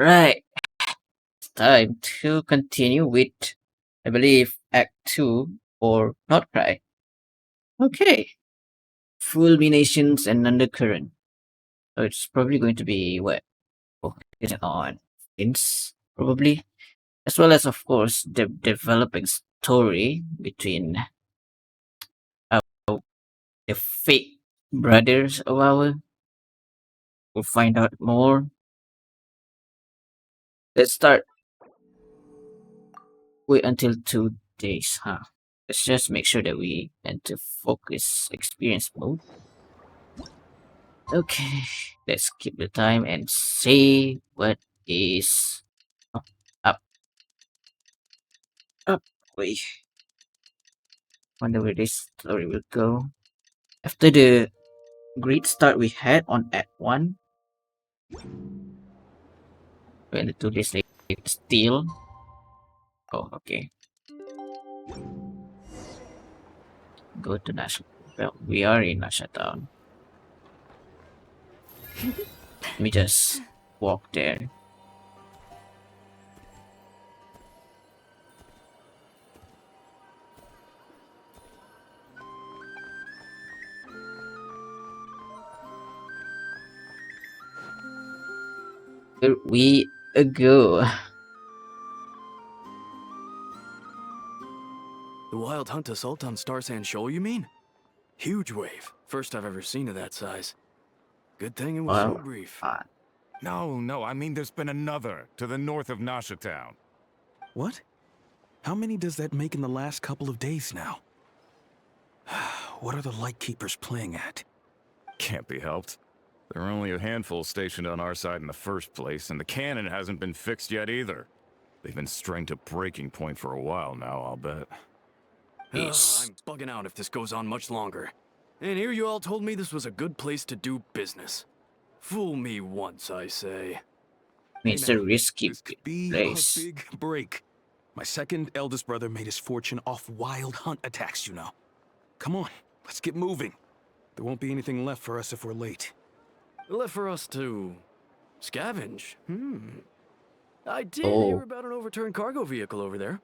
Right, it's time to continue with, I believe, Act 2 or Not Cry. Okay, fulminations and undercurrent. So it's probably going to be what? Focusing on hints, probably, as well as, of course, the developing story between uh, the fake brothers of our. We'll find out more. Let's start. Wait until 2 days, huh? Let's just make sure that we enter focus experience mode. Okay, let's keep the time and see what is up. Up. Up. Wait, wonder where this story will go. After the great start we had on Act 1, 2 days later, still. Oh, okay. Go to National. Well, we are in Nasha Town. Let me just walk there. Here we go. The wild hunt assault on Star Sand Shoal, you mean? Huge wave. First I've ever seen of that size. Good thing it was so brief. No, I mean there's been another to the north of Nasha Town. What? How many does that make in the last couple of days now? What are the Lightkeepers playing at? Can't be helped. There are only a handful stationed on our side in the first place, and the cannon hasn't been fixed yet either. They've been strained to breaking point for a while now, I'll bet. Yes. I'm bugging out if this goes on much longer. And here you all told me this was a good place to do business. Fool me once, I say. It's a risky This could be place. a big break. My second eldest brother made his fortune off wild hunt attacks, you know. Come on, let's get moving. There won't be anything left for us if we're late. Left for us to scavenge. I did Oh. hear about an overturned cargo vehicle over there.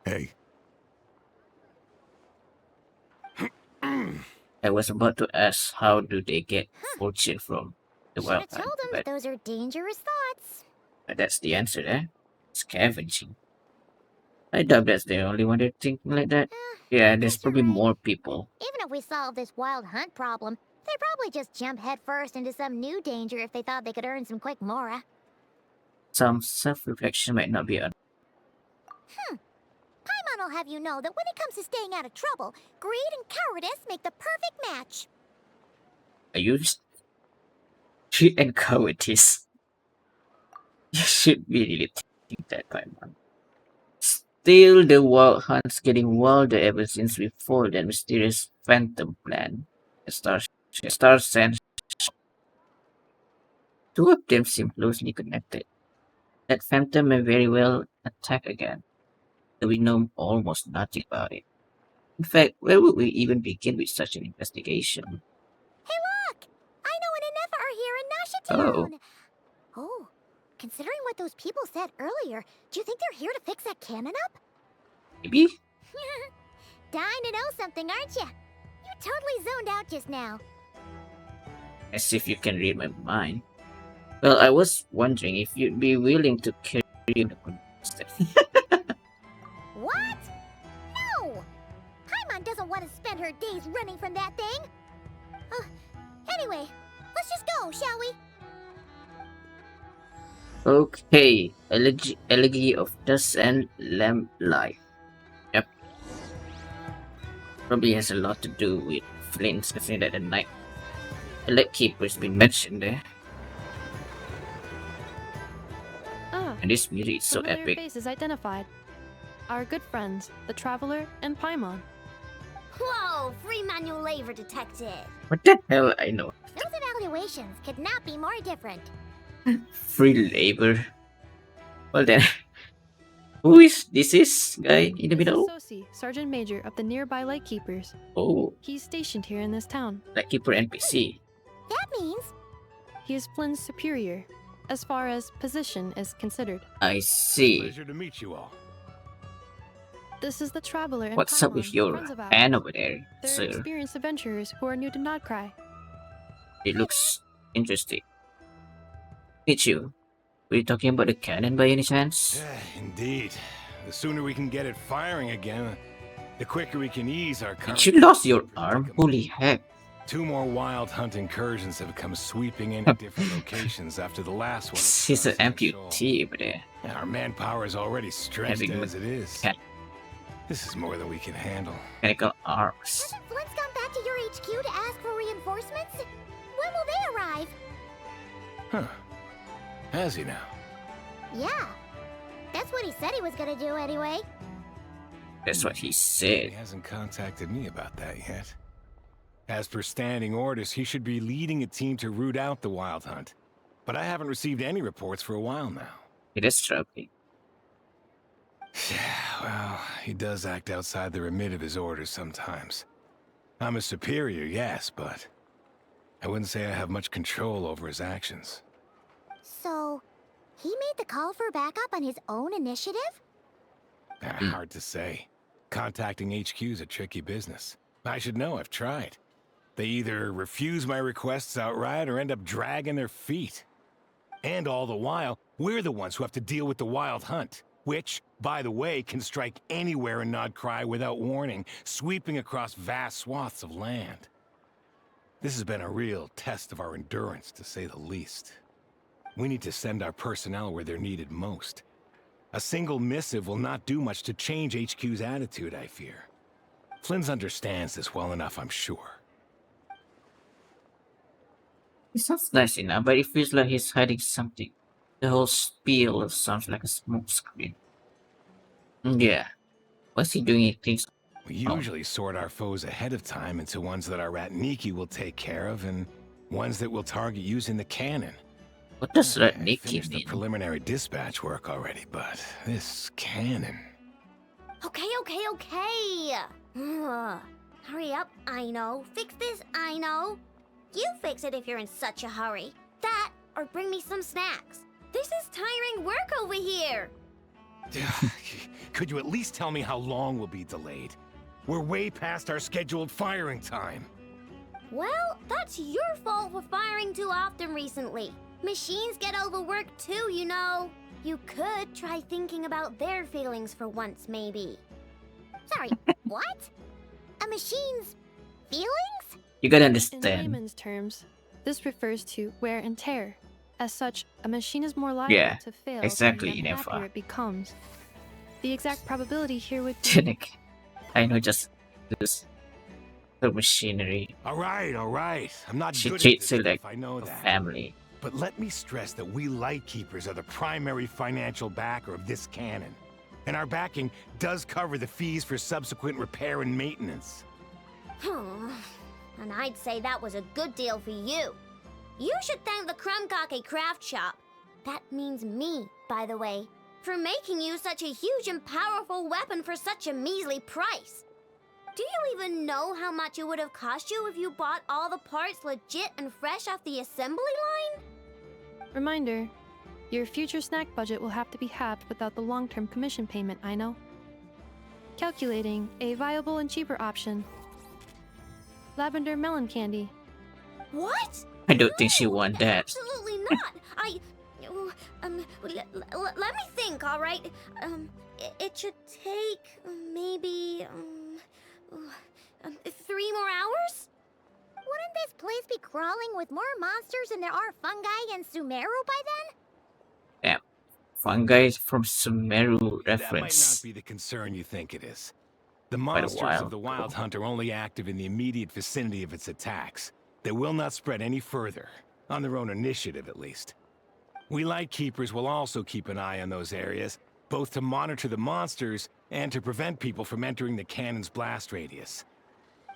Hey, I was about to ask how do they get fortune from the Should wild have told hunt, them that but those are dangerous thoughts. that's the answer there. Scavenging. I doubt that's the only one that's thinking like that. Yeah, there's guess you're probably right. more people. Even if we solve this wild hunt problem, they'd probably just jump headfirst into some new danger if they thought they could earn some quick mora. Some self-reflection might not be on. Paimon will have you know that when it comes to staying out of trouble, greed and cowardice make the perfect match. I used cheat and cowardice. You should be really thinking that time, man. Still, the wild hunt's getting wilder ever since we foiled that mysterious phantom plan. Star Sense. Two of them seem closely connected. That phantom may very well attack again, though we know almost nothing about it. In fact, where would we even begin with such an investigation? Hey look! I know an Inefa are here in Nasha Oh. Town! Oh, considering what those people said earlier, do you think they're here to fix that cannon up? Maybe? Dying to know something, aren't you? You totally zoned out just now. As if you can read my mind. Well, I was wondering if you'd be willing to carry on the contest. What? No! Paimon doesn't want to spend her days running from that thing. Anyway, let's just go, shall we? Okay, Elegy of Dust and Lamp Life. Yep. Probably has a lot to do with Flames, considering that the Night Lightkeeper's been mentioned there. And this music is so familiar epic. faces identified. Our good friends, the Traveler and Paimon. Whoa, free manual labor detected. What the hell? I know. Those evaluations could not be more different. Free labor. Well then, who is this guy in the This is middle? Sosi, Sergeant Major of the nearby Lightkeepers. Oh, He's stationed here in this town. Lightkeeper NPC. That means He is Flynn's superior. as far as position is considered. I see. Pleasure to meet you all. This is the Traveler and What's up with Paimon, your friends of ours. hand over there, They're sir? experienced adventurers who are new to Krai. It looks interesting. Meet you. Were you talking about the cannon by any chance? Indeed. The sooner we can get it firing again, the quicker we can ease our current... You lost your arm? Holy heck. 2 more wild hunt incursions have come sweeping in at different locations after the last one. She's an amputee over there. Our manpower is already stretched Having as it is. This is more than we can handle. Mechanical arms. Hasn't Flint's gone back to your HQ to ask for reinforcements? When will they arrive? Huh. Has he now? Yeah. That's what he said he was gonna do anyway. That's what he He said. hasn't contacted me about that yet. As per standing orders, he should be leading a team to root out the wild hunt. But I haven't received any reports for a while now. It is troubling. Well, he does act outside the remit of his orders sometimes. I'm a superior, yes, but I wouldn't say I have much control over his actions. So, he made the call for backup on his own initiative? Hard to say. Contacting HQ's a tricky business. I should know, I've tried. They either refuse my requests outright or end up dragging their feet. And all the while, we're the ones who have to deal with the wild hunt, which, by the way, can strike anywhere in Krai without warning, sweeping across vast swaths of land. This has been a real test of our endurance, to say the least. We need to send our personnel where they're needed most. A single missive will not do much to change HQ's attitude, I fear. Flynn understands this well enough, I'm sure. It sounds nice enough, but it feels like he's hiding something. The whole spiel sounds like a smoke screen. Yeah. What's he doing? He thinks. We usually sort our foes ahead of time into ones that our Ratniki will take care of and ones that will target using the cannon. What does that I make finished the mean? preliminary dispatch work already, but this cannon... Okay. Ugh. Hurry up, I know. Fix this, I know. You fix it if you're in such a hurry. That, or bring me some snacks. This is tiring work over here. Could you at least tell me how long we'll be delayed? We're way past our scheduled firing time. Well, that's your fault for firing too often recently. Machines get overworked too, you know. You could try thinking about their feelings for once, maybe. Sorry, what? A machine's feelings? You gotta In understand. layman's terms, this refers to wear and tear. As such, a machine is more liable Yeah, to fail exactly, the Nefa. happier it becomes. The exact probability here would be I know just this the machinery. All right. I'm not She good at treats this it like stuff, I know a that. family. But let me stress that we Lightkeepers are the primary financial backer of this cannon. And our backing does cover the fees for subsequent repair and maintenance. And I'd say that was a good deal for you. You should thank the Krumkake craft shop. That means me, by the way, for making you such a huge and powerful weapon for such a measly price. Do you even know how much it would have cost you if you bought all the parts legit and fresh off the assembly line? Reminder, your future snack budget will have to be halved without the long-term commission payment, I know. Calculating a viable and cheaper option. Lavender melon candy. What? I don't think she won that. Absolutely not. Let me think, all right? It should take maybe 3 more hours? Wouldn't this place be crawling with more monsters than there are fungi in Sumeru by then? Fungi from Sumeru That might not reference. be the concern you think it is. The Quite a monsters while of the Wild ago. Hunt are only active in the immediate vicinity of its attacks. They will not spread any further, on their own initiative at least. We Lightkeepers will also keep an eye on those areas, both to monitor the monsters and to prevent people from entering the cannon's blast radius.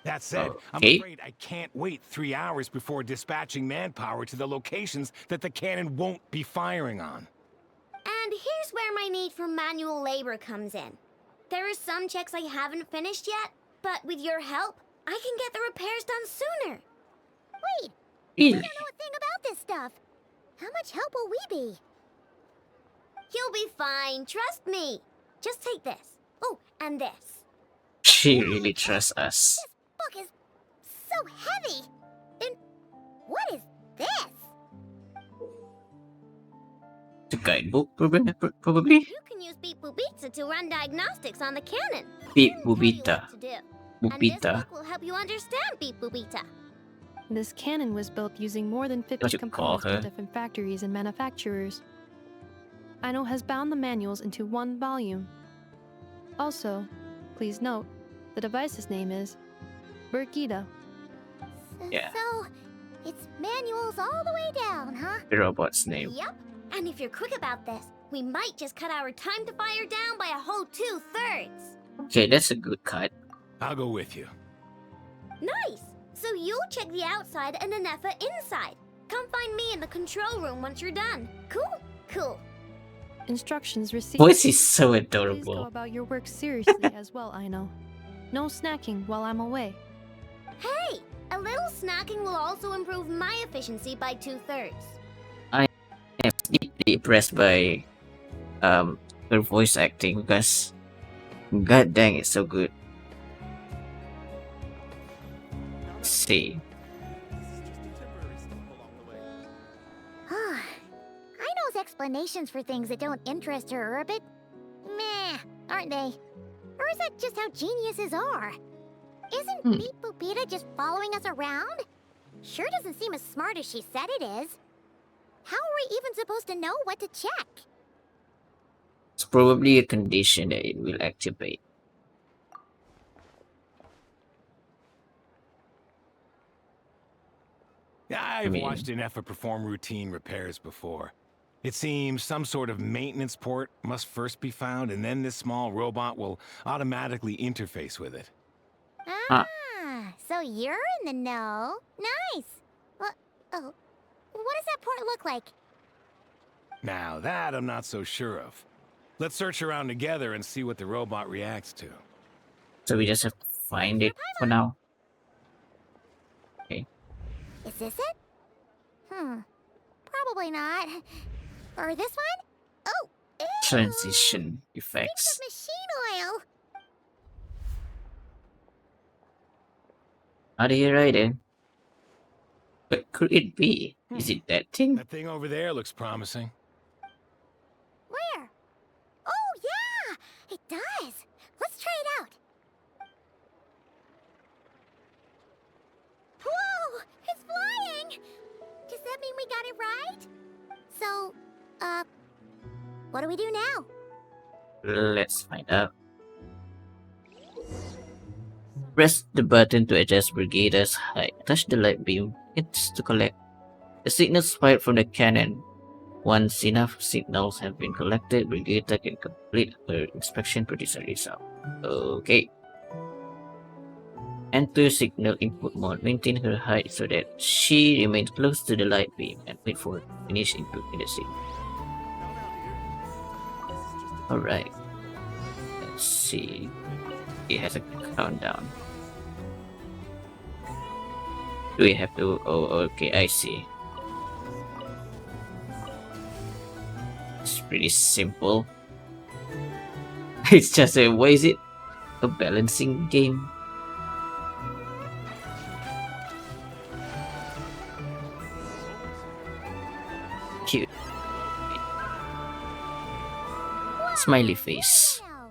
That said, I'm Okay. afraid I can't wait 3 hours before dispatching manpower to the locations that the cannon won't be firing on. And here's where my need for manual labor comes in. There are some checks I haven't finished yet, but with your help, I can get the repairs done sooner. Wait, I Really? don't know a thing about this stuff. How much help will we be? You'll be fine, trust me. Just take this. Oh, and this. She really trusts us. This book is so heavy. And what is this? The guidebook, probably? You can use Beat Bubita to run diagnostics on the cannon. Beat It'll tell you Bubita. what to do. And this Bubita. book will help you understand Beat Bubita. This cannon was built using more than 50 What you call components her? from different factories and manufacturers. Aino has bound the manuals into one volume. Also, please note, the device's name is Burkida. Yeah. So, it's manuals all the way down, huh? The robot's name. Yep. And if you're quick about this, we might just cut our time to fire down by a whole 2/3. Okay, that's a good cut. I'll go with you. Nice! So you'll check the outside and Anefa inside. Come find me in the control room once you're done. Cool? Cool. Instructions received. Voice is so Please go adorable. about your work seriously as well, Aino. No snacking while I'm away. Hey! A little snacking will also improve my efficiency by 2/3. I'm deeply impressed by her voice acting because god dang, it's so good. Let's see. Aino's explanations for things that don't interest her are a bit meh, aren't they? Or is that just how geniuses are? Isn't Beat Bubita just following us around? Sure doesn't seem as smart as she said it is. How are we even supposed to know what to check? It's probably a condition that it will activate. I've mean- watched Inefa perform routine repairs before. It seems some sort of maintenance port must first be found, and then this small robot will automatically interface with it. Ah. So you're in the know. Nice. What does that port look like? Now that I'm not so sure of. Let's search around together and see what the robot reacts to. So we just have to find it for now. Is this it? Probably not. Or this one? Oh, ew. Transition Stinks effects. of machine oil. Are they right then? But could it be? Is it that thing? That thing over there looks promising. Where? Oh, yeah! It does. Let's try it out. Whoa! It's flying! Does that mean we got it right? So, what do we do now? Let's find out. Press the button to adjust Brigida's height. Touch the light beam. It's to collect the signals fired from the cannon. Once enough signals have been collected, Brigida can complete her inspection producer result. Okay. Enter signal input mode. Maintain her height so that she remains close to the light beam and wait for it to finish inputting the signal. Alright. Let's see. It has a countdown. Do we have to? Oh, okay, I see. It's pretty simple. It's just a, what is it? A balancing game? Cute. Smiley face. Wow.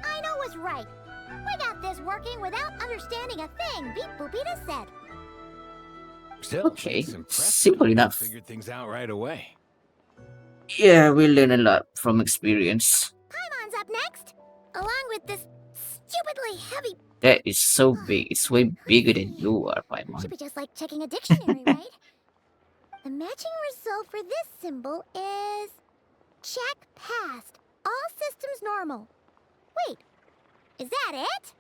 Aino was right. We got this working without understanding a thing Beat Bubita said. Still, Okay, it's impressive simple that you enough. Figured things out right away. Yeah, we learn a lot from experience. Paimon's up next, along with this stupidly heavy. That is so big. It's way bigger than you are, Should Paimon. be just like checking a dictionary, right? The matching result for this symbol is check passed. All systems normal. Wait, is that it?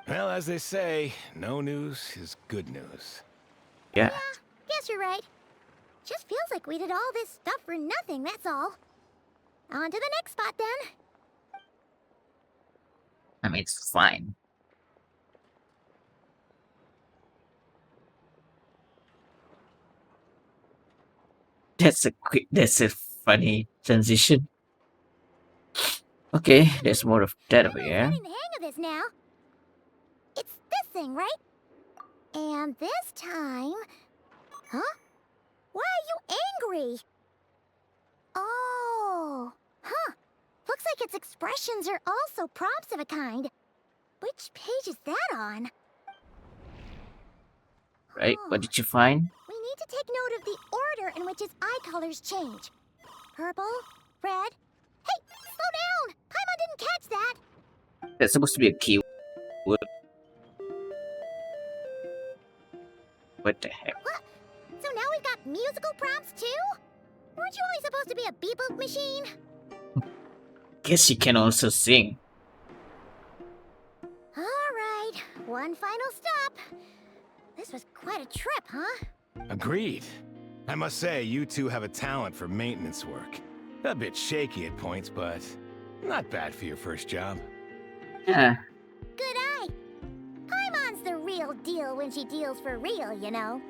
Well, as they say, no news is good news. Yeah. Guess you're right. Just feels like we did all this stuff for nothing, that's all. On to the next spot then. I mean, it's fine. That's a funny transition. Okay, there's more of that over I'm here. getting the hang of this now. It's this thing, right? And this time... Huh? Why are you angry? Oh, huh. Looks like its expressions are also prompts of a kind. Which page is that on? Right? Oh, What did you find? we need to take note of the order in which its eye colors change. Purple, red... Hey, slow down! Paimon didn't catch that! That's supposed to be a keyword. What the heck? What? So now we've got musical prompts too? Weren't you only supposed to be a beep-boop machine? Guess you can also sing. Alright, one final stop. This was quite a trip, huh? Agreed. I must say, you two have a talent for maintenance work. A bit shaky at points, but not bad for your first job. Yeah. Good eye. Paimon's the real deal when she deals for real, you know.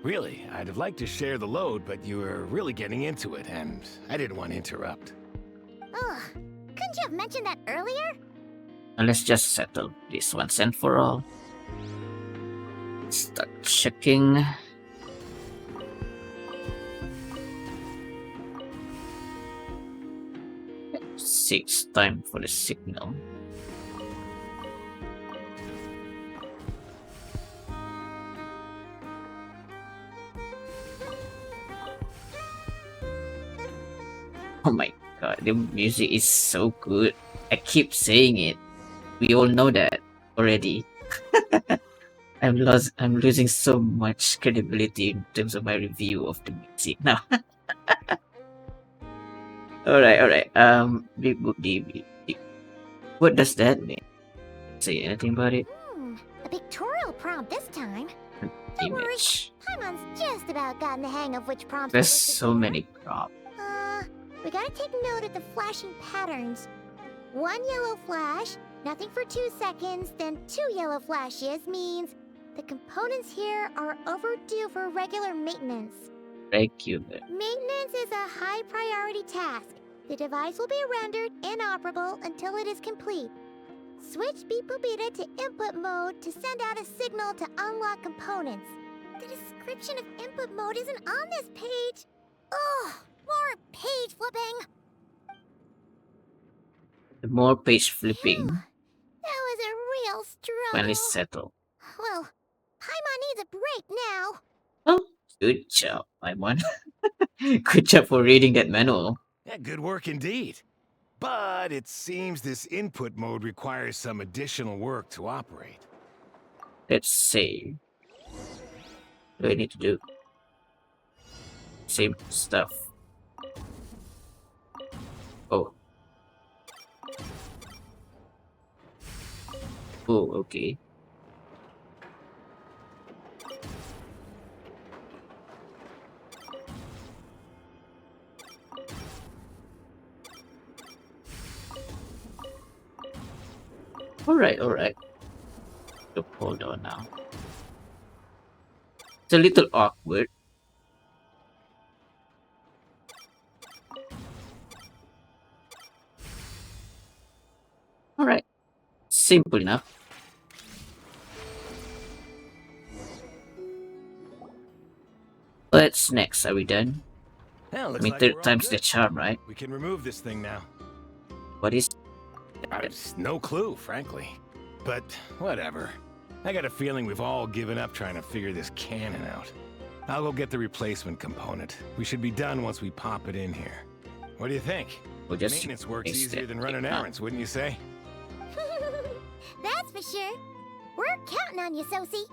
Really, I'd have liked to share the load, but you were really getting into it, and I didn't want to interrupt. Ugh, couldn't you have mentioned that earlier? Now let's just settle this once and for all. Start checking. Six time for the signal. Oh my god, the music is so good. I keep saying it. We all know that already. I'm losing so much credibility in terms of my review of the music now. Alright. Big book DB. What does that mean? Say anything about it? A pictorial prompt this time. Don't worry, Image. Paimon's just about gotten the hang of which prompts There's are listed so here. many props. We gotta take note of the flashing patterns. One yellow flash, nothing for 2 seconds, then 2 yellow flashes means the components here are overdue for regular maintenance. Regular. Maintenance is a high priority task. The device will be rendered inoperable until it is complete. Switch Beep Boopita to input mode to send out a signal to unlock components. The description of input mode isn't on this page. Ugh, more page flipping. The more page flipping. That was a real struggle. Finally settle. Well, Paimon needs a break now. Oh, good job, Paimon. Good job for reading that manual. Yeah, good work indeed. But it seems this input mode requires some additional work to operate. Let's save. What do I need to do? Same stuff. Oh. Oh, okay. Alright. So hold on now. It's a little awkward. Alright. Simple enough. What's next? Are we done? Well, I looks mean, like third we're all time's the good. charm, right? We can remove this thing now. What is... I've no clue, frankly. But whatever. I got a feeling we've all given up trying to figure this cannon out. I'll go get the replacement component. We should be done once we pop it in here. What do you think? We'll just Maintenance works replace easier that than running thing, huh? errands, wouldn't you say? That's for sure. We're counting on you, Sosie.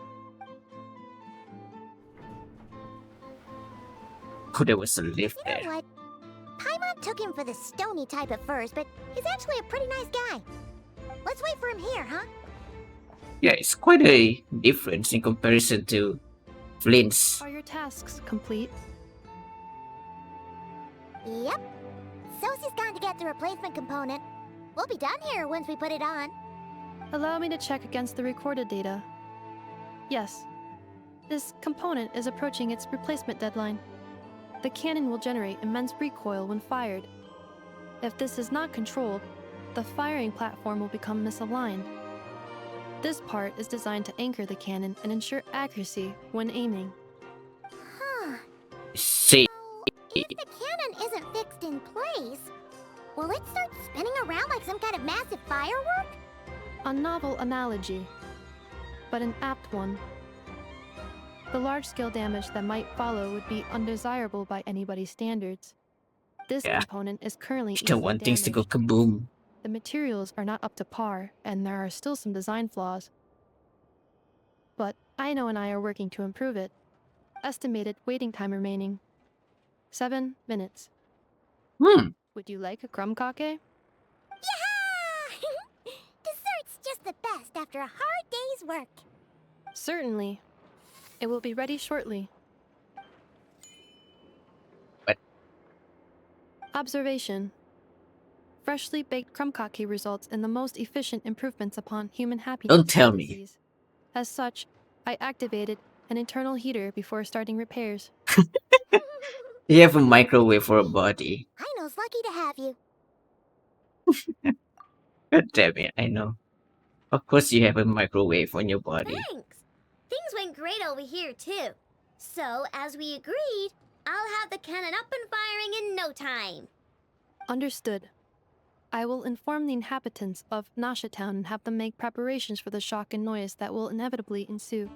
Oh, there was a lift You know there. what? Paimon took him for the stony type at first, but he's actually a pretty nice guy. Let's wait for him here, huh? Yeah, it's quite a difference in comparison to Flint's. Are your tasks complete? Yep. Sosie's gone to get the replacement component. We'll be done here once we put it on. Allow me to check against the recorded data. Yes. This component is approaching its replacement deadline. the cannon will generate immense recoil when fired. If this is not controlled, the firing platform will become misaligned. This part is designed to anchor the cannon and ensure accuracy when aiming. Huh. See, If the cannon isn't fixed in place, will it start spinning around like some kind of massive firework? A novel analogy, but an apt one. The large-scale damage that might follow would be undesirable by anybody's standards. This Yeah. component is currently you don't easily want things to go damaged. kaboom. The materials are not up to par, and there are still some design flaws. But Aino and I are working to improve it. Estimated waiting time remaining 7 minutes. Would you like a crumb kake? Yeah! Dessert's just the best after a hard day's work. Certainly. It will be ready shortly. What? Observation. Freshly baked crumb kake results in the most efficient improvements upon human happiness. Don't tell me. indices. As such, I activated an internal heater before starting repairs. You have a microwave for a body. Aino's lucky to have you. God damn it, I know. Of course you have a microwave on your body. Thanks. Things went great over here, too. So, as we agreed, I'll have the cannon up and firing in no time. Understood. I will inform the inhabitants of Nasha Town and have them make preparations for the shock and noise that will inevitably ensue.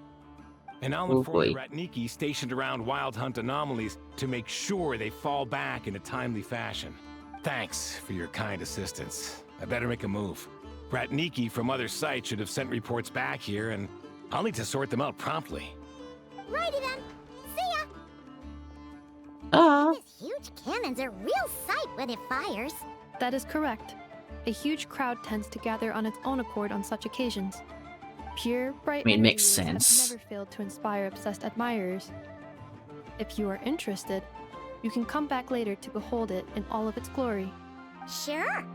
And I'll Oh, inform the boy. Ratniki stationed around Wild Hunt anomalies to make sure they fall back in a timely fashion. Thanks for your kind assistance. I better make a move. Ratniki from other sites should have sent reports back here, and I'll need to sort them out promptly. Righty then. See ya. Ah, This huge cannon's a real sight when it fires. That is correct. A huge crowd tends to gather on its own accord on such occasions. Pure, bright I mean, makes energy rays sense. have never failed to inspire obsessed admirers. If you are interested, you can come back later to behold it in all of its glory. Sure.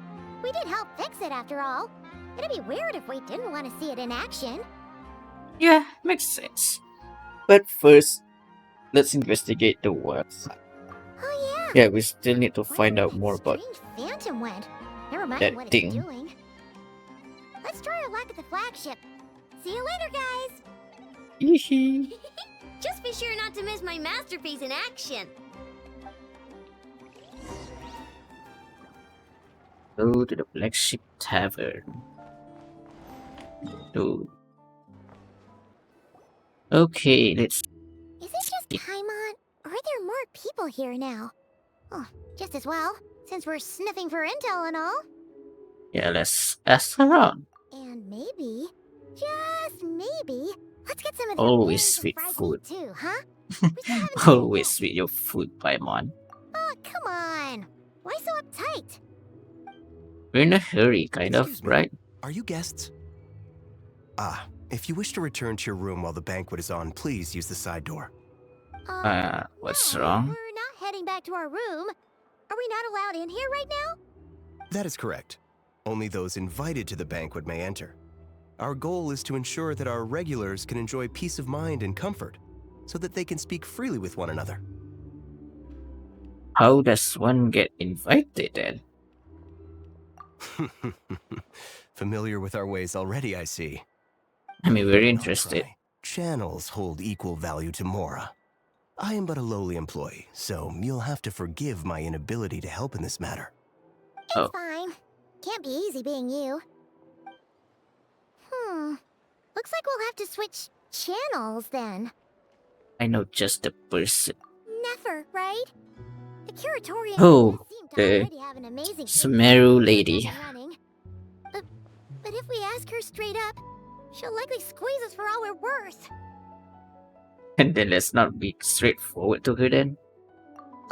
We did help fix it after all. It'd be weird if we didn't want to see it in action. yeah, makes sense. But first, let's investigate the website. Oh yeah. Yeah, we still need to find Wonder out where more that about strange phantom went. Never mind that what thing. it's doing. Let's try our luck at the flagship. See you later, guys. Hee. Just be sure not to miss my masterpiece in action. Go to the flagship tavern. Oh. Okay, let's. Is it just Paimon, or are there more people here now? Oh, just as well, since we're sniffing for intel and all. Yeah, let's ask around. And maybe, just maybe, let's get some of the Always berries and sweet fried food. meat too, huh? We still haven't done Always that. with your food, Paimon. Oh, come on. Why so uptight? We're in a hurry, kind of, Excuse me. right? Are you guests? Ah, if you wish to return to your room while the banquet is on, please use the side door. What's no, wrong? We're not heading back to our room. Are we not allowed in here right now? That is correct. Only those invited to the banquet may enter. Our goal is to ensure that our regulars can enjoy peace of mind and comfort, so that they can speak freely with one another. How does one get invited then? Familiar with our ways already, I see. I mean, very Don't interested. cry. Channels hold equal value to Mora. I am but a lowly employee, so you'll have to forgive my inability to help in this matter. It's Oh. fine. Can't be easy being you. Looks like we'll have to switch channels then. I know just the person. Never, right? The curatorium Oh, does seem to the already have an amazing Sumeru lady. up and running. But if we ask her straight up, she'll likely squeeze us for all we're worth. And then let's not be straightforward to her then.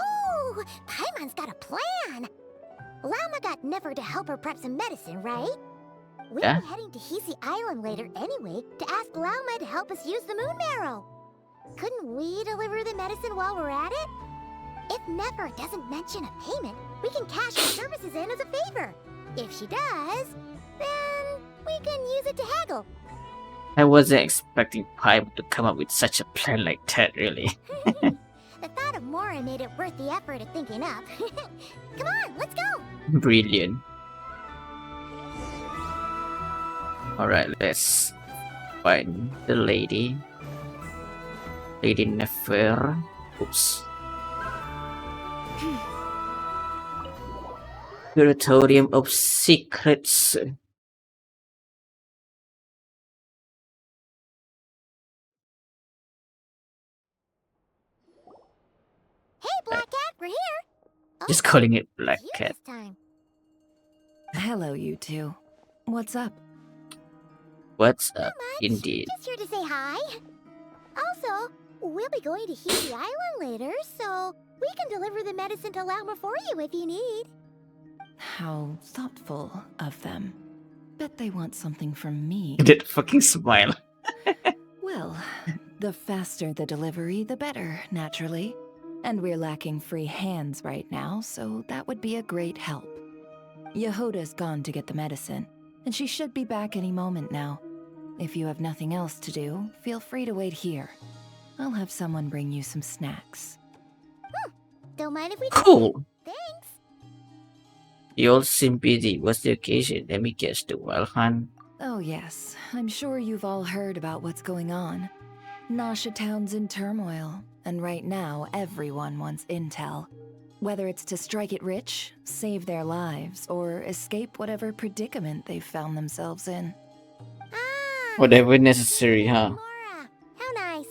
Oh, Paimon's got a plan. Lauma got Nefer to help her prep some medicine, right? We'll Yeah. be heading to Hisi Island later anyway to ask Lauma to help us use the moon marrow. Couldn't we deliver the medicine while we're at it? If Nefer doesn't mention a payment, we can cash her services in as a favor. If she does, then we can use it to haggle. I wasn't expecting Paimon to come up with such a plan like that, really. The thought of Mora made it worth the effort of thinking up. Come on, let's go! Brilliant. Alright, let's find the lady. Lady Nefer. Oops. Curatorium of Secrets. Hey, Black Cat, we're here! Just calling it Black you Cat. this time. Hello, you two. What's up? What's Not up, much. indeed? Just here to say hi. Also, we'll be going to Hebe Island later, so we can deliver the medicine to Lauma for you if you need. How thoughtful of them. Bet they want something from me. That fucking smile. Well, the faster the delivery, the better, naturally. And we're lacking free hands right now, so that would be a great help. Yehoda's gone to get the medicine, and she should be back any moment now. If you have nothing else to do, feel free to wait here. I'll have someone bring you some snacks. Don't mind if we do. Cool. Thanks. You all seem busy. What's the occasion? Let me guess, the wild hunt. Oh yes, I'm sure you've all heard about what's going on. Nasha Town's in turmoil, and right now everyone wants intel. Whether it's to strike it rich, save their lives, or escape whatever predicament they've found themselves in. Ah, Whatever necessary, huh? Mora, how nice.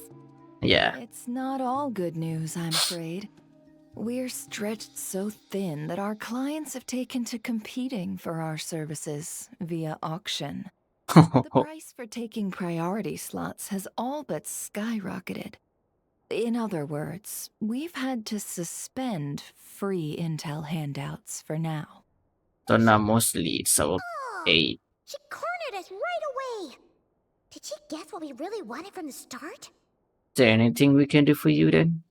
Yeah. It's not all good news, I'm afraid. We're stretched so thin that our clients have taken to competing for our services via auction. The price for taking priority slots has all but skyrocketed. In other words, we've had to suspend free intel handouts for now. So now mostly it's our Oh, aid. she cornered us right away. Did she guess what we really wanted from the start? Is there anything we can do for you then?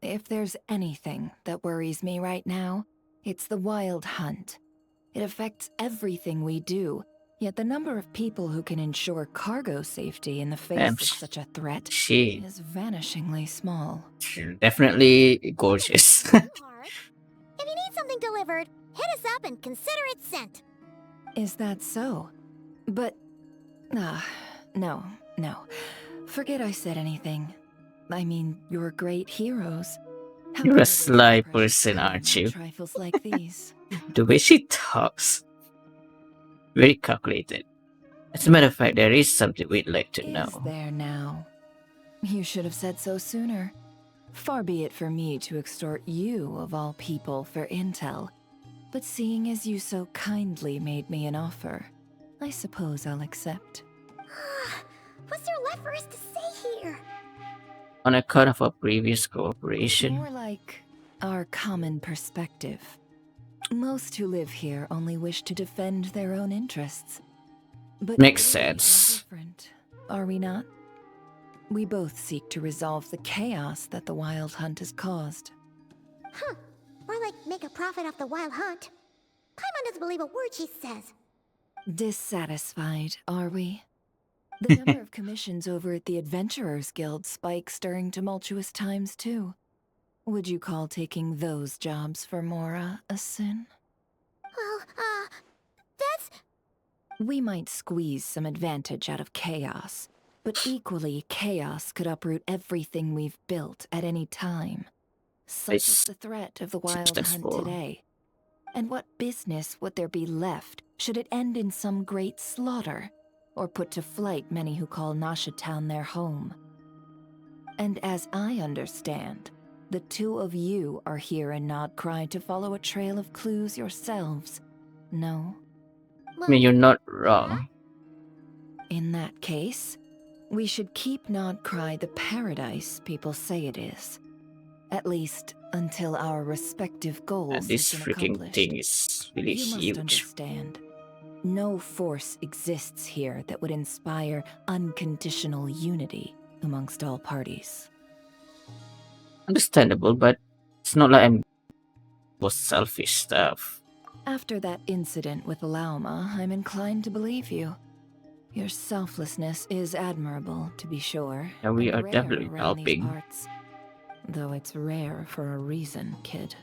If there's anything that worries me right now, it's the wild hunt. It affects everything we do, yet the number of people who can ensure cargo safety in the face of such a threat She is vanishingly small. definitely gorgeous. Too hard. If you need something delivered, hit us up and consider it sent. Is that so? But... no. Forget I said anything. I mean, you're great heroes. How You're can I a waste sly precious person, time aren't on you? Trifles like these. The way she talks. Very calculated. As a matter of fact, there is something we'd like to Is know. there now? You should have said so sooner. Far be it for me to extort you, of all people, for intel. But seeing as you so kindly made me an offer, I suppose I'll accept. What's there left for us to say here? On account of our previous cooperation. More like our common perspective. Most who live here only wish to defend their own interests. But Makes we are sense. different, are we not? We both seek to resolve the chaos that the wild hunt has caused. Huh. More like make a profit off the wild hunt. Paimon doesn't believe a word she says. Dissatisfied, are we? The number of commissions over at the Adventurers Guild spikes during tumultuous times, too. Would you call taking those jobs for Mora a sin? Well, that's... We might squeeze some advantage out of chaos, but equally, chaos could uproot everything we've built at any time. Such is the threat of the wild hunt successful. today. And what business would there be left should it end in some great slaughter, or put to flight many who call Nasha Town their home? And as I understand, the two of you are here in Krai to follow a trail of clues yourselves, no? I mean, you're not wrong. In that case, we should keep Krai the paradise people say it is. At least until our respective goals And this have been freaking accomplished. thing is really You must huge. understand. No force exists here that would inspire unconditional unity amongst all parties. Understandable, but it's not like I'm for selfish stuff. After that incident with Lauma, I'm inclined to believe you. Your selflessness is admirable, to be sure. Yeah, we and are rare definitely around these helping. parts. though it's rare for a reason, kid.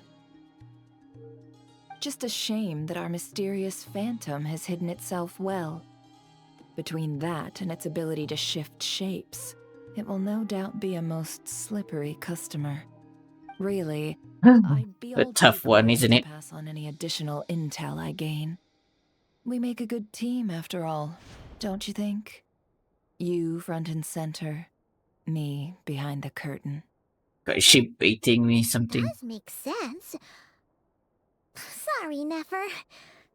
Just a shame that our mysterious phantom has hidden itself well. Between that and its ability to shift shapes, it will no doubt be a most slippery customer. Really, I'd be A all tough too one, glad isn't to it? pass on any additional intel I gain. We make a good team, after all, don't you think? You front and center, me behind the curtain. Is she baiting me something? Does make sense. Sorry, Nefer.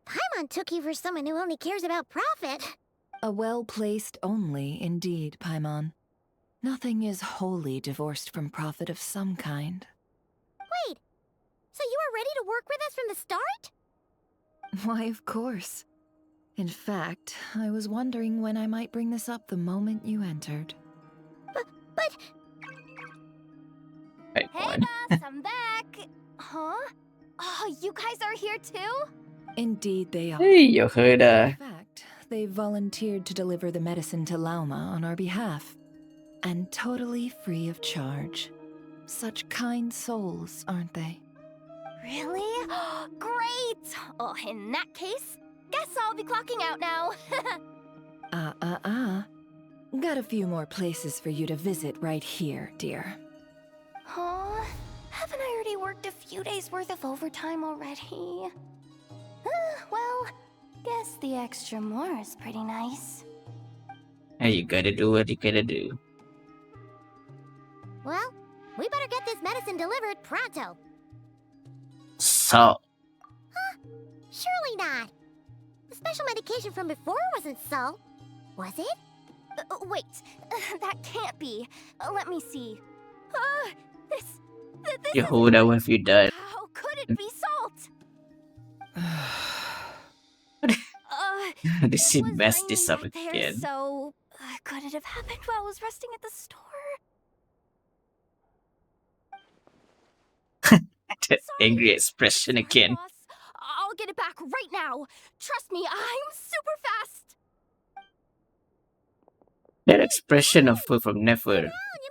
Paimon took you for someone who only cares about profit. A well-placed only, indeed, Paimon. Nothing is wholly divorced from profit of some kind. Wait, so you were ready to work with us from the start? Why, of course. In fact, I was wondering when I might bring this up the moment you entered. But... Right Hey one. boss, I'm back! Huh? Oh, you guys are here too? Indeed they are. Hey, you heard In fact, they volunteered to deliver the medicine to Lauma on our behalf. And totally free of charge. Such kind souls, aren't they? Really? Great! Oh, in that case, guess I'll be clocking out now. Got a few more places for you to visit right here, dear. Huh? Haven't I already worked a few days worth of overtime already? Well, guess the extra more is pretty nice. Hey, you gotta do what you gotta do. Well, we better get this medicine delivered pronto. So, Surely not. The special medication from before wasn't so, was it? Wait, that can't be. Let me see. This Yehuda, what have you done? How could it be salt? This It she was messed this raining up back there, again. so could it have happened while I was resting at the store? That Sorry. angry expression Sorry, again. boss. I'll get it back right now. Trust me, I'm super fast. That expression of her from Never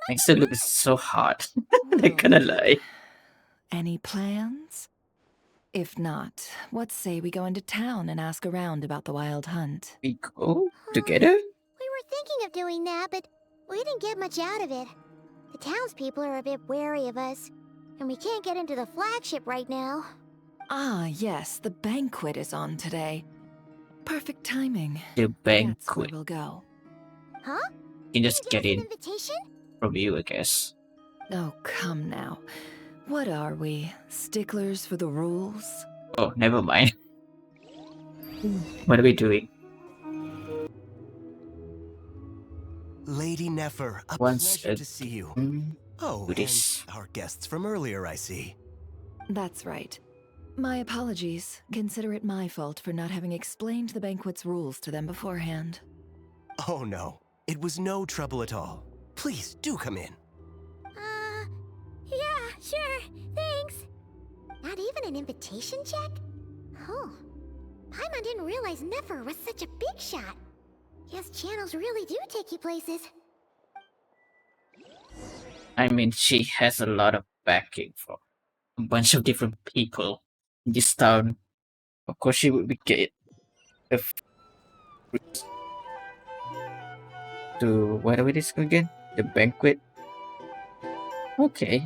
makes her look so hard. Not gonna lie. Any plans? If not, what say we go into town and ask around about the wild hunt? We go together? We were thinking of doing that, but we didn't get much out of it. The townspeople are a bit wary of us, and we can't get into the flagship right now. Ah, yes, the banquet is on today. Perfect timing. The That's where banquet. we'll go. Huh? You can just Did get you give in us an invitation? from you, I guess. Oh, come now. What are we, sticklers for the rules? Oh, never mind. What are we doing? Lady Nefer, a Once pleasure to see you. Mm, Oh, Buddhist. and our guests from earlier, I see. That's right. My apologies. Consider it my fault for not having explained the banquet's rules to them beforehand. Oh no, it was no trouble at all. Please, do come in. Yeah, sure. Thanks. Not even an invitation check? Oh. Paimon didn't realize Nefer was such a big shot. Guess channels really do take you places. I mean, she has a lot of backing from a bunch of different people in this town. Of course, she would be get if to what are we this again? The banquet. Okay.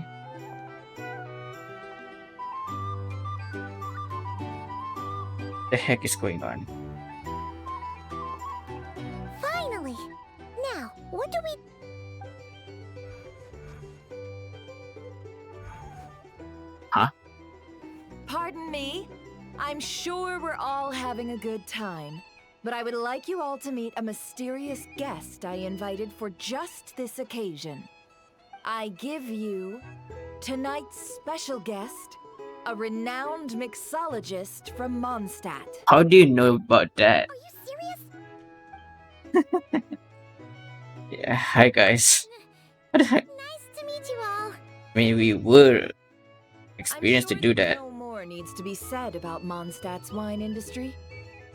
The heck is going on? Finally! Now, what do we... Pardon me? I'm sure we're all having a good time, but I would like you all to meet a mysterious guest I invited for just this occasion. I give you tonight's special guest, a renowned mixologist from Mondstadt. How do you know about that? Are you serious? Yeah, hi guys. What the heck? Nice to meet you all. I mean, we were I'm experienced sure to do that that. no more needs to be said about Mondstadt's wine industry.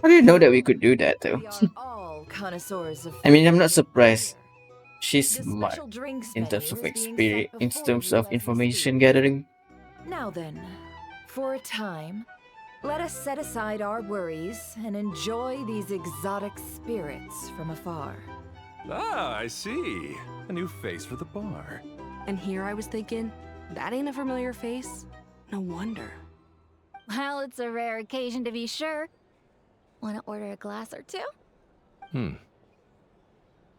How do you know that we could do that though? We are all connoisseurs of I mean, I'm not surprised. beer. She's The smart special drinks in terms menu of is being experience, set in before terms you of as we information speak. gathering. Now then, for a time, let us set aside our worries and enjoy these exotic spirits from afar. Ah, I see. A new face for the bar. And here I was thinking, that ain't a familiar face. No wonder. Well, it's a rare occasion to be sure. Want to order a glass or two?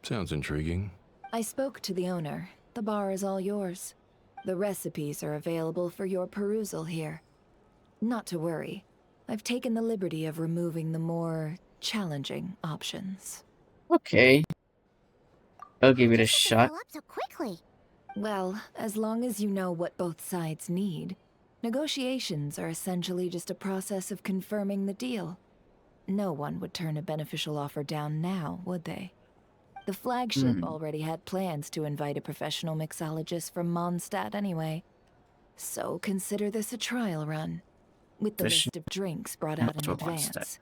Sounds intriguing. I spoke to the owner. The bar is all yours. The recipes are available for your perusal here. Not to worry. I've taken the liberty of removing the more challenging options. Okay, I'll give it a Just have to shot. fill up so quickly. Well, as long as you know what both sides need, negotiations are essentially just a process of confirming the deal. No one would turn a beneficial offer down now, would they? The flagship already had plans to invite a professional mixologist from Mondstadt anyway. So consider this a trial run, with the Professional list of drinks brought out in from Mondstadt. advance.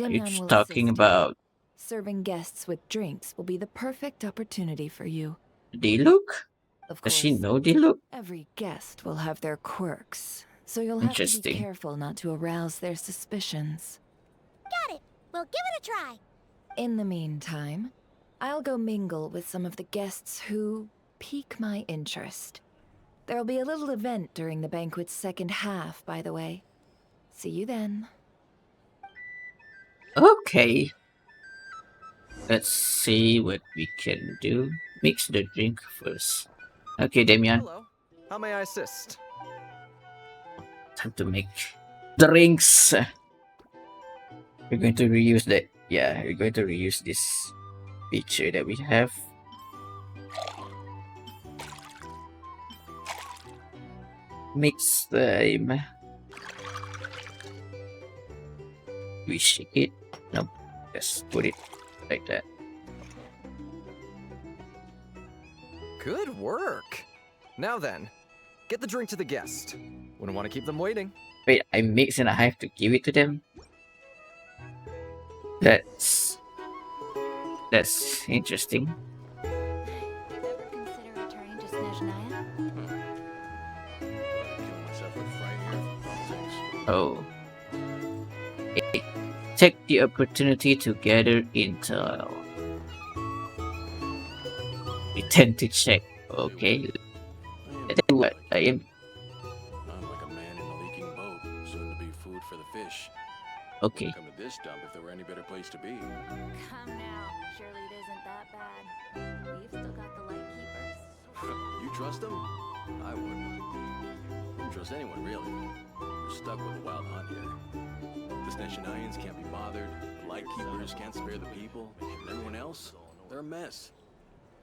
Are you Dimyon will talking assist you. about Serving guests with drinks will be the perfect opportunity for you. Diluc? Of Does course, she know Diluc? every guest will have their quirks, so you'll have to be Interesting. careful not to arouse their suspicions. Got it. We'll give it a try. In the meantime, I'll go mingle with some of the guests who pique my interest. There'll be a little event during the banquet's second half, by the way. See you then. Okay. Let's see what we can do. Mix the drink first. Okay, Damian, Hello. How may I assist? time to make drinks. We're going to reuse that. Yeah, we're going to reuse this feature that we have. Mix time. We shake it. Nope. Just put it like that. Good work. Now then, get the drink to the guest. Wouldn't want to keep them waiting. Wait, I mix and I have to give it to them? That's interesting. Ever consider returning to Snezhnaya? Oh. Okay. Take the opportunity to gather intel. We tend to check. Okay. I tell you what, I am. I'm like a man in a leaking boat, soon to be food for the fish. Okay. Come to this dump if there were any better place to be. Come now. Surely it isn't that bad. We've still got the light keepers. You trust them? I wouldn't. Wouldn't trust anyone, really. We're stuck with a wild hunt here. The Snezhnayans can't be bothered, the Lightkeepers can't spare the people, and everyone else, they're a mess.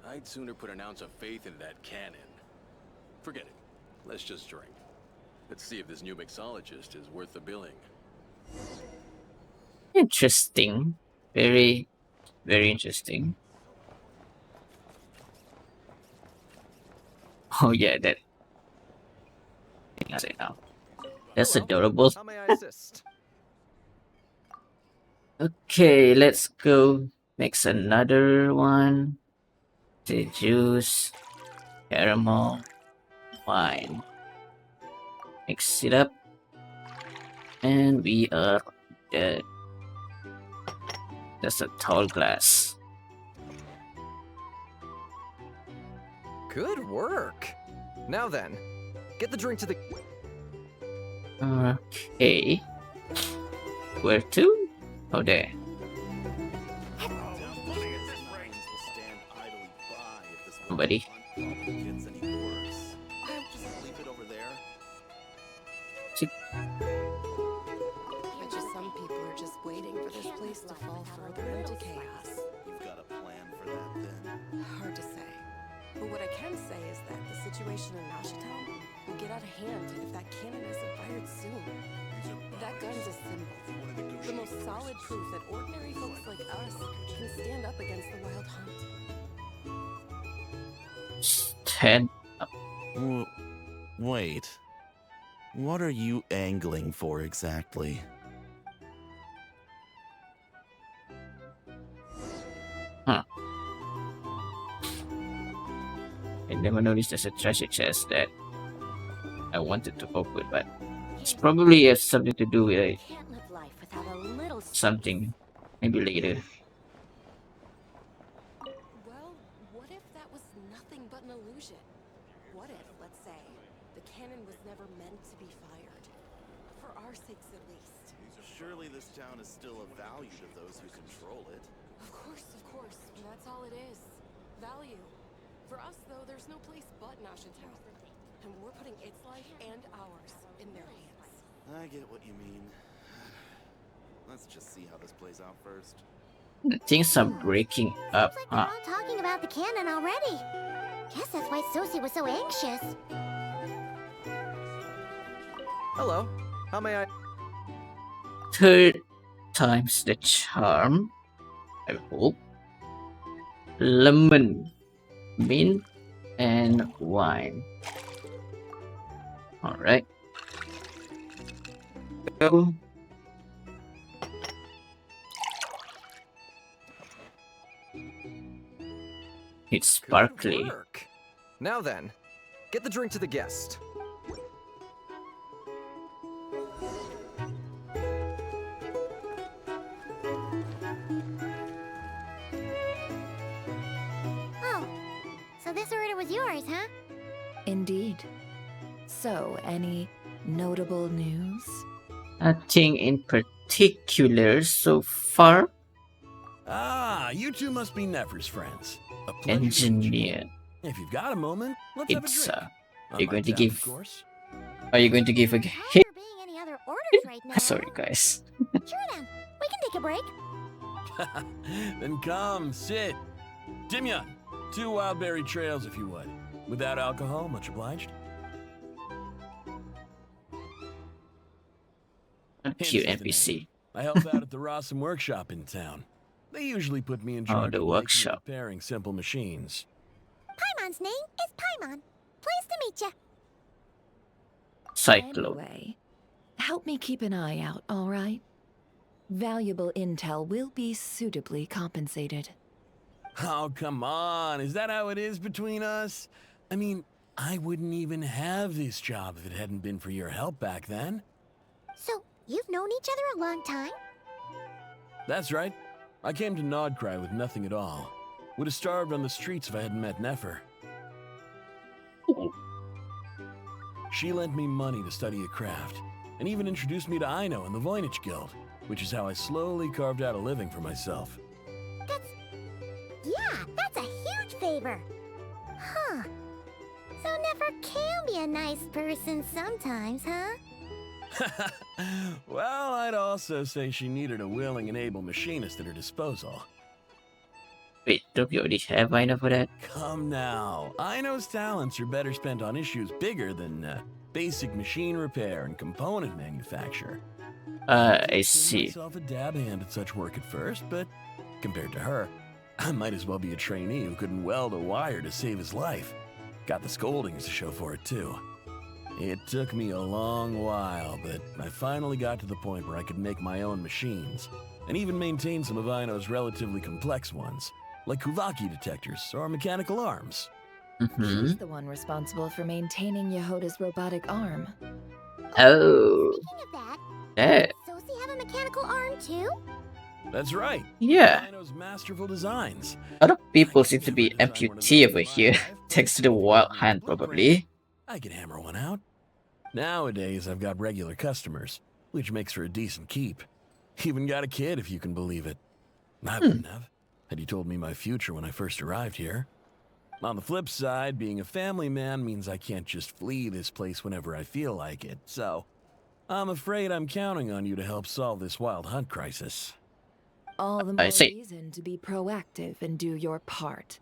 I'd sooner put an ounce of faith into that cannon. Forget it. Let's just drink. Let's see if this new mixologist is worth the billing. Interesting. Very, very interesting. Oh yeah, that. I say now. That's Hello. adorable. How may I assist? Okay, let's go mix another one. The juice, caramel, wine. Mix it up. And we are dead. That's a tall glass. Good work. Now then, get the drink to the... Okay. Where to? Oh, there. Somebody. Bet you some people are just waiting for this place to fall further into chaos. You've got a plan for that, then? Hard to say. But what I can say is that the situation in Nashitown will get out of hand if that cannon isn't fired soon. That gun's a symbol. The most solid proof that ordinary folks like us can stand up against the wild hunt. Stand up. Wait. What are you angling for exactly? never noticed there's a treasure chest that I wanted to open, but it's probably has something to do with Can't live life without a little something. Maybe later. Well, what if that was nothing but an illusion? What if, let's say, the cannon was never meant to be fired? For our sakes, at least. Surely this town is still of value to those who control it. Of course, that's all it is. Value. For us, though, there's no place but Nasha-town. And we're putting its life and ours in their hands. I get what you mean. Let's just see how this plays out first. Things are breaking up. Seems like they're all talking about the cannon already. Guess that's why Sosie was so anxious. Hello. How may I? Third time's the charm. I hope. Lemon, mint, and wine. Alright. Go. It's sparkly. Good work. Now then, get the drink to the guest. Oh, so this order was yours, huh? Indeed. So, any notable news? Nothing in particular so far. Ah, you two must be Nefer's friends. A pleasure to meet you. Engineer. If you've got a moment, let's have a It's drink. On you're my going to tab, give. of course. Are you going to give a How's hit? there being any other orders right now? Sorry, guys. Sure then. We can take a break. Then come, sit. Dimyon, 2 wild berry trails if you would. Without alcohol, much obliged. Cute Hence the NPC. name. I help out at the Rossum workshop in town. They usually put me in charge the of making and workshop. repairing simple machines. Paimon's name is Paimon. Pleased to meet you. Cyclone. Anyway, help me keep an eye out, all right? Valuable intel will be suitably compensated. Oh, come on. Is that how it is between us? I mean, I wouldn't even have this job if it hadn't been for your help back then. So, you've known each other a long time? That's right. I came to Krai with nothing at all. Would have starved on the streets if I hadn't met Nefer. She lent me money to study a craft, and even introduced me to Aino and the Voynich Guild, which is how I slowly carved out a living for myself. That's a huge favor. Huh. So Nefer can be a nice person sometimes, huh? Well, I'd also say she needed a willing and able machinist at her disposal. Wait, don't you already have Aina for that? Come now. Aino's talents are better spent on issues bigger than basic machine repair and component manufacture. I Consider see. myself a dab hand at such work at first, but compared to her, I might as well be a trainee who couldn't weld a wire to save his life. Got the scoldings to show for it, too. It took me a long while, but I finally got to the point where I could make my own machines, and even maintain some of Aino's relatively complex ones, like Kuvaki detectors or mechanical arms. Mm-hmm. She's the one responsible for maintaining Yehoda's robotic arm. Oh. Speaking of that, Yeah. does Sosie have a mechanical arm too? That's right. Yeah. Aino's masterful designs. A lot of people seem to be amputee over here, thanks to the wild hand, probably. I could hammer one out. Nowadays, I've got regular customers, which makes for a decent keep. Even got a kid, if you can believe it. I wouldn't have, had you told me my future when I first arrived here. On the flip side, being a family man means I can't just flee this place whenever I feel like it, so I'm afraid I'm counting on you to help solve this wild hunt crisis. All the I more see. reason to be proactive and do your part.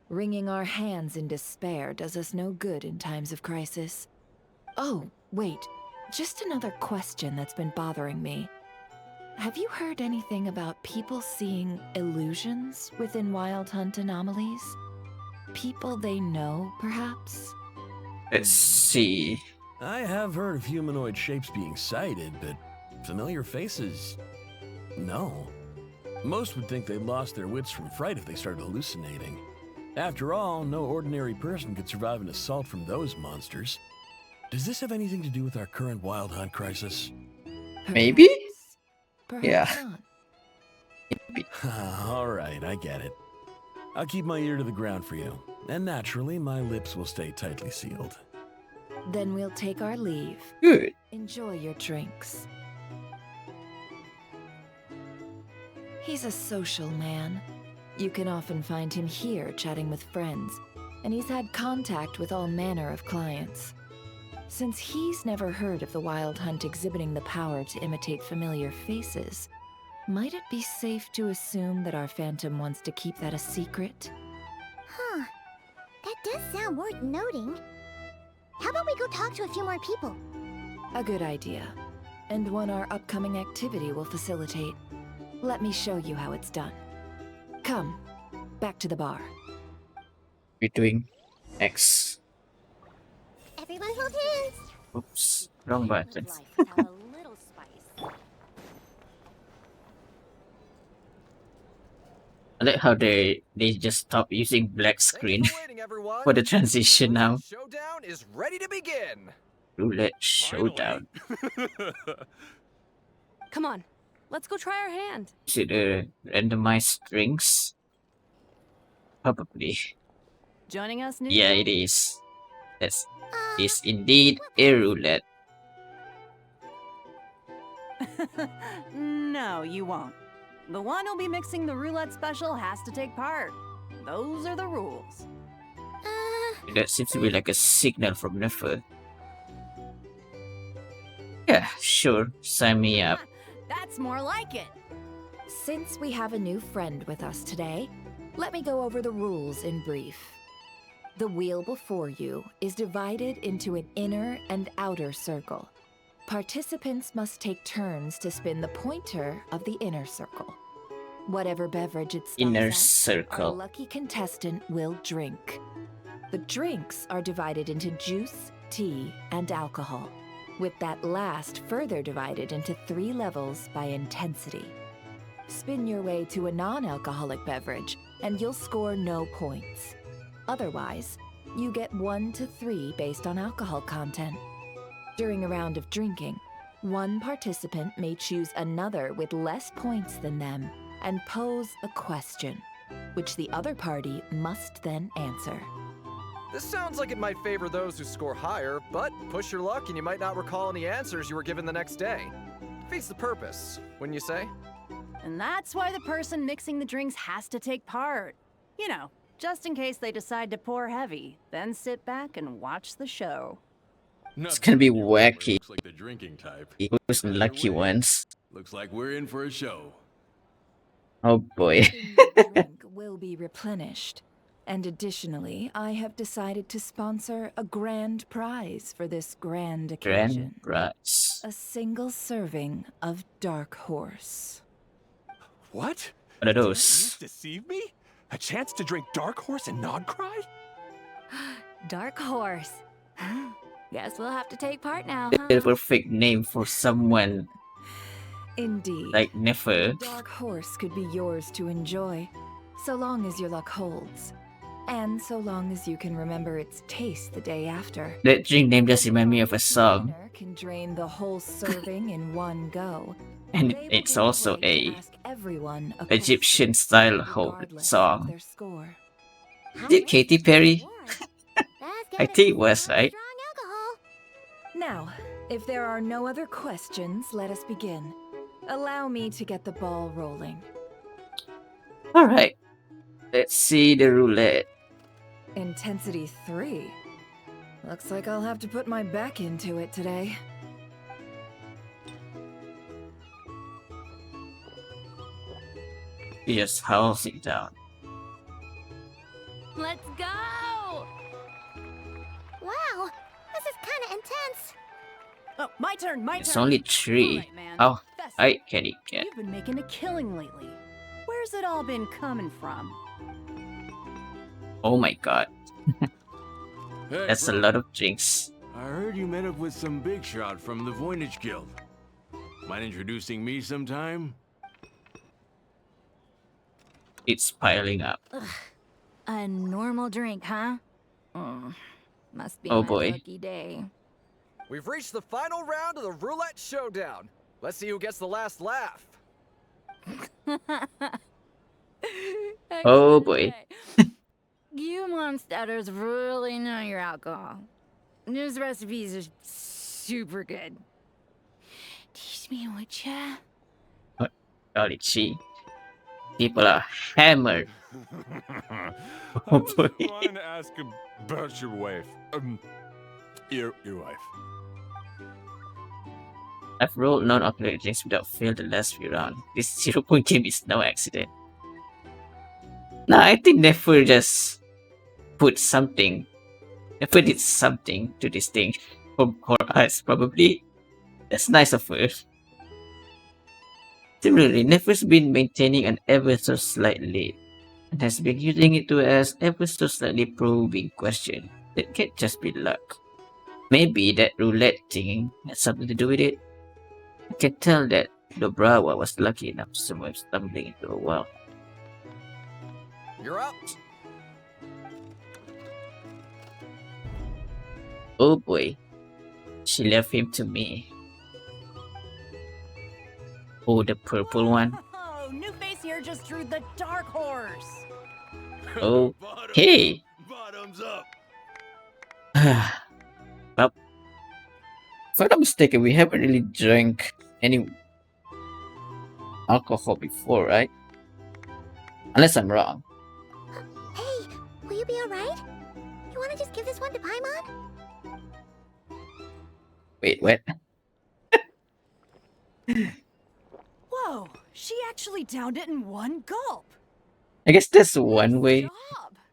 Wringing our hands in despair does us no good in times of crisis. Oh, wait. Just another question that's been bothering me. Have you heard anything about people seeing illusions within Wild Hunt anomalies? People they know, perhaps? Let's see. I have heard of humanoid shapes being sighted, but familiar faces? No. Most would think they lost their wits from fright if they started hallucinating. After all, no ordinary person could survive an assault from those monsters. Does this have anything to do with our current wild hunt crisis? Maybe? Perhaps Yeah. not. All right, I get it. I'll keep my ear to the ground for you, and naturally, my lips will stay tightly sealed. Then we'll take our leave. Good. Enjoy your drinks. He's a social man. You can often find him here chatting with friends, and he's had contact with all manner of clients. Since he's never heard of the Wild Hunt exhibiting the power to imitate familiar faces, might it be safe to assume that our Phantom wants to keep that a secret? Huh. That does sound worth noting. How about we go talk to a few more people? A good idea, and one our upcoming activity will facilitate. Let me show you how it's done. Come, back to the bar. We're doing X. Everyone hold hands. Oops, wrong button. Life without a little spice. I like how they just stop using black screen Thanks for waiting, everyone. for the transition now. Showdown is ready to begin. Roulette showdown. Come on, let's go try our hand. Is it a randomized strings? Probably. Joining us, new Yeah, it is. Yes, is indeed a roulette. No, you won't. The one who'll be mixing the roulette special has to take part. Those are the rules. That seems to be like a signal from Nefer. Yeah, sure. Sign me up. That's more like it. Since we have a new friend with us today, let me go over the rules in brief. The wheel before you is divided into an inner and outer circle. Participants must take turns to spin the pointer of the inner circle. Whatever beverage it stops Inner at, our circle. lucky contestant will drink. The drinks are divided into juice, tea, and alcohol, with that last further divided into 3 levels by intensity. Spin your way to a non-alcoholic beverage, and you'll score no points. Otherwise, you get 1 to 3 based on alcohol content. During a round of drinking, one participant may choose another with less points than them and pose a question, which the other party must then answer. This sounds like it might favor those who score higher, but push your luck and you might not recall any answers you were given the next day. Defeats the purpose, wouldn't you say? And that's why the person mixing the drinks has to take part. You know, just in case they decide to pour heavy, then sit back and watch the show. It's gonna be wacky. Looks like the drinking type. Who's the lucky ones? Looks like we're in for a show. Oh boy. The drink will be replenished. And additionally, I have decided to sponsor a grand prize for this grand occasion. Grand prize. A single serving of Dark Horse. What? What are Did those? you deceive me? A chance to drink Dark Horse and not cry? Dark Horse. Guess we'll have to take part now, The perfect name for someone Indeed. like Nefer. Dark Horse could be yours to enjoy, so long as your luck holds. And so long as you can remember its taste the day after. That drink name just remind me of a song. Winner can drain the whole serving in one go. And They will it's get the also right to a ask everyone a Egyptian question, style regardless of song. their score. Is it Katy Perry? I think it was, right? Now, if there are no other questions, let us begin. Allow me to get the ball rolling. Alright. Let's see the roulette. Intensity 3. Looks like I'll have to put my back into it today. He just howls it down. Let's go! Wow, this is kind of intense. Oh, my turn, my It's turn. only 3. All right, man. Oh, Fess I it. get it. Get. You've been making a killing lately. Where's it all been coming from? Oh my god. Hey, That's a bro, lot of drinks. I heard you met up with some big shot from the Voynich Guild. Mind introducing me sometime? It's piling up. A normal drink, huh? Must be Oh my boy. lucky day. We've reached the final round of the roulette showdown. Let's see who gets the last laugh. Oh boy. You monsters really know your alcohol. These recipes are super good. Teach me, would ya? Golly gee. People are hammered. I Oh was boy. wanting to ask about your wife. Your wife. I've rolled non-operating drinks without fail the last few rounds. This 0-point game is no accident. Nah, I think Nefer just put something. Nefer did something to this thing for us, probably. That's nice of her. Similarly, Nefer's been maintaining an ever so slightly and has been using it to ask ever so slightly probing question. That can't just be luck. Maybe that roulette thing had something to do with it. I can tell that Dobrawa was lucky enough to survive stumbling into a well. You're up. Oh boy. She left him to me. Oh, the purple one. Oh, new face here just drew the dark horse. Oh, hey. Bottoms up. Well, if I'm not mistaken, we haven't really drank any alcohol before, right? Unless I'm wrong. Hey, will you be alright? You wanna just give this one to Paimon? Wait, what? Whoa, she actually downed it in one gulp. I guess that's one way. Job.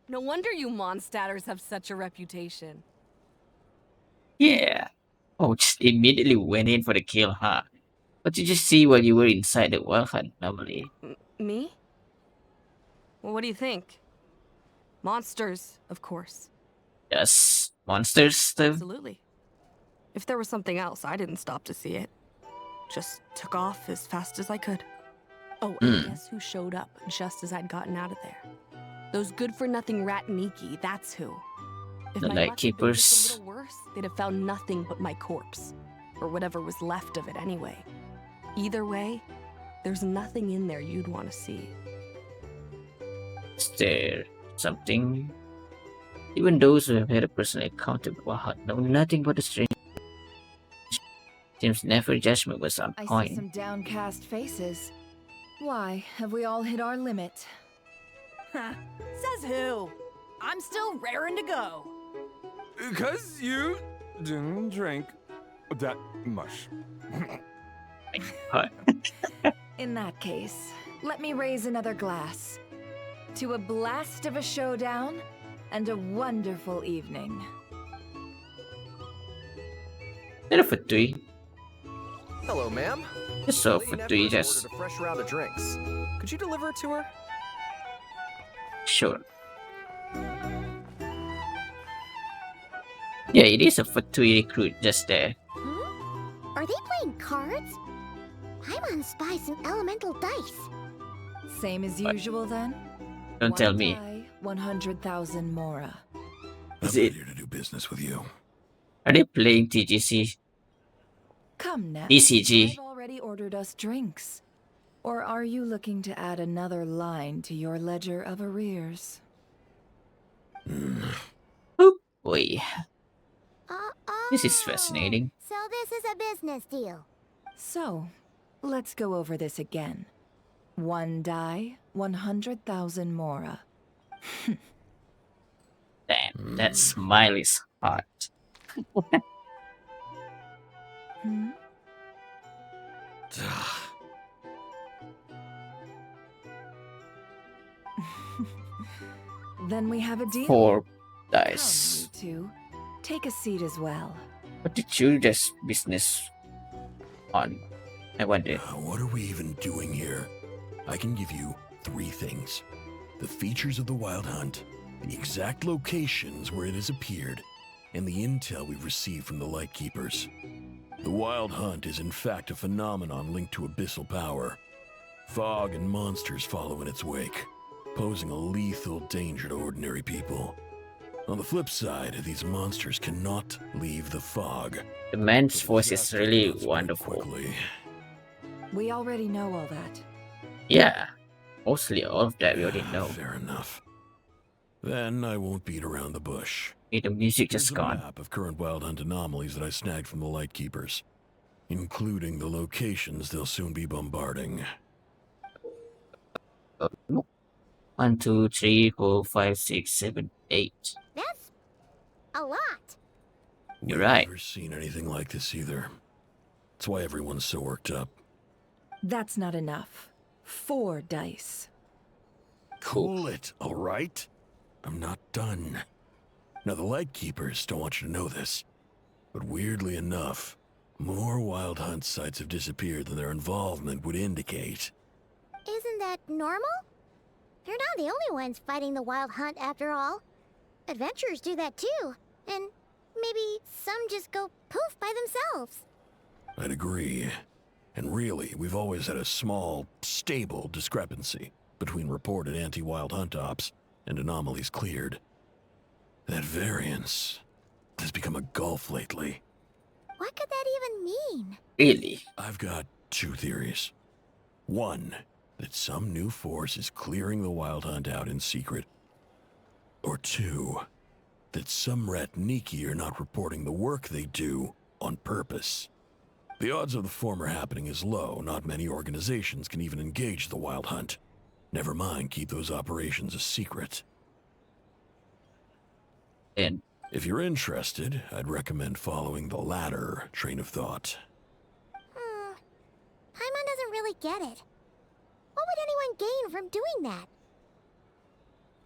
No wonder you monsters have such a reputation. Yeah. Oh, just immediately went in for the kill, huh? What did you see while you were inside the wild hunt normally? Me? Well, what do you think? Monsters, of course. Just monsters stuff? Absolutely. If there was something else, I didn't stop to see it. Just took off as fast as I could. Oh, and guess who showed up just as I'd gotten out of there? Those good-for-nothing rat Niki, that's who. If The my Light luck had been just Keepers. a little worse, they'd have found nothing but my corpse. Or whatever was left of it anyway. Either way, there's nothing in there you'd want to see. Is there something? Even those who have had a personal encounter with Wild Hunt know nothing but the strange. Seems never judgment was on I see point. some downcast faces. Why, have we all hit our limit? Says who? I'm still raring to go. Because you didn't drink that much. In that case, let me raise another glass. To a blast of a showdown and a wonderful evening. Pero for three. Hello, ma'am. Just so Lady for Nefer three, has just ordered a fresh round of drinks. Could you deliver it to her? sure. Yeah, it is a Fatui recruit just there. Are they playing cards? Paimon spies some elemental dice. Same as What? usual then? Don't tell One me. die, 100,000 Mora. Is it? Here to do business with you. Are they playing TGC? Come now. ECG. I've already ordered us drinks. Or are you looking to add another line to your ledger of arrears? Oh boy. Uh-oh. This is fascinating. So this is a business deal. So, let's go over this again. One die, 100,000 Mora. Damn, that smile is hot. Hmm? Then we have a deal. 4 Come, dice. you two. Take a seat as well. What did you just business on? I wonder. What are we even doing here? I can give you 3 things. The features of the Wild Hunt, the exact locations where it has appeared, and the intel we've received from the Light Keepers. The Wild Hunt is in fact a phenomenon linked to abyssal power. Fog and monsters follow in its wake. posing a lethal danger to ordinary people. On the flip side, these monsters cannot leave the fog. The man's so voice is disaster really cannot spread wonderful. quickly. We already know all that. Yeah, mostly all of that we already know. Fair enough. Then I won't beat around the bush. Hey, the music Here's just a gone. map of current wild hunt anomalies that I snagged from the Lightkeepers, including the locations they'll soon be bombarding. 1, 2, 3, 4, 5, 6, 7, 8. That's a lot. You're We've right. never seen anything like this either. That's why everyone's so worked up. That's not enough. 4 dice. Cool it, all right? I'm not done. Now, the Lightkeepers don't want you to know this, but weirdly enough, more wild hunt sites have disappeared than their involvement would indicate. Isn't that normal? They're not the only ones fighting the wild hunt after all. Adventurers do that too. And maybe some just go poof by themselves. I'd agree. And really, we've always had a small, stable discrepancy between reported anti-wild hunt ops and anomalies cleared. That variance has become a gulf lately. What could that even mean? Really? I've got 2 theories. One, that some new force is clearing the wild hunt out in secret. Or 2, that some Ratniki are not reporting the work they do on purpose. The odds of the former happening is low. Not many organizations can even engage the wild hunt. Never mind keep those operations a secret. And if you're interested, I'd recommend following the latter train of thought. Paimon doesn't really get it. What would anyone gain from doing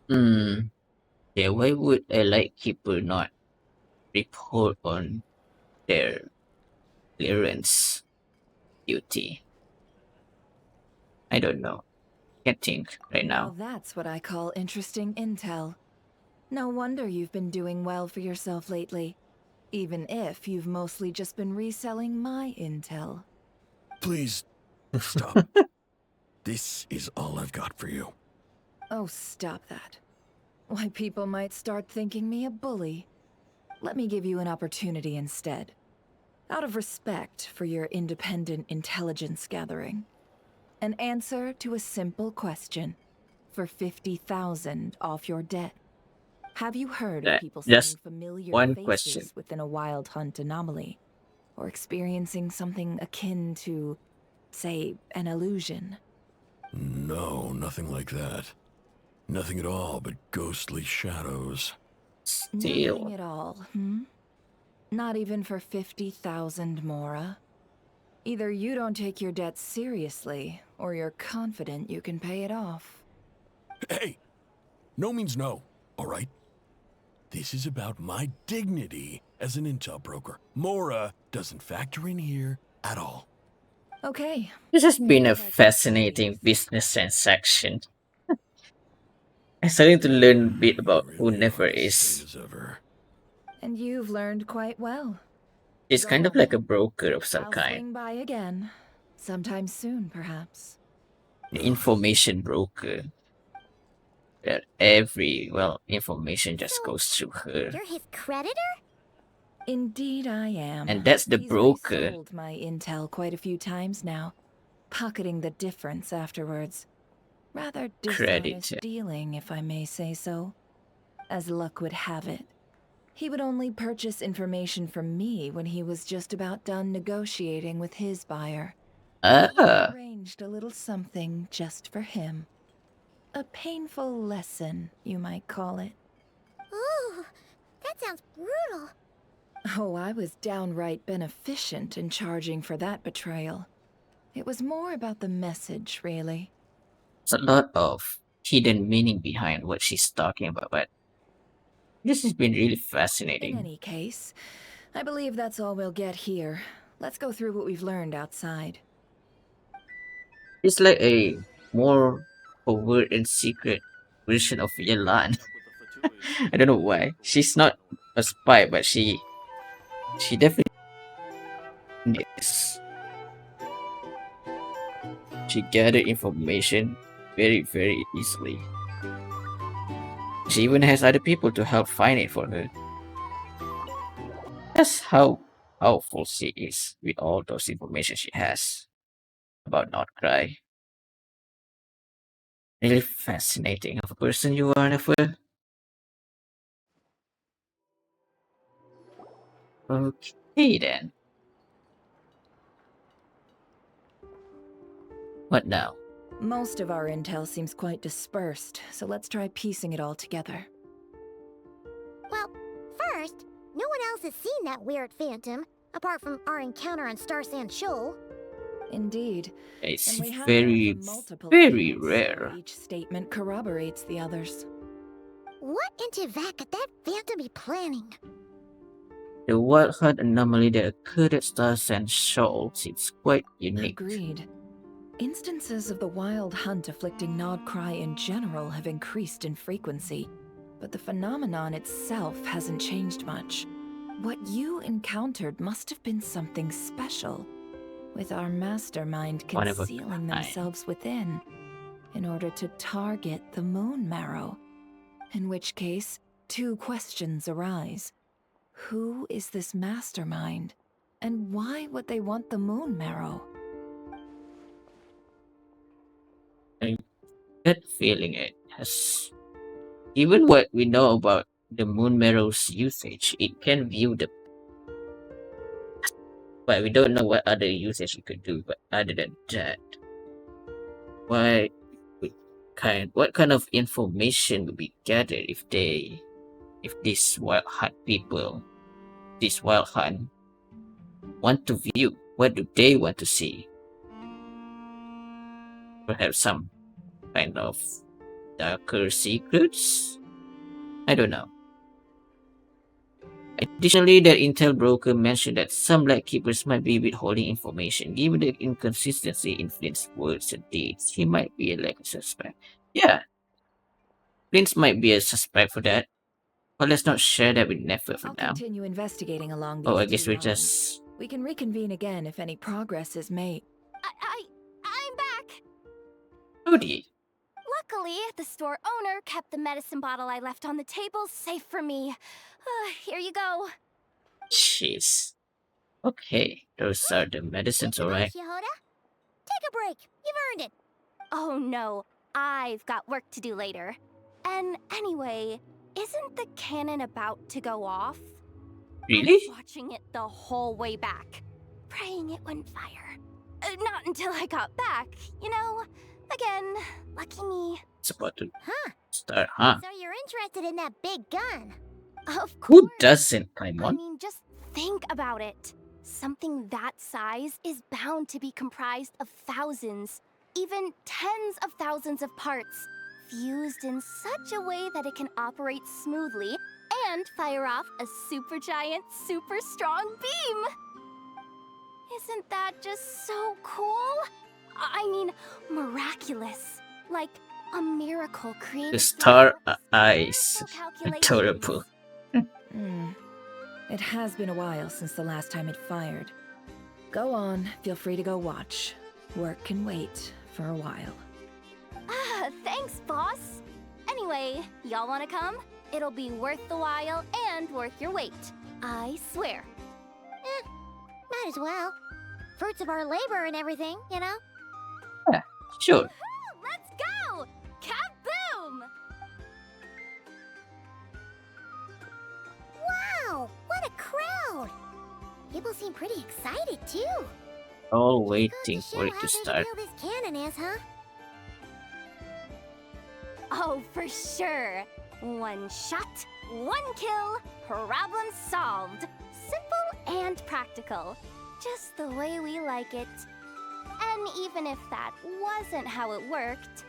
that? Yeah, why would a Lightkeeper not report on their clearance duty? I don't know. Can't think right now. Well, that's what I call interesting intel. No wonder you've been doing well for yourself lately. Even if you've mostly just been reselling my intel. Please, stop. This is all I've got for you. Oh, stop that. Why, people might start thinking me a bully. Let me give you an opportunity instead. Out of respect for your independent intelligence gathering. An answer to a simple question. For 50,000 off your debt. Have you heard of people seeing Just familiar one faces question. within a wild hunt anomaly? Or experiencing something akin to, say, an illusion? No, nothing like that. Nothing at all but ghostly shadows. Nothing at all, Not even for 50,000 Mora? Either you don't take your debt seriously, or you're confident you can pay it off. Hey! No means no, all right? This is about my dignity as an intel broker. Mora doesn't factor in here at all. Okay. This has been a fascinating business transaction. I'm starting to learn a bit about who Never is. And you've learned quite well. She's kind of like a broker of some I'll kind. swing by again. Sometime soon, perhaps. An information broker. That information just goes through her. You're his creditor? Indeed I am. And that's the He's broker. resold my intel quite a few times now, pocketing the difference afterwards. Rather dishonest Creditor. dealing, if I may say so. As luck would have it, he would only purchase information from me when he was just about done negotiating with his buyer. I arranged a little something just for him. A painful lesson, you might call it. Ooh, that sounds brutal. Oh, I was downright beneficent in charging for that betrayal. It was more about the message, really. There's a lot of hidden meaning behind what she's talking about, but this has been really In fascinating. any case, I believe that's all we'll get here. Let's go through what we've learned outside. It's like a more overt and secret version of Yelan. I don't know why. She's not a spy, but she definitely is. She gathered information very, very easily. She even has other people to help find it for her. That's how powerful she is with all those information she has about not Krai. Really fascinating of a person you are, Nefer. Okay then. What now? Most of our intel seems quite dispersed, so let's try piecing it all together. Well, first, no one else has seen that weird phantom, apart from our encounter on Star Sand Shoal. Indeed. It's And we have very, heard from multiple very accounts, rare. Each statement corroborates the others. What in Teyvat could that phantom be planning? The wild hunt anomaly that occurred at Star Sand Shoal seems quite unique. Agreed. Instances of the wild hunt afflicting Nod Cry in general have increased in frequency, but the phenomenon itself hasn't changed much. What you encountered must have been something special, with our mastermind One of a concealing kind. themselves within, in order to target the moon marrow. In which case, two questions arise. Who is this mastermind? And why would they want the moon marrow? I get the feeling it has. Given what we know about the moon marrow's usage, it can view the. But we don't know what other usage it could do. But other than that, what kind of information would be gathered if this wild hunt people, this wild hunt, want to view? What do they want to see? Perhaps some kind of darker secrets? I don't know. Additionally, the intel broker mentioned that some lightkeepers might be withholding information. Given the inconsistency in Flint's words and deeds, he might be like a suspect. Yeah, Flint might be a suspect for that. But let's not share that with Nefer for I'll now. continue investigating along these Oh, I guess two we're lines. just... We can reconvene again if any progress is made. I'm back. Howdy. Luckily, the store owner kept the medicine bottle I left on the table safe for me. Here you go. Jeez. Okay, those are the medicines, alright. Yehoda? Take a break. You've earned it. Oh no, I've got work to do later. And anyway, isn't the cannon about to go off? Really? I was watching it the whole way back, praying it wouldn't fire. Not until I got back, you know? Again, lucky me. It's about to Huh. start, huh? So you're interested in that big gun? Of course. Who doesn't, Paimon? I mean, just think about it. Something that size is bound to be comprised of thousands, even tens of thousands of parts, fused in such a way that it can operate smoothly and fire off a supergiant, super strong beam. Isn't that just so cool? I mean, miraculous. Like a miracle created. The star through eyes. calculations. Adorable. It has been a while since the last time it fired. Go on, feel free to go watch. Work can wait for a while. Thanks, boss. Anyway, y'all wanna come? It'll be worth the while and worth your wait. I swear. Might as well. Fruits of our labor and everything, you know? Yeah, sure. Let's go! Kaboom! Wow! What a crowd! People seem pretty excited, too. All waiting for it to How start. big this cannon is, huh? Oh, for sure. One shot, one kill, problem solved. Simple and practical. Just the way we like it. And even if that wasn't how it worked,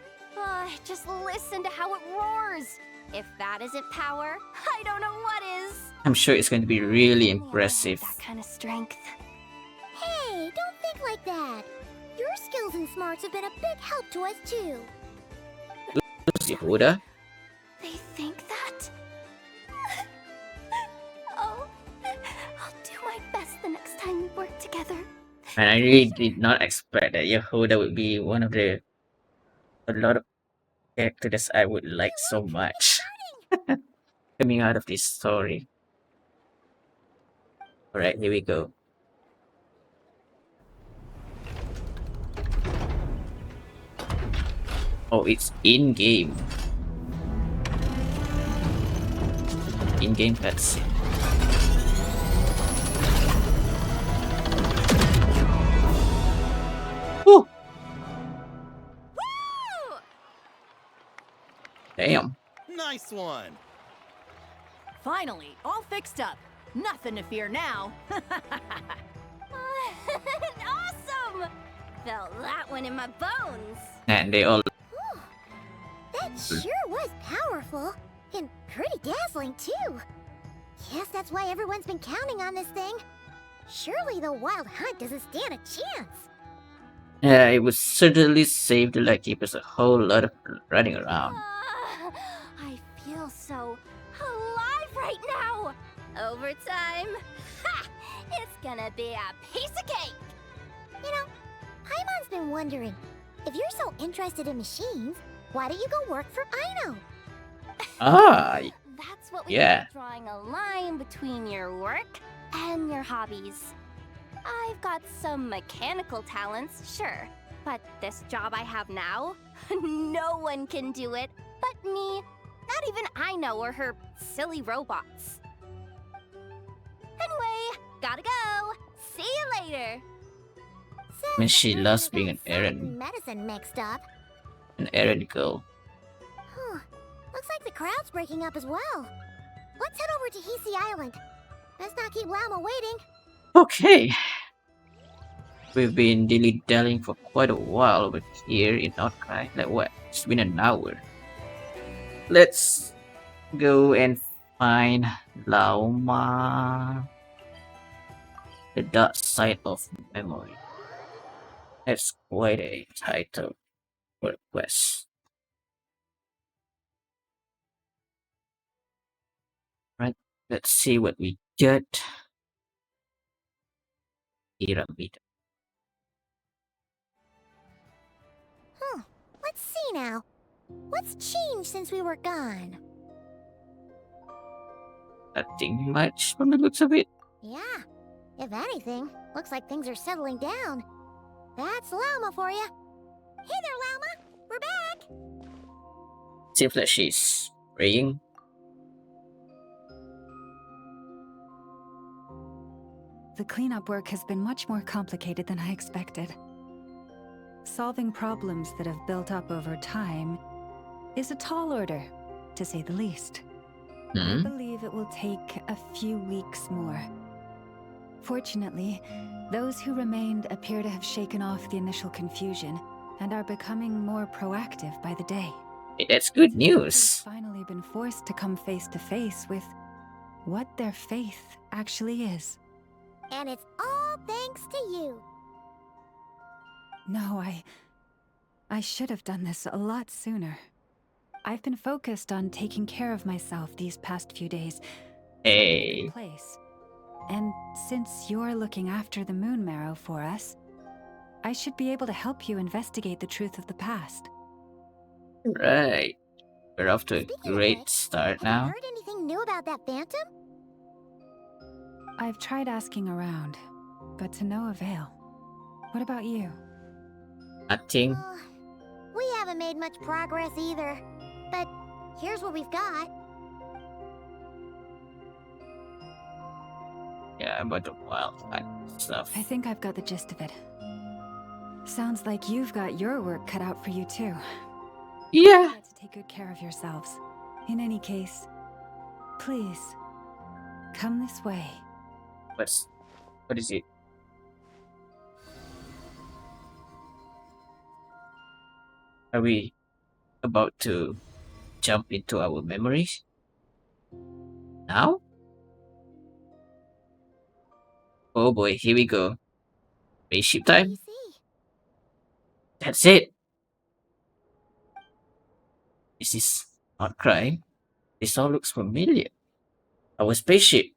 just listen to how it roars. If that isn't power, I don't know what is. I'm sure it's going to be really impressive. That kind of strength. Hey, don't think like that. Your skills and smarts have been a big help to us, too. Yehuda? They think that? Oh, I'll do my best the next time we work together. And I really did not expect that Yehuda would be one of a lot of characters I would like so much. coming out of this story. Alright, here we go. Oh, it's in-game. In-game cutscene. Woo! Damn. Nice one. Finally, all fixed up. Nothing to fear now. Awesome! Felt that one in my bones. And they all That sure was powerful. And pretty dazzling, too. Guess that's why everyone's been counting on this thing. Surely the Wild Hunt doesn't stand a chance. it would certainly save the Lightkeepers a whole lot of running around. I feel so alive right now. Overtime. Ha! It's gonna be a piece of cake. You know, Paimon's been wondering, if you're so interested in machines, why don't you go work for Aino? Ah, That's what we yeah. call drawing a line between your work and your hobbies. I've got some mechanical talents, sure, but this job I have now, no one can do it but me. Not even Aino or her silly robots. Anyway, gotta go. See you later. I mean, she loves being an errand Medicine mixed up. girl. Huh. Looks like the crowd's breaking up as well. Let's head over to Hisi Island. Let's not keep Lama waiting. Okay. We've been dilly-dallying for quite a while over here in Krai. Like what? It's been an hour. Let's go and find Lauma. The Dark Side of Memory. That's quite a title for a quest. Right, let's see what we get. Pyramid. Let's see now. What's changed since we were gone? Nothing much from the looks of it. Yeah. If anything, looks like things are settling down. That's Lauma for you. Hey there, Lauma. We're back. Seems like she's praying. The cleanup work has been much more complicated than I expected. Solving problems that have built up over time is a tall order, to say the least. I believe it will take a few weeks more. Fortunately, those who remained appear to have shaken off the initial confusion and are becoming more proactive by the day. That's good They've news. finally been forced to come face to face with what their faith actually is. And it's all thanks to you. No, I should have done this a lot sooner. I've been focused on taking care of myself these past few days. Hey. Place. And since you're looking after the Moon Marrow for us, I should be able to help you investigate the truth of the past. Right. We're off to a great start now. Heard anything new about that phantom? I've tried asking around, but to no avail. What about you? Nothing. We haven't made much progress either. But here's what we've got. Yeah, about the wild hunt stuff. I think I've got the gist of it. Sounds like you've got your work cut out for you too. Yeah. To take good care of yourselves. In any case, please, come this way. What is it? Are we about to jump into our memories? Now? Oh boy, here we go. Spaceship time? That's it! This is not Krai. This all looks familiar. Our spaceship.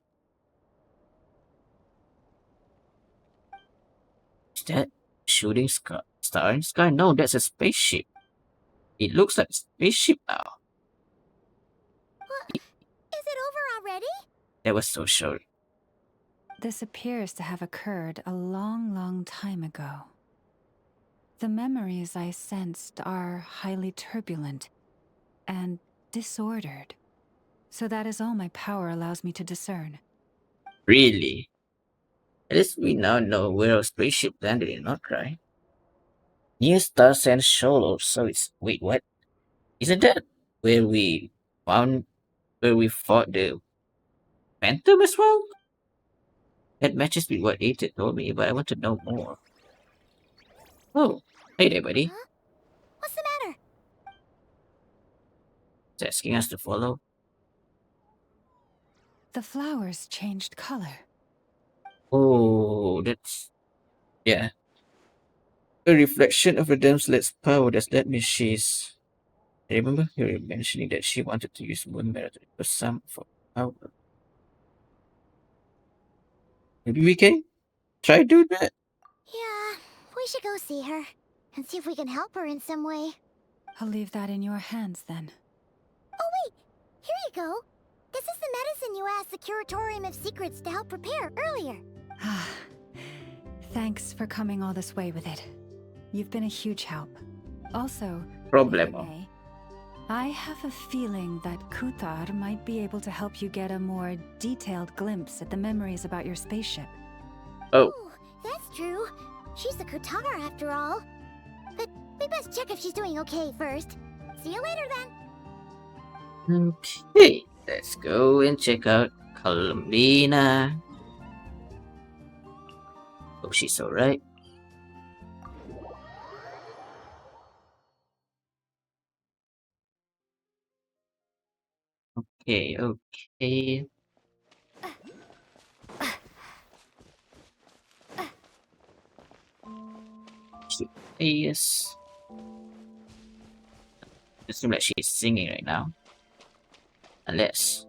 Is that shooting star in the sky? No, that's a spaceship. It looks like a spaceship now. That was so short. This appears to have occurred a long, long time ago. The memories I sensed are highly turbulent and disordered. So that is all my power allows me to discern. Really? At least we now know where our spaceship landed in North Krai. Near Star Sand Shoal, so it's wait, what? Isn't that where we fought the Phantom as well? That matches with what Eta told me, but I want to know more. Oh, hey there, buddy. Huh? What's the matter? It's asking us to follow. The flowers changed color. Oh, that's... yeah. A reflection of Adam's power. Does that mean she's... I remember her mentioning that she wanted to use Moon Mirror to for some for power. Maybe we can try do that? Yeah, we should go see her and see if we can help her in some way. I'll leave that in your hands then. Oh wait, here you go. This is the medicine you asked the Curatorium of Secrets to help prepare earlier. Ah, thanks for coming all this way with it. You've been a huge help. Also, Problemo. I have a feeling that Kuthar might be able to help you get a more detailed glimpse at the memories about your spaceship. Oh. That's true. She's the Kutara after all. But we best check if she's doing okay first. See you later then. Okay, let's go and check out Columbina. Hope she's alright. Okay. Yes. It seems like she's singing right now. Unless.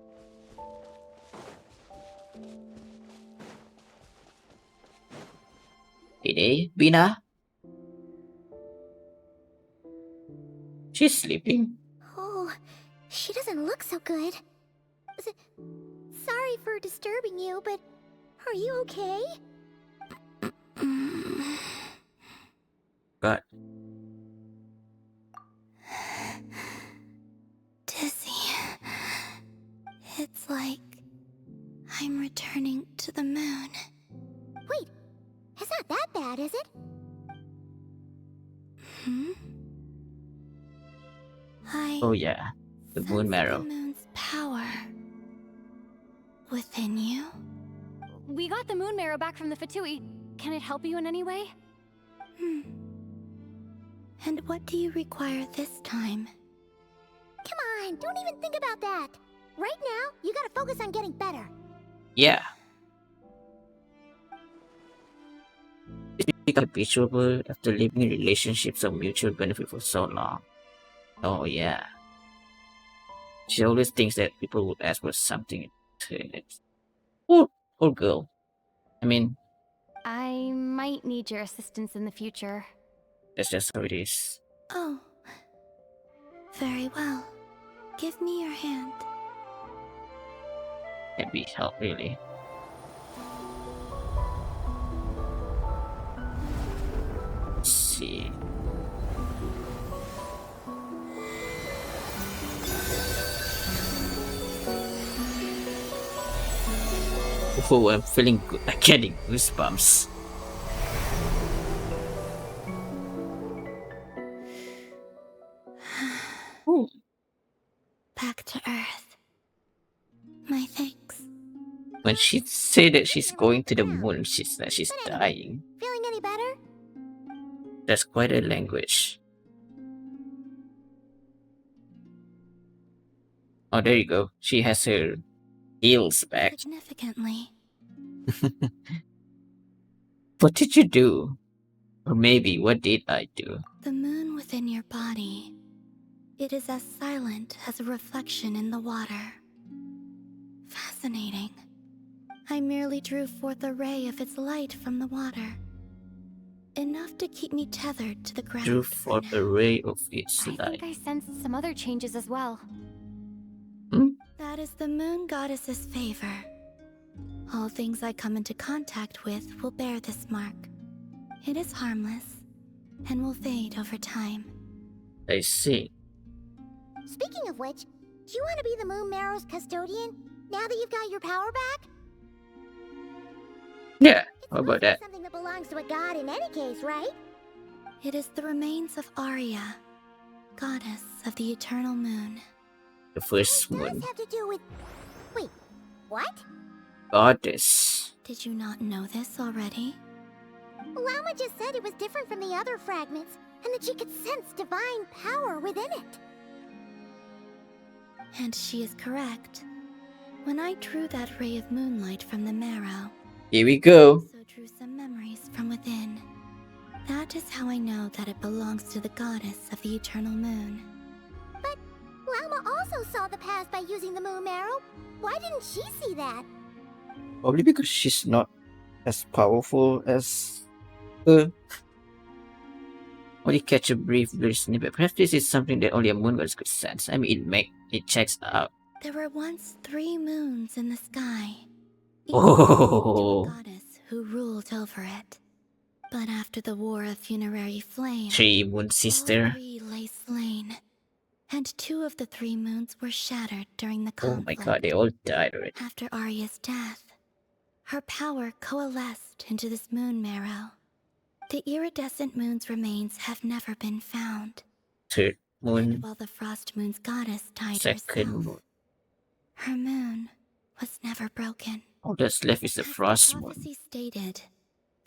Hey, Bina? She's sleeping. Oh, she doesn't look so good. Sorry for disturbing you, but are you okay? God. Dizzy. It's like I'm returning to the moon. Wait, it's not that bad, is it? Oh yeah, the Moon Marrow. The moon's power within you. We got the moon marrow back from the Fatui. Can it help you in any way? And what do you require this time? Come on, don't even think about that. Right now, you gotta focus on getting better. Yeah. It's become habitual after living in relationships of mutual benefit for so long. Oh yeah. She always thinks that people would ask for something to it. Poor girl. I mean, I might need your assistance in the future. that's just how it is. Oh. Very well. Give me your hand. Can't be helped really. Let's see. Oh, I'm feeling good. I'm getting goosebumps. Back to Earth. My thanks. When she said that she's going to the moon, she's dying. Feeling any better? That's quite a language. Oh, there you go. She has her heels back. Significantly. What did you do? Or maybe, what did I do? The moon within your body. It is as silent as a reflection in the water. Fascinating. I merely drew forth a ray of its light from the water. Enough to keep me tethered to the ground. Drew forth a ray of its I light. think I sensed some other changes as well. That is the moon goddess's favor. All things I come into contact with will bear this mark. It is harmless and will fade over time. I see. Speaking of which, do you want to be the Moon Marrow's custodian now that you've got your power back? Yeah, how about that? Something that belongs to a god in any case, right? It is the remains of Arya, goddess of the eternal moon. The first What moon does have to do with... Wait, what? goddess. Did you not know this already? Lama just said it was different from the other fragments, and that she could sense divine power within it. And she is correct. When I drew that ray of moonlight from the marrow, Here we go. I also drew some memories from within. That is how I know that it belongs to the goddess of the eternal moon. But Lama also saw the past by using the moon marrow. Why didn't she see that? Probably because she's not as powerful as her. Only catch a brief snippet. Perhaps this is something that only a moon goddess could sense. I mean, it checks out. There were once 3 moons in the sky. Each Oh, to a goddess who ruled over it. But after the War of Funerary Flame, 3 moon all sister. 3 lay slain. And 2 of the 3 moons were shattered during the Oh my conflict. god, they all died already. After Arya's death, her power coalesced into this moon marrow. The iridescent moon's remains have never been found. 3rd And moon, while the frost moon's goddess died 2nd herself, moon. her moon was never broken. All that's left is the As frost the moon. prophecy stated,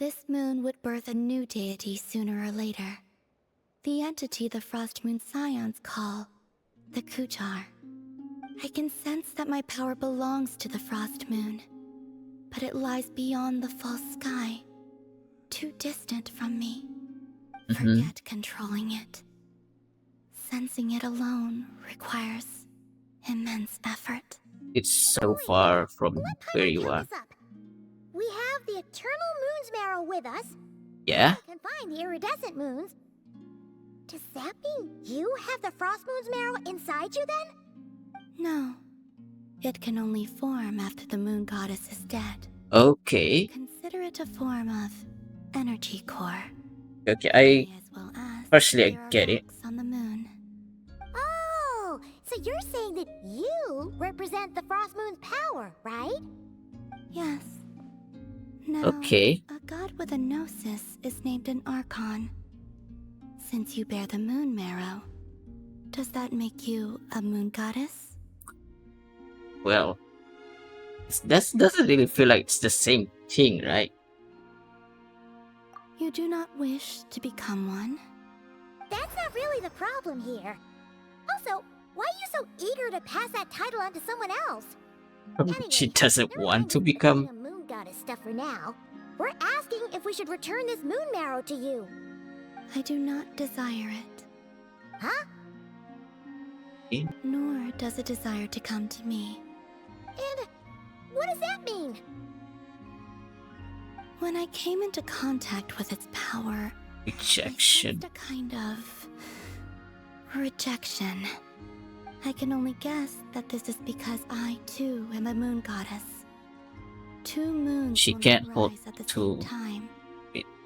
this moon would birth a new deity sooner or later. The entity the frost moon scions call the Kutar. I can sense that my power belongs to the frost moon, but it lies beyond the false sky, too distant from me. Forget controlling it. Sensing it alone requires immense effort. It's so far from where you are. We have the eternal moon's marrow with us. Yeah? We can find the iridescent moons. Does that mean you have the frost moon's marrow inside you then? No. It can only form after the moon goddess is dead. Okay. Consider it a form of energy core. Okay, I partially There are get it. rocks on the moon. Oh, so you're saying that you represent the frost moon's power, right? Yes. Now, Okay. a god with a gnosis is named an Archon. Since you bear the moon marrow, does that make you a moon goddess? Well, that doesn't really feel like it's the same thing, right? You do not wish to become one? That's not really the problem here. Also, why are you so eager to pass that title on to someone else? She doesn't want to become. A moon goddess stuff for now. We're asking if we should return this moon marrow to you. I do not desire it. Huh? Nor does it desire to come to me. And what does that mean? When I came into contact with its power, Rejection. a kind of rejection. I can only guess that this is because I too am a moon goddess. 2 moons She will not can't hold rise at the 2. same time,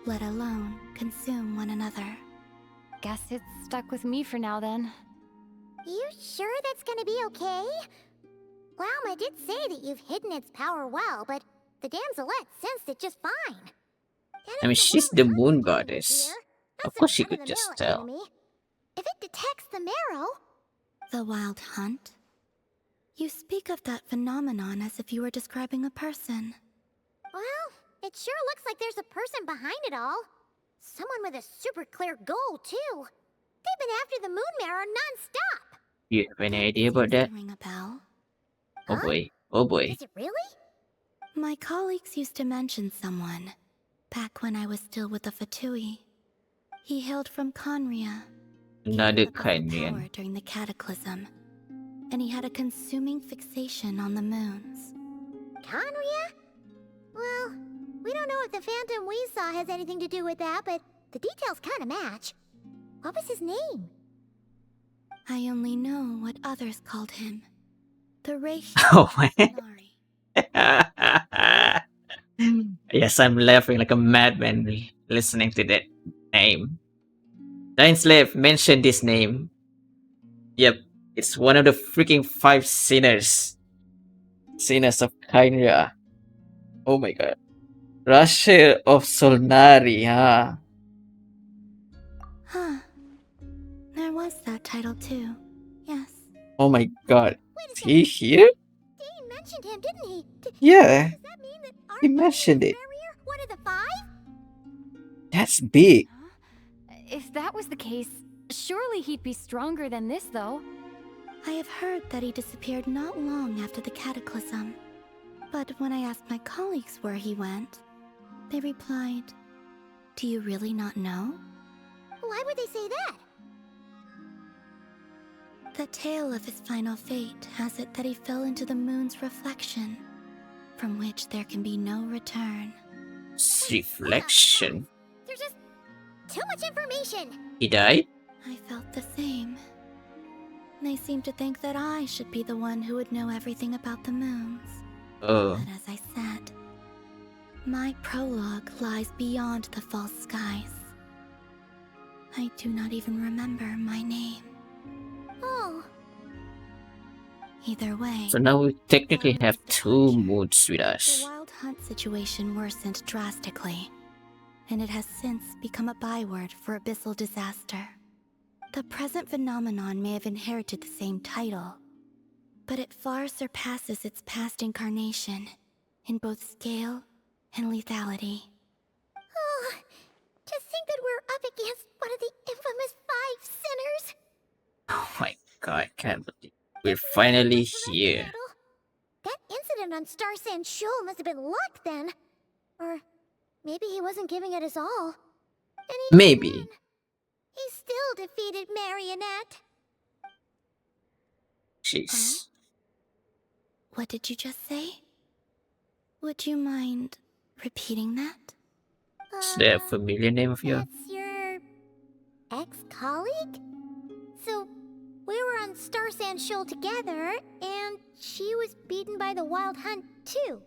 let alone consume one another. Guess it's stuck with me for now then. You sure that's gonna be okay? Lama did say that you've hidden its power well, but the damselette sensed it just fine. I mean, she's the moon goddess. Of course she could just tell. Enemy. If it detects the marrow... The wild hunt? You speak of that phenomenon as if you were describing a person. Well, it sure looks like there's a person behind it all. Someone with a super clear goal, too. They've been after the moon marrow non-stop. Do you have any idea about that? Ring a bell? Oh boy. Oh boy. Is it really? My colleagues used to mention someone, back when I was still with the Fatui. He hailed from Conria. Another Power Kyrian. during the cataclysm, and he had a consuming fixation on the moons. Conria? Well, we don't know if the phantom we saw has anything to do with that, but the details kind of match. What was his name? I only know what others called him. The Reishi Oh my. Nari. Yes, I'm laughing like a madman listening to that name. Giant Slave mentioned this name. Yep, it's one of the freaking five sinners. Sinners of Kyria. Oh my god. Rusher of Solnari, huh? Huh. There was that title too. Yes. Oh my god. Is he here? Dean mentioned him, didn't he? Yeah, Does that mean that our he mentioned it. Barrier, one of the five? That's big. If that was the case, surely he'd be stronger than this, though. I have heard that he disappeared not long after the cataclysm. But when I asked my colleagues where he went, they replied, "Do you really not know?" Why would they say that? The tale of his final fate has it that he fell into the moon's reflection, from which there can be no return. Reflection. There's just too much information. He died? I felt the same. They seemed to think that I should be the one who would know everything about the moons. Oh. But as I said, my prologue lies beyond the false skies. I do not even remember my name. Oh. Either way. So now we technically have two moods with The us. wild hunt situation worsened drastically, and it has since become a byword for abyssal disaster. The present phenomenon may have inherited the same title, but it far surpasses its past incarnation in both scale and lethality. Oh, to think that we're up against one of the infamous five sinners! Oh my god, can't believe we're finally here. That incident on Star Sand Shoal must have been luck then. Or maybe he wasn't giving it his all. And even Maybe. then, he still defeated Marionette. Jeez. What did you just say? Would you mind repeating that? Is there a familiar name of yours? That's your ex-colleague? So, we were on Star Sand Shoal together, and she was beaten by the Wild Hunt too.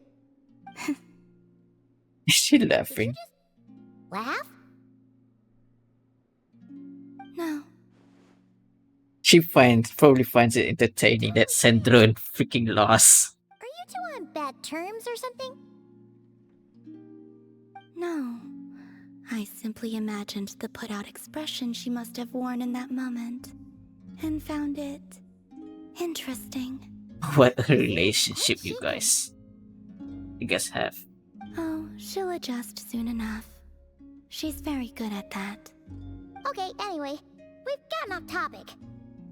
Is she laughing? Laugh? No. She probably finds it entertaining that Sandrone freaking lost. Are you two on bad terms or something? No. I simply imagined the put-out expression she must have worn in that moment, and found it interesting. What a relationship you guys have. Oh, she'll adjust soon enough. She's very good at that. Okay, anyway, we've gotten off topic.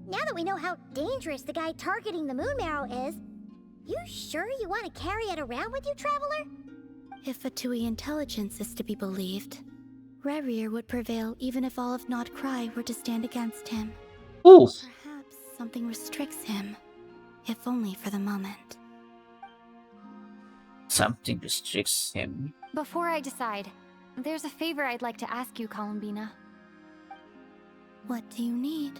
Now that we know how dangerous the guy targeting the moon marrow is, you sure you want to carry it around with you, Traveler? If Fatui intelligence is to be believed, Rerir would prevail even if all of Not Krai were to stand against him. Ooh. Perhaps something restricts him, if only for the moment. Something restricts him. Before I decide, there's a favor I'd like to ask you, Columbina. What do you need?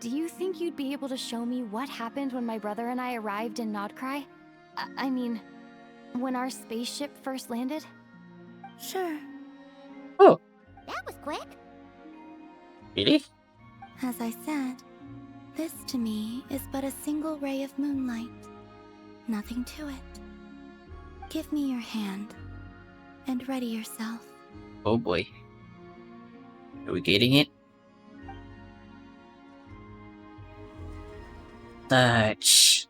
Do you think you'd be able to show me what happened when my brother and I arrived in Nodkrai? I mean, when our spaceship first landed? Sure. Oh. That was quick. Really? As I said, this to me is but a single ray of moonlight. Nothing to it. Give me your hand, and ready yourself. Oh boy. Are we getting it? Touch.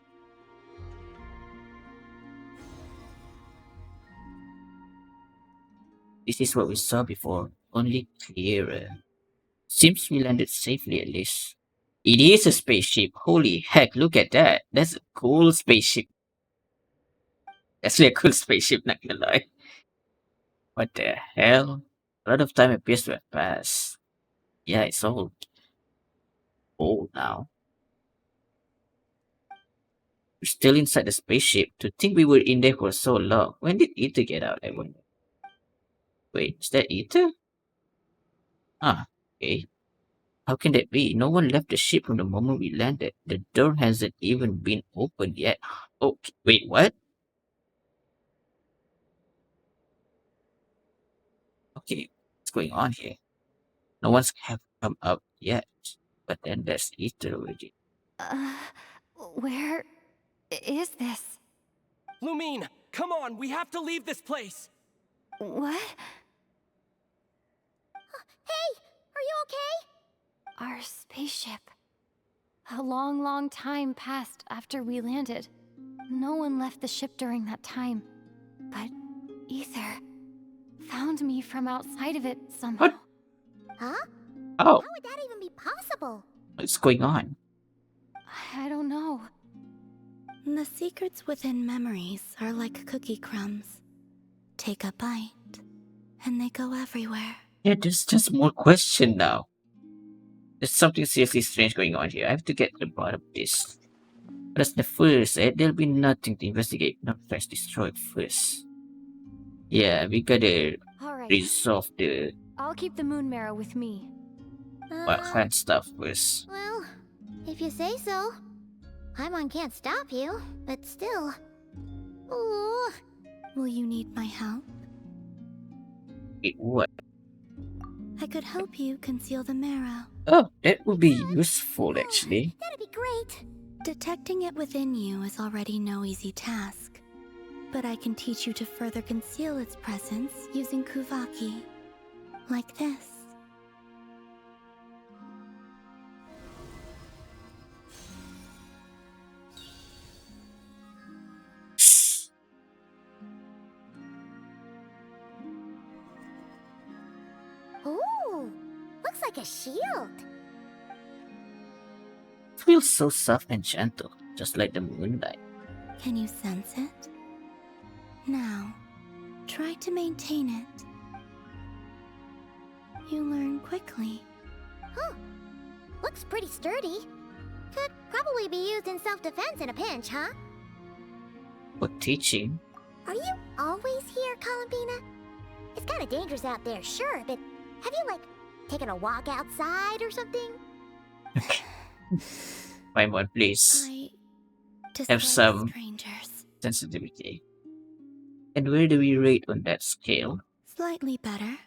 This is what we saw before, only clearer. Seems we landed safely at least. It is a spaceship. Holy heck, look at that. That's a cool spaceship. That's a cool spaceship, not gonna lie. What the hell? A lot of time appears to have passed. Yeah, it's old now. We're still inside the spaceship. To think we were in there for so long. When did Ether get out, I wonder? Wait, is that Ether? Ah, okay. How can that be? No one left the ship from the moment we landed. The door hasn't even been opened yet. Okay, wait, what? Okay, what's going on here? No one's have come up yet. But then there's Easter already. Where is this? Lumine, come on, we have to leave this place. What? Hey, are you okay? Our spaceship. A long, long time passed after we landed. No one left the ship during that time. But Ether found me from outside of it somehow. Huh? Oh. How would that even be possible? What's going on? I don't know. The secrets within memories are like cookie crumbs. Take a bite, and they go everywhere. Yeah, there's just more question now. There's something seriously strange going on here. I have to get to the bottom of this. But as the first said, there'll be nothing to investigate. Not first destroy first. Yeah, we gotta Alright. resolve the I'll keep the moon marrow with me. wildland stuff first. Well, if you say so. Paimon can't stop you, but still. Ooh. Will you need my help? Wait, what? I could help you conceal the marrow. Oh, that would be useful actually. That'd be great. Detecting it within you is already no easy task. But I can teach you to further conceal its presence using Kuvaki. Like this. Ooh, looks like a shield. It feels so soft and gentle, just like the moonlight. Can you sense it? Now, try to maintain it. You learn quickly. Huh. Looks pretty sturdy. Could probably be used in self-defense in a pinch, huh? For teaching, Are you always here, Columbina? It's kinda dangerous out there, sure, but have you, like, taken a walk outside or something? Paimon, please I have dislike some strangers. sensitivity. And where do we rate on that scale? Slightly better.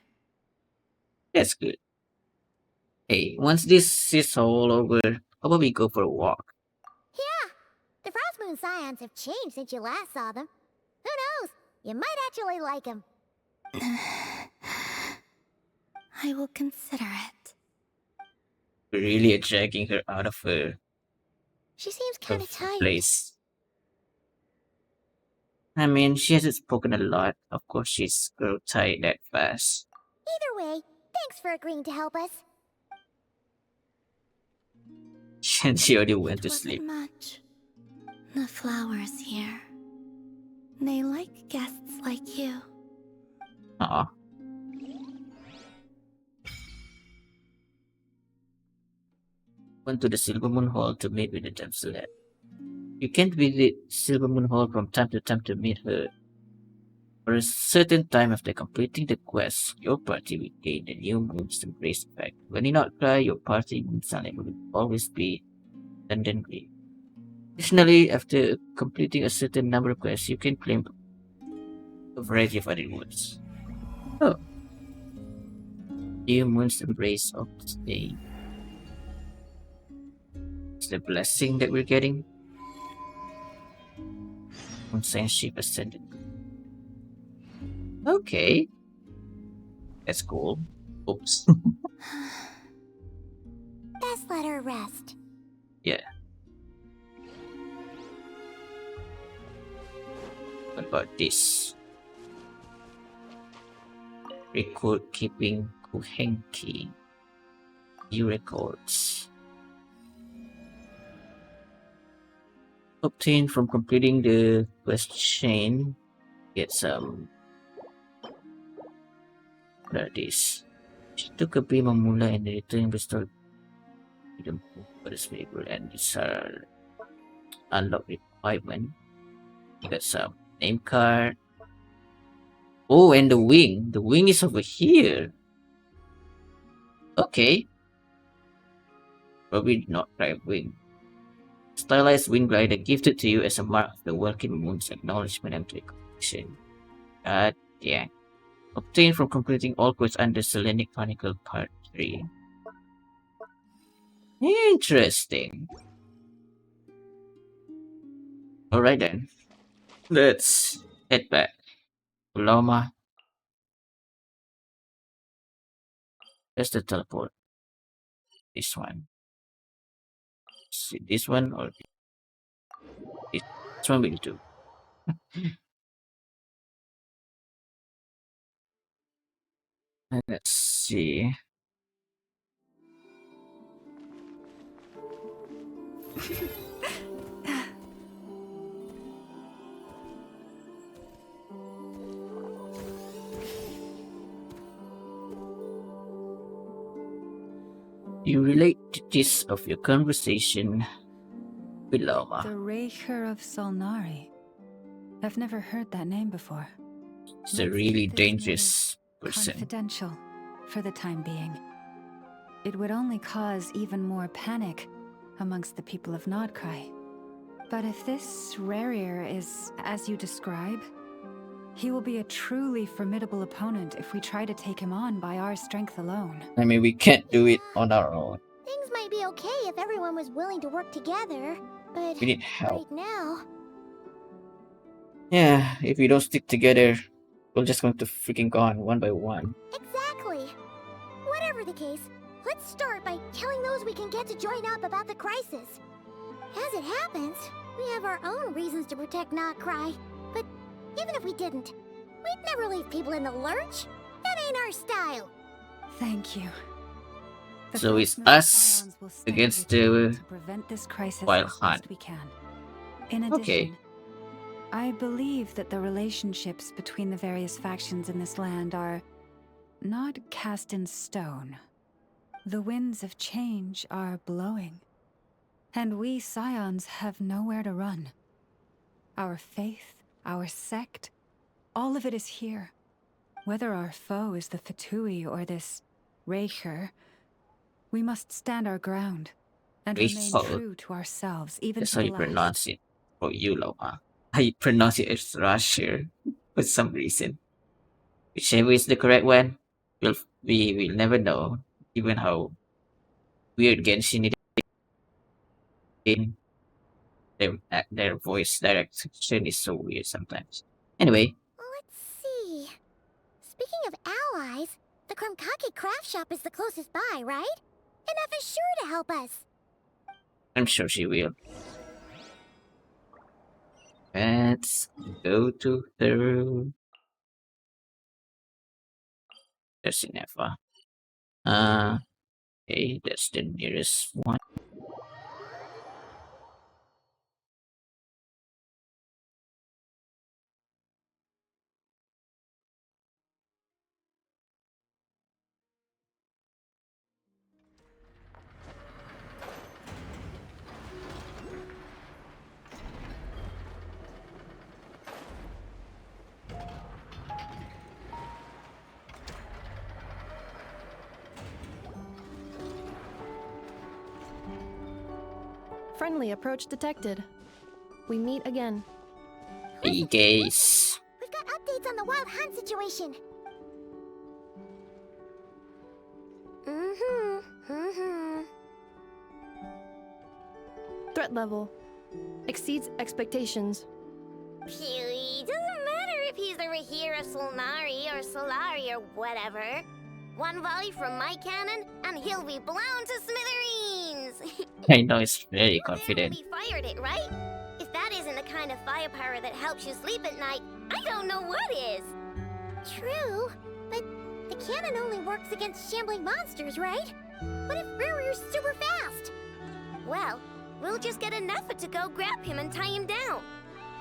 That's good. Hey, once this is all over, how about we go for a walk? Yeah, the Frost Moon Scions have changed since you last saw them. Who knows? You might actually like them. I will consider it. We're really dragging her out of her She seems kinda tired. place. I mean, she hasn't spoken a lot. Of course, she's grow tired that fast. Either way, thanks for agreeing to help us. And she already went to Wasn't sleep. much. The flowers here. They like guests like you. Aw. Went to the Silver Moon Hall to meet with the damselette. You can't visit Silver Moon Hall from time to time to meet her. For a certain time after completing the quest, your party will gain the new Moon's Embrace effect. When you not cry, your party Moon's Sunlight will always be London Green. Additionally, after completing a certain number of quests, you can claim a variety of other rewards. Oh. New Moon's Embrace of Stay. It's the blessing that we're getting. Moonshine Ship Ascended. Okay. That's cool. Oops. Best let her rest. Yeah. What about this? Record keeping Kuhenki. New records. Obtained from completing the quest chain. Get some. What are these? She took a beam of moonlight and returned restored freedom for the paper, and these are unlocked requirement. Got some name card. Oh, and the wing. The wing is over here. Okay. Probably not right wing. Stylized wing glider gifted to you as a mark of the Working Moon's acknowledgement and recognition. God damn. obtained from completing all quests under Selenic Chronicle Part 3. Interesting. Alright then. Let's head back. Loma. There's the teleport. This one. See this one or this one will do. And let's see. You relate the gist of your conversation with Loma. The Raker of Solnari. I've never heard that name before. She's a really dangerous person. Confidential, for the time being. It would only cause even more panic amongst the people of Nodkrai. But if this Rarier is as you describe, he will be a truly formidable opponent if we try to take him on by our strength alone. I mean, we can't do it on our own. Things might be okay if everyone was willing to work together, but We need help. right now... Yeah, if we don't stick together, we're just going to freaking go on one by one. Exactly. Whatever the case, let's start by telling those we can get to join up about the crisis. As it happens, we have our own reasons to protect Krai. But even if we didn't, we'd never leave people in the lurch. That ain't our style. Thank you. So it's us against the Prevent this crisis Wild as Hunt. best we can. In addition, Okay. I believe that the relationships between the various factions in this land are not cast in stone. The winds of change are blowing, and we Scions have nowhere to run. Our faith, our sect, all of it is here. Whether our foe is the Fatui or this Raker, we must stand our ground and remain Raker. true to ourselves, even That's to how the you last. pronounce it. For you, Loma. I pronounce it as Rusher for some reason. Whichever is the correct one, we will never know. Even how weird Genshin it is. Their voice direction is so weird sometimes. Anyway, Let's see. Speaking of allies, the Krumkake craft shop is the closest by, right? Enough is sure to help us. I'm sure she will. Let's go to the room. There's Inefa. Okay, that's the nearest one. Friendly approach detected. We meet again. Hey guys. We've got updates on the Wild Hunt situation. Threat level exceeds expectations. Phew, doesn't matter if he's the Rahira Solnari or Solari or whatever. One volley from my cannon, and he'll be blown to smithereens! I know it's very confident. He fired it, right? If that isn't the kind of firepower that helps you sleep at night, I don't know what is. True, but the cannon only works against shambling monsters, right? What if Rarier's super fast? Well, we'll just get enough to go grab him and tie him down.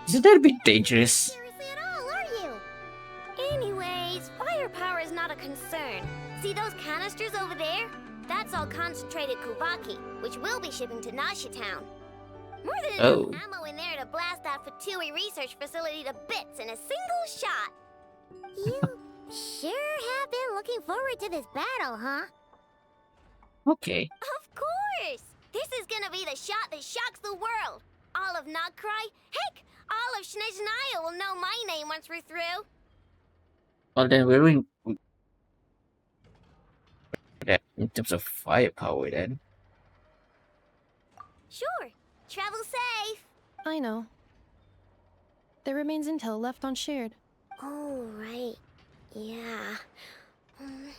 Isn't that a bit dangerous? Seriously at all, are you? Anyways, firepower is not a concern. See those canisters over there? That's all concentrated Kuvaki, which we'll be shipping to Nasha Town. More than enough ammo in there to blast that Fatui research facility to bits in a single shot. You sure have been looking forward to this battle, huh? Okay. Of course! This is gonna be the shot that shocks the world. All of Nodkrai, heck, all of Snezhnaya will know my name once we're through. Well, then we're in that in terms of firepower. Then Sure. Travel safe. I know. There remains intel left unshared. Oh, right. Yeah. Um,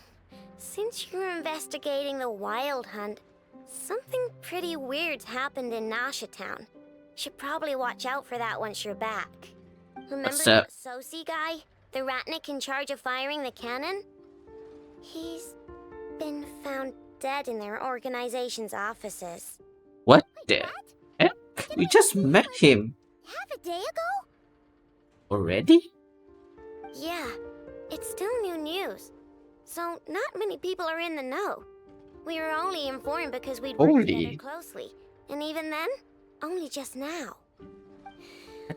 since you're investigating the Wild Hunt, something pretty weird's happened in Nasha Town. Should probably watch out for that once you're back. Remember What's that up? Sosi guy? The ratnik in charge of firing the cannon? He's been found dead in their organization's offices. What the heck? We just met him Half a day ago? already. Yeah, it's still new news. So not many people are in the know. We were only informed because we'd worked together Only? closely. And even then, only just now.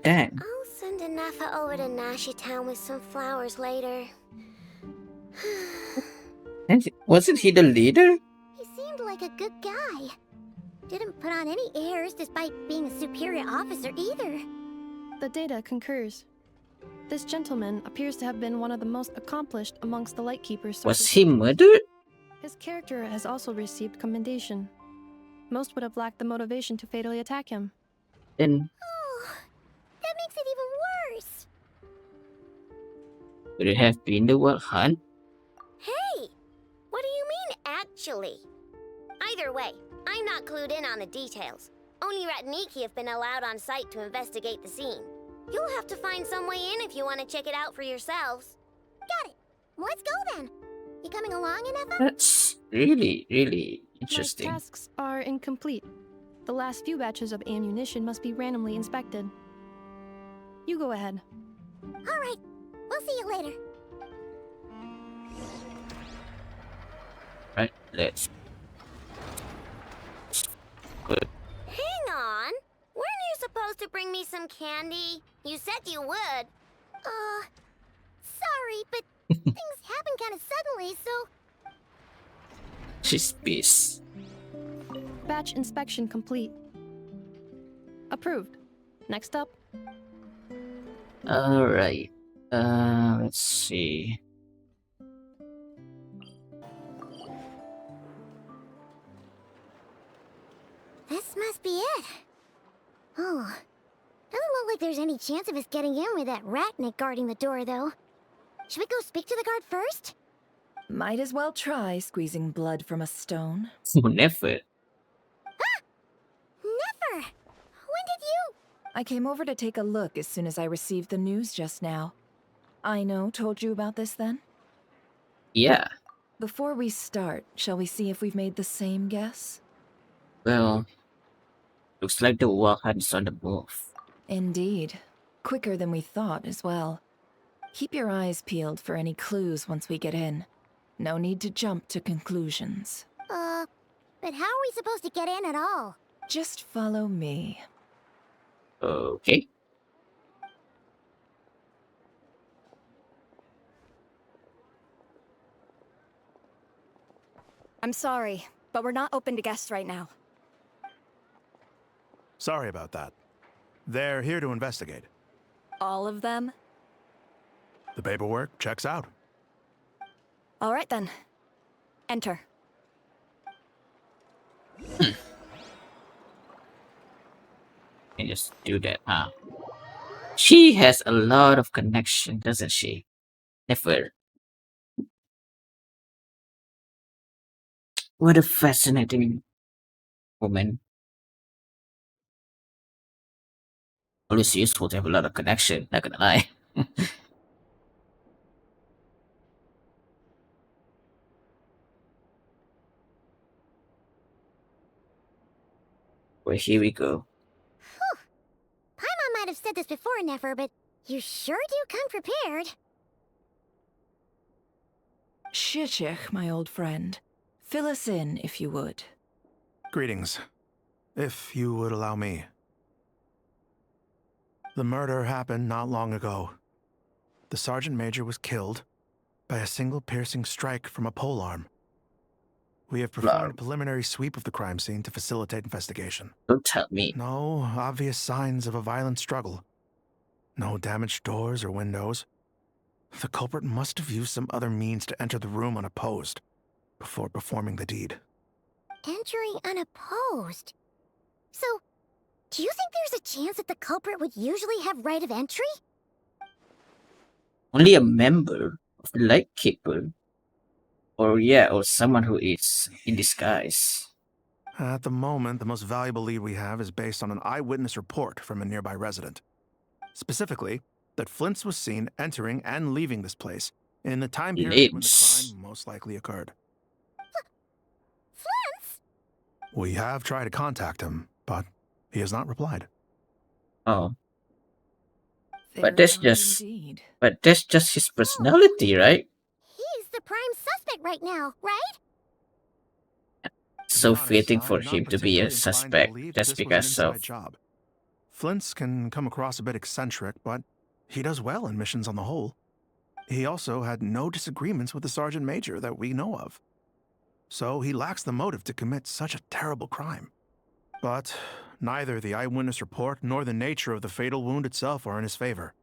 Dang. I'll send a Nafa over to Nashi Town with some flowers later. And wasn't he the leader? He seemed like a good guy. Didn't put on any airs despite being a superior officer either. The data concurs. This gentleman appears to have been one of the most accomplished amongst the Lightkeepers. Was he murdered? His character has also received commendation. Most would have lacked the motivation to fatally attack him. Then That makes it even worse. would it have been the Wild Hunt? Hey! What do you mean, actually? Either way, I'm not clued in on the details. Only Ratniki have been allowed on site to investigate the scene. You'll have to find some way in if you want to check it out for yourselves. Got it. Let's go then. You coming along, Inefa? That's really interesting. My tasks are incomplete. The last few batches of ammunition must be randomly inspected. You go ahead. All right. We'll see you later. Right, let's. Good. Hang on. Weren't you supposed to bring me some candy? You said you would. Sorry, but things happen kind of suddenly, so... She's pissed. Batch inspection complete. Approved. Next up. Alright. Let's see. This must be it. Oh. Doesn't look like there's any chance of us getting in with that ratnik guarding the door, though. Should we go speak to the guard first? Might as well try squeezing blood from a stone. Never. Never! When did you... I came over to take a look as soon as I received the news just now. Aino told you about this then? Yeah. Before we start, shall we see if we've made the same guess? Well, looks like the Wild Hunt is on the move. Indeed. Quicker than we thought as well. Keep your eyes peeled for any clues once we get in. No need to jump to conclusions. But how are we supposed to get in at all? Just follow me. Okay. I'm sorry, but we're not open to guests right now. Sorry about that. They're here to investigate. All of them? The paperwork checks out. All right then. Enter. And just do that, huh? She has a lot of connection, doesn't she? Never. What a fascinating woman. Always useful to have a lot of connection, not gonna lie. Well, here we go. Paimon might have said this before, Nefer, but you sure do come prepared. Shishich, my old friend. Fill us in, if you would. Greetings. If you would allow me. The murder happened not long ago. The Sergeant Major was killed by a single piercing strike from a polearm. We have performed a preliminary sweep of the crime scene to facilitate investigation. Don't tell me. No obvious signs of a violent struggle. No damaged doors or windows. The culprit must have used some other means to enter the room unopposed before performing the deed. Entering unopposed? So, do you think there's a chance that the culprit would usually have right of entry? Only a member of the Lightkeeper, or someone who is in disguise. At the moment, the most valuable lead we have is based on an eyewitness report from a nearby resident. Specifically, that Flint's was seen entering and leaving this place in the time period when the crime most likely occurred. Flint's? We have tried to contact him, but he has not replied. Oh. Very But that's odd just indeed. his personality, right? He's the prime suspect right now, right? So fitting I'm for not him to be particularly a inclined to suspect believe just this was an because inside of job. Flint's can come across a bit eccentric, but he does well in missions on the whole. He also had no disagreements with the Sergeant Major that we know of. So he lacks the motive to commit such a terrible crime. But neither the eyewitness report nor the nature of the fatal wound itself are in his favor.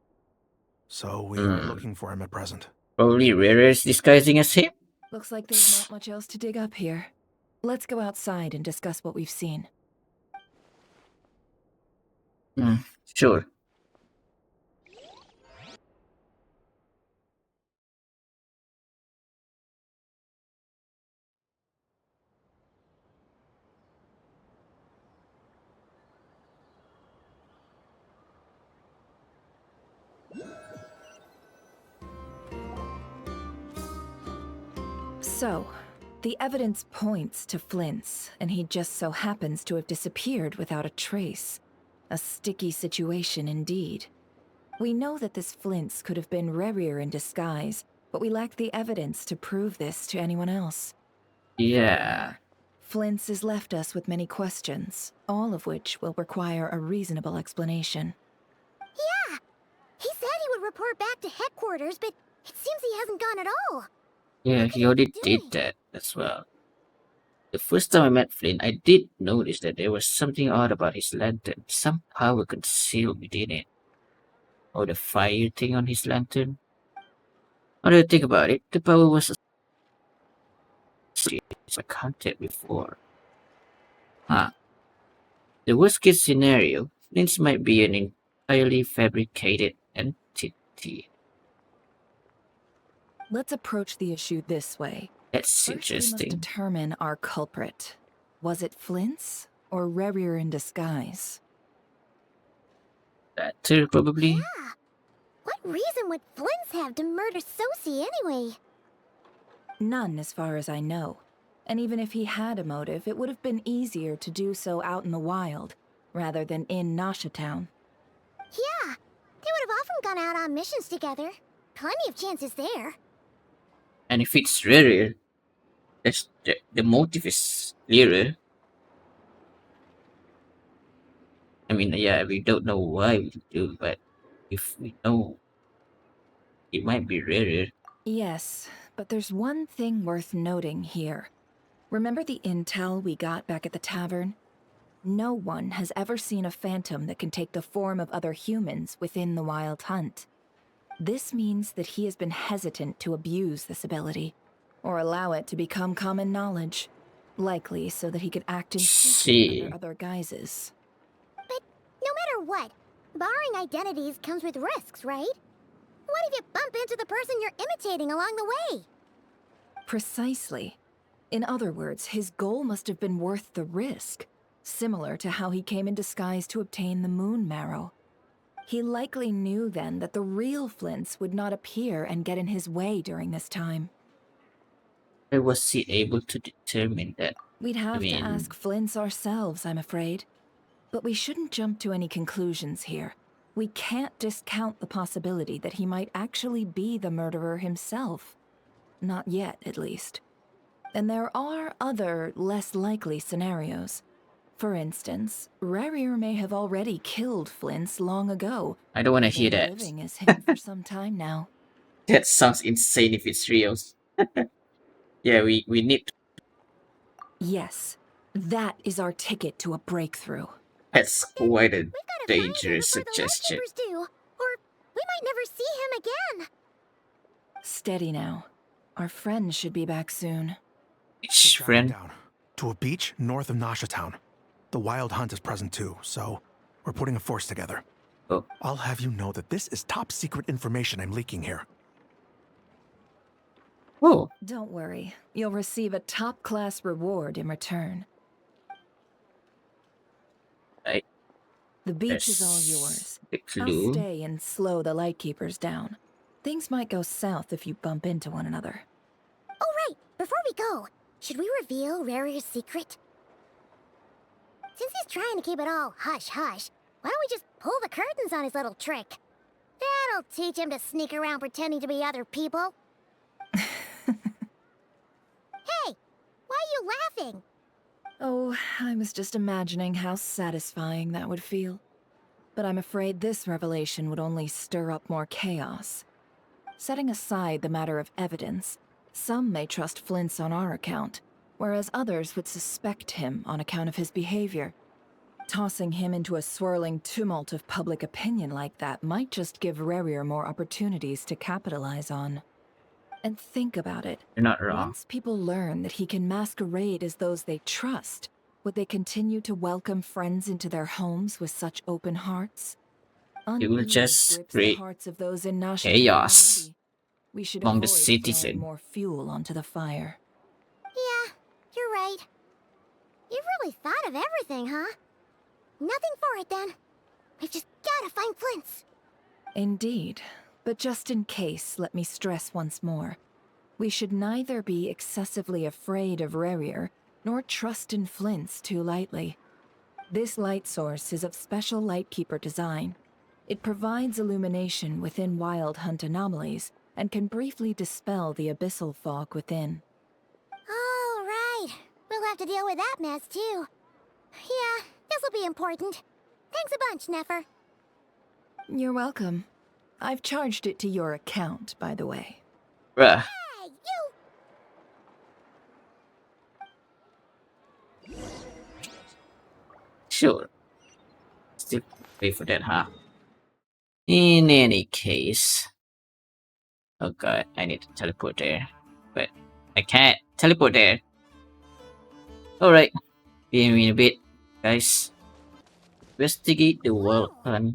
So we are looking for him at present. Probably Rere is disguising as him? Looks like there's not much else to dig up here. Let's go outside and discuss what we've seen. Sure. So, the evidence points to Flint's, and he just so happens to have disappeared without a trace. A sticky situation indeed. We know that this Flint's could have been Rerir in disguise, but we lack the evidence to prove this to anyone else. Yeah. Flint's has left us with many questions, all of which will require a reasonable explanation. Yeah! He said he would report back to headquarters, but it seems he hasn't gone at all. Yeah, he already did that as well. The first time I met Flint, I did notice that there was something odd about his lantern. Some power concealed within it. Or the fire thing on his lantern. Now that I think about it, the power was a contact before. The worst case scenario, Flint's might be an entirely fabricated entity. Let's approach the issue this way. That's First, we interesting. must determine our culprit. Was it Flint's or Rerir in disguise? That too, probably. Yeah. What reason would Flint's have to murder Sosie anyway? None, as far as I know. And even if he had a motive, it would have been easier to do so out in the wild, rather than in Nasha Town. Yeah, they would have often gone out on missions together. Plenty of chances there. And if it's Rere, that's the motive is clearer. I mean, yeah, we don't know why we do, but if we know, it might be Rere. Yes, but there's one thing worth noting here. Remember the intel we got back at the tavern? No one has ever seen a phantom that can take the form of other humans within the Wild Hunt. This means that he has been hesitant to abuse this ability, or allow it to become common knowledge, likely so that he could act in secret under other guises. But no matter what, borrowing identities comes with risks, right? What if you bump into the person you're imitating along the way? Precisely. In other words, his goal must have been worth the risk, similar to how he came in disguise to obtain the moon marrow. He likely knew then that the real Flint's would not appear and get in his way during this time. How was he able to determine that? We'd have to ask Flint's ourselves, I'm afraid. But we shouldn't jump to any conclusions here. We can't discount the possibility that he might actually be the murderer himself. Not yet, at least. And there are other, less likely scenarios. For instance, Rerir may have already killed Flint's long ago. I don't want to hear that. Living as him for some time now. That sounds insane if it's real. Yeah, we need to. Yes, that is our ticket to a breakthrough. That's quite a dangerous suggestion. Do, or we might never see him again. Steady now. Our friend should be back soon. Which friend? Down to a beach north of Nasha Town. The Wild Hunt is present too, so we're putting a force together. Oh. I'll have you know that this is top secret information I'm leaking here. Oh. Don't worry. You'll receive a top-class reward in return. Right. The beach is all yours. I'll stay and slow the Lightkeepers down. Things might go south if you bump into one another. Oh, right. Before we go, should we reveal Rarier's secret? Since he's trying to keep it all hush-hush, why don't we just pull the curtains on his little trick? That'll teach him to sneak around pretending to be other people. Hey, why are you laughing? Oh, I was just imagining how satisfying that would feel. But I'm afraid this revelation would only stir up more chaos. Setting aside the matter of evidence, some may trust Flint's on our account, whereas others would suspect him on account of his behavior. Tossing him into a swirling tumult of public opinion like that might just give Rarier more opportunities to capitalize on. And think about it. You're not wrong. Once people learn that he can masquerade as those they trust, would they continue to welcome friends into their homes with such open hearts? It will just create chaos We should among the avoid citizens. throwing more fuel onto the fire. Yeah, you're right. You've really thought of everything, huh? Nothing for it, then. We've just gotta find Flint's. Indeed. But just in case, let me stress once more. We should neither be excessively afraid of Rarier, nor trust in Flint's too lightly. This light source is of special Lightkeeper design. It provides illumination within Wild Hunt anomalies, and can briefly dispel the abyssal fog within. Oh, right. We'll have to deal with that mess, too. Yeah, this'll be important. Thanks a bunch, Nefer. You're welcome. I've charged it to your account, by the way. Bruh. Hey, you! Sure. Still pay for that, huh? In any case. Oh god, I need to teleport there. But I can't teleport there. Alright. Be in a bit, guys. Investigate the world hunt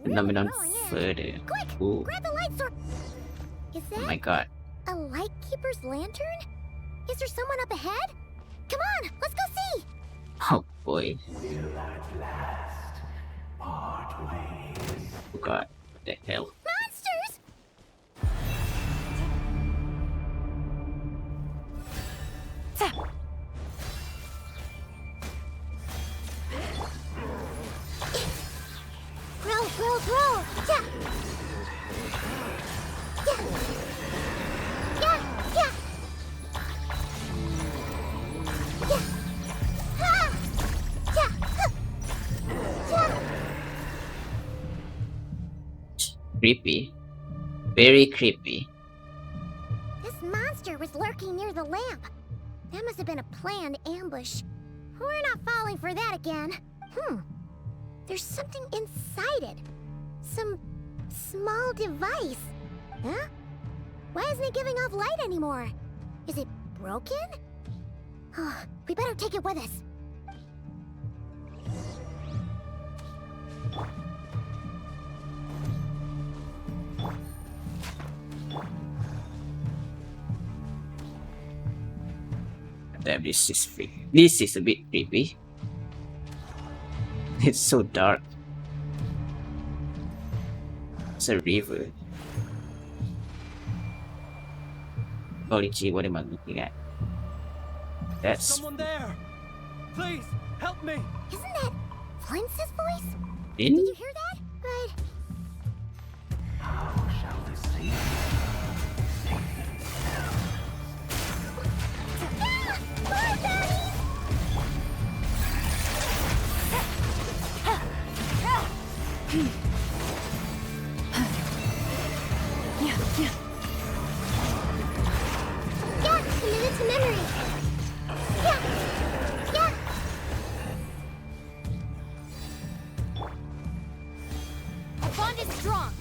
phenomenon further. Ooh. Grab the light source. Is that Oh my god. a Lightkeeper's lantern? Is there someone up ahead? Come on, let's go see! Oh boy. Oh god. What the hell? Monsters! Roll! Yeah! Yeah! Ha! Yeah! Creepy. Very creepy. This monster was lurking near the lamp. That must have been a planned ambush. We're not falling for that again. There's something inside it. Some small device. Huh? Why isn't it giving off light anymore? Is it broken? Oh, we better take it with us. Damn, this is freaky. This is a bit creepy. It's so dark. It's a river. Holy gee, what am I looking at? That's Someone there! Please, help me! Isn't that Flint's voice? in? Did you hear that? Right. How shall the sea Committed to memory. Yeah. Our bond is strong.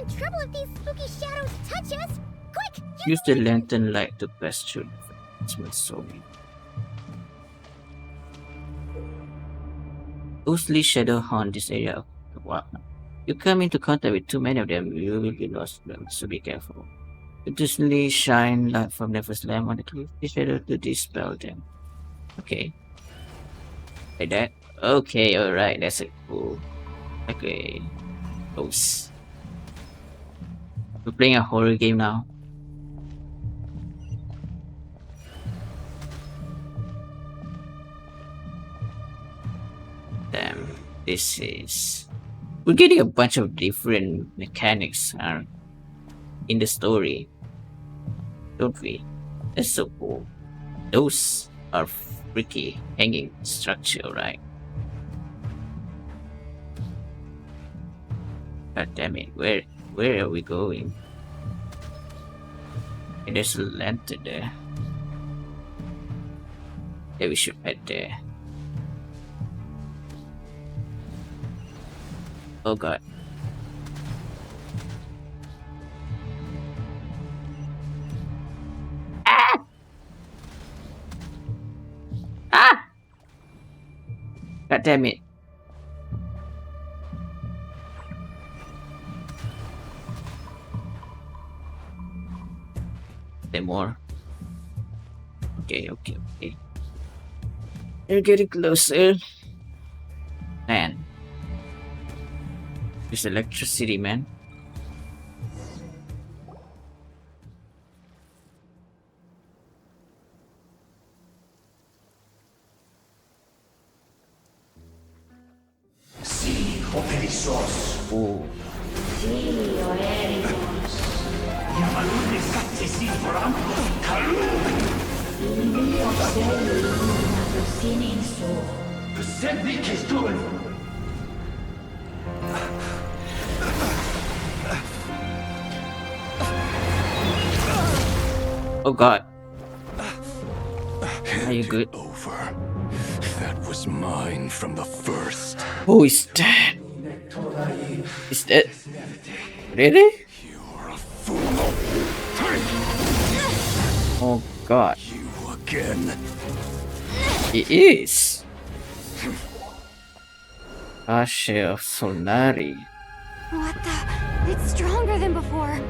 in trouble if these spooky shadows touch us. Quick, Use the lantern light to pass through the smooth soul. Ghostly shadow haunt this area of the wild. You come into contact with too many of them, you will be lost, so be careful. Additionally, shine light from the first lamp on the ghostly shadow to dispel them. Okay. Like that? Okay, alright, that's a cool. Okay. Ghost. We're playing a horror game now. Damn, this is... We're getting a bunch of different mechanics in the story, don't we? That's so cool. Those are freaky hanging structure, right? God damn it, where are we going? Okay, there's a lantern there. Yeah, we should head there. Oh god. Ah! Ah! God damn it. There more. Okay. You're getting closer. Man. There's electricity, man. Oh. Oh god. Are you good? Over. That was mine from the first. Oh, he's dead. He's dead. Really? Oh god. You again. He is. Ashe of Solnari. What the? It's stronger than before.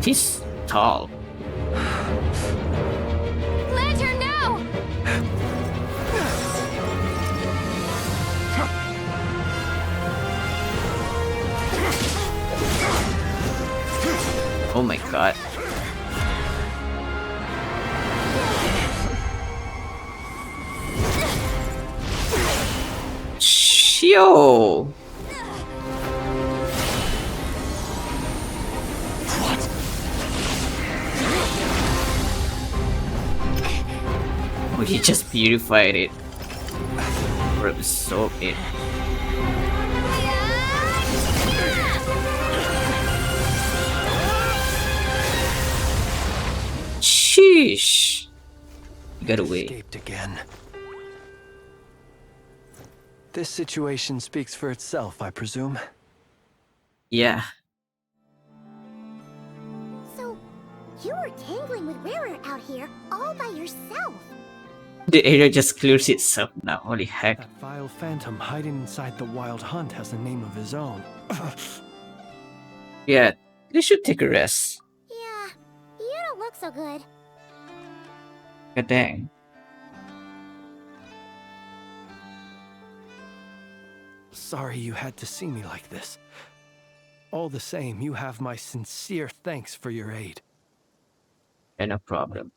He's tall. Lantern, now! Oh my god. Yo! Oh, he just purified it. Or absorbed it. Sheesh! You got away. Escaped again. This situation speaks for itself, I presume. Yeah. So, you were tangling with Rarer out here all by yourself. The area just clears itself now. Holy heck. That vile phantom hiding inside the Wild Hunt has a name of his own. Yeah, they should take a rest. Yeah, you don't look so good. God dang. Sorry you had to see me like this. All the same, you have my sincere thanks for your aid. Yeah, no problem.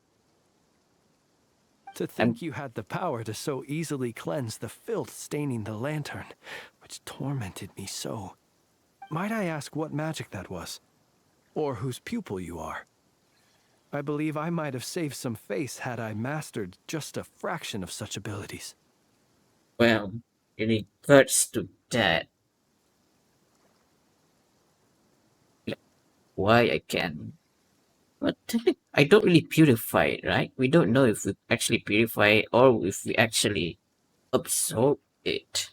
To think you had the power to so easily cleanse the filth staining the lantern, which tormented me so. Might I ask what magic that was? Or whose pupil you are? I believe I might have saved some face had I mastered just a fraction of such abilities. Well, in regards to that, why I can... But I don't really purify it, right? We don't know if we actually purify it or if we actually absorb it.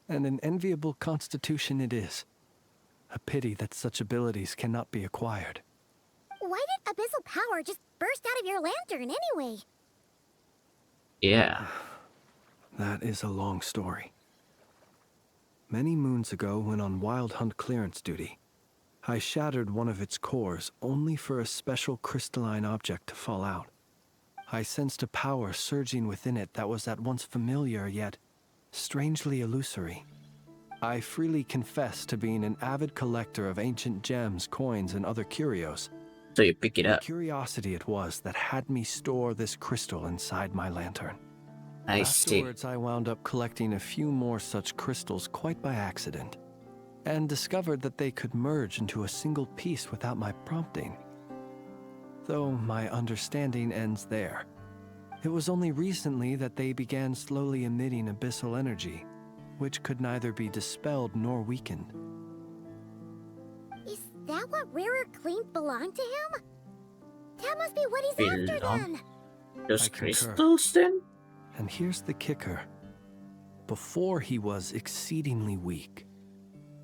And an enviable constitution it is. A pity that such abilities cannot be acquired. Why did abyssal power just burst out of your lantern anyway? Yeah. That is a long story. Many moons ago, when on Wild Hunt clearance duty, I shattered one of its cores only for a special crystalline object to fall out. I sensed a power surging within it that was at once familiar yet strangely illusory. I freely confess to being an avid collector of ancient gems, coins, and other curios. So you pick it up. Curiosity it was that had me store this crystal inside my lantern. I see. Afterwards, I wound up collecting a few more such crystals quite by accident, and discovered that they could merge into a single piece without my prompting. Though my understanding ends there. It was only recently that they began slowly emitting abyssal energy, which could neither be dispelled nor weakened. Is that what rarer clean belonged to him? That must be what he's after then. Those crystals then? And here's the kicker. Before he was exceedingly weak.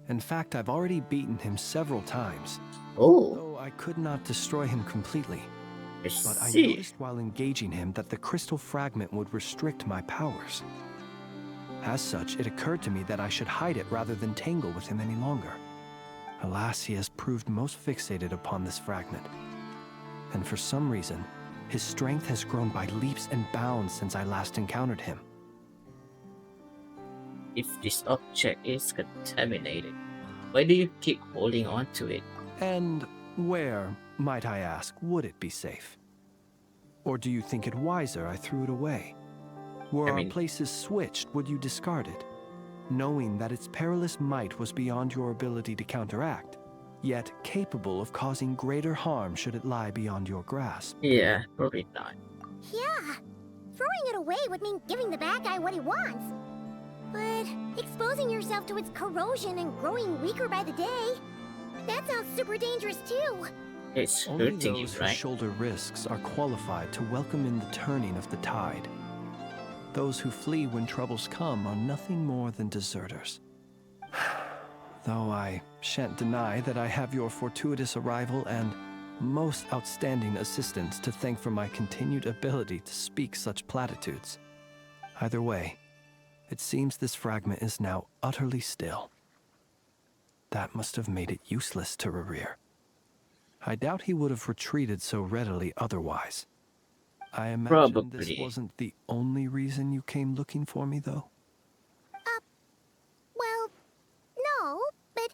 In fact, I've already beaten him several times. Oh. Though I could not destroy him completely. But I see. noticed while engaging him that the crystal fragment would restrict my powers. As such, it occurred to me that I should hide it rather than tangle with him any longer. Alas, he has proved most fixated upon this fragment. And for some reason, his strength has grown by leaps and bounds since I last encountered him. If this object is contaminated, why do you keep holding on to it? And where, might I ask, would it be safe? Or do you think it wiser I threw it away? Were our places switched, would you discard it, knowing that its perilous might was beyond your ability to counteract, yet capable of causing greater harm should it lie beyond your grasp? Yeah, probably not. Yeah. Throwing it away would mean giving the bad guy what he wants. But exposing yourself to its corrosion and growing weaker by the day, that sounds super dangerous too. It's Only hurting you, those who right? shoulder risks are qualified to welcome in the turning of the tide. Those who flee when troubles come are nothing more than deserters. Though I shan't deny that I have your fortuitous arrival and most outstanding assistance to thank for my continued ability to speak such platitudes. Either way, it seems this fragment is now utterly still. That must have made it useless to Rerir. I doubt he would have retreated so readily otherwise. I imagine this wasn't the only reason you came looking for me, though? Well, no, but...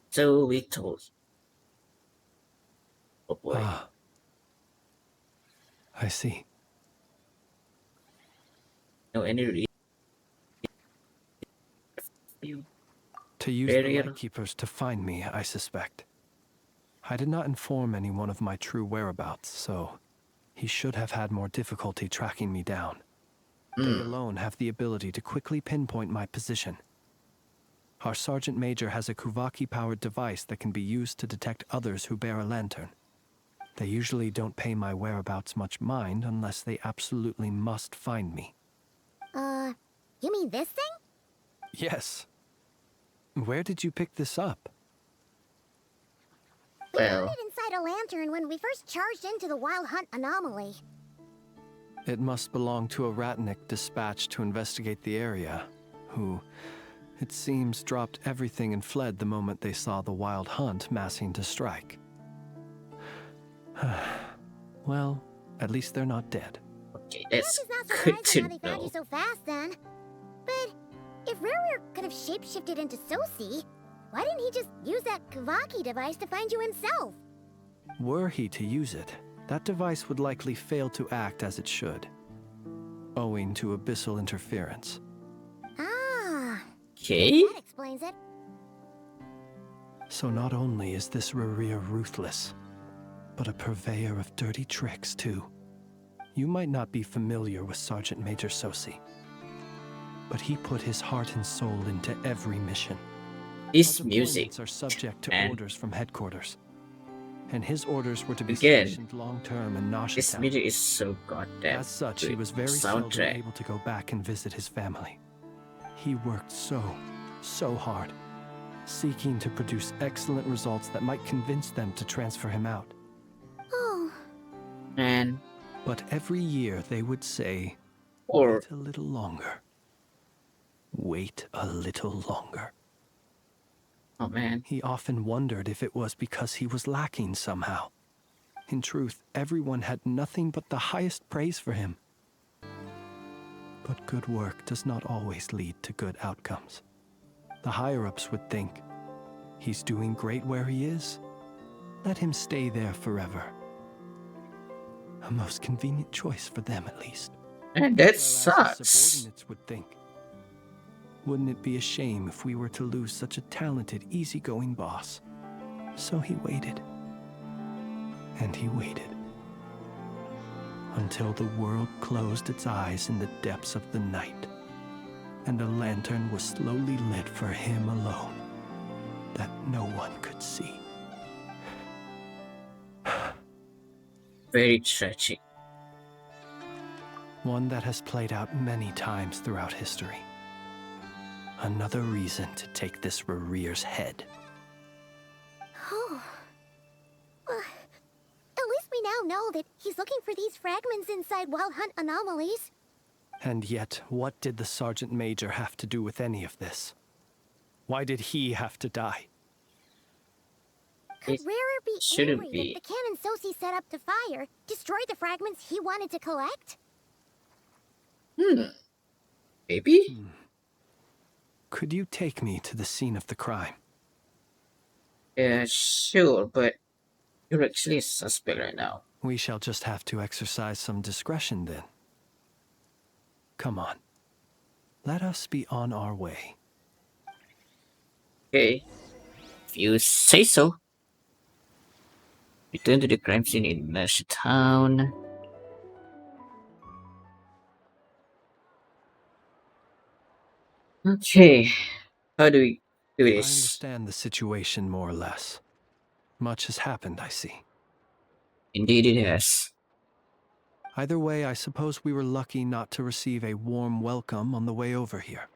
So we told. Oh boy. Ah. I see. No any reason. To use the Lightkeepers to find me, I suspect. I did not inform anyone of my true whereabouts, so he should have had more difficulty tracking me down. They alone have the ability to quickly pinpoint my position. Our Sergeant Major has a Kuvaki-powered device that can be used to detect others who bear a lantern. They usually don't pay my whereabouts much mind unless they absolutely must find me. You mean this thing? Yes. Where did you pick this up? We found it inside a lantern when we first charged into the Wild Hunt anomaly. It must belong to a Ratnik dispatched to investigate the area, who, it seems, dropped everything and fled the moment they saw the Wild Hunt massing to strike. Well, at least they're not dead. Okay, that's not good to surprising how they found you know. so fast then. But if Rerir could have shapeshifted into Sosi, why didn't he just use that Kuvaki device to find you himself? Were he to use it, that device would likely fail to act as it should, owing to abyssal interference. Ah. Okay. That explains it. So not only is this Rerir ruthless, but a purveyor of dirty tricks too. You might not be familiar with Sergeant Major Sosi, but he put his heart and soul into every mission. This Our music deployments are subject to and orders from headquarters, and his orders were to be Again, stationed long-term in Nasha this Town. music is so goddamn As such, he good. was very seldom Soundtrack. able to go back and visit his family. He worked so so hard, seeking to produce excellent results that might convince them to transfer him out. Oh. And But every year they would say, or wait a little longer. Wait a little longer. oh man, He often wondered if it was because he was lacking somehow. In truth, everyone had nothing but the highest praise for him. But good work does not always lead to good outcomes. The higher-ups would think, he's doing great where he is. Let him stay there forever. A most convenient choice for them, at least. and that Whereas his sucks. subordinates would think, wouldn't it be a shame if we were to lose such a talented, easygoing boss? So he waited. And he waited. Until the world closed its eyes in the depths of the night, and a lantern was slowly lit for him alone, that no one could see. Very tragic. One that has played out many times throughout history. Another reason to take this Rereer's head. Oh. At least we now know that he's looking for these fragments inside Wild Hunt anomalies. And yet, what did the Sergeant Major have to do with any of this? Why did he have to die? Could It Rarer be shouldn't angry be. that the cannon Sosi set up to fire destroyed the fragments he wanted to collect? Maybe? Could you take me to the scene of the crime? Yeah, sure, but you're actually a suspect right now. We shall just have to exercise some discretion then. Come on. Let us be on our way. Okay. If you say so. Return to the crime scene in Nash Town. Okay. How do we do I this? understand the situation more or less. Much has happened, I see. Indeed it has. Either way, I suppose we were lucky not to receive a warm welcome on the way over here.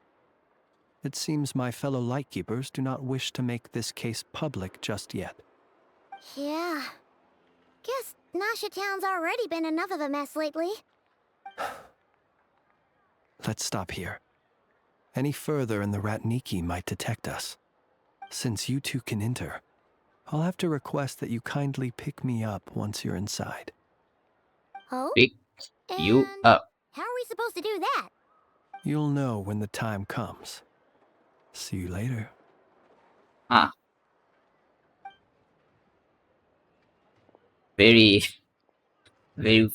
It seems my fellow Lightkeepers do not wish to make this case public just yet. Yeah. Guess Nasha Town's already been enough of a mess lately. Let's stop here. Any further and the Ratniki might detect us. Since you two can enter, I'll have to request that you kindly pick me up once you're inside. Oh? Pick you up. How are we supposed to do that? You'll know when the time comes. See you later. Ah. Very vague.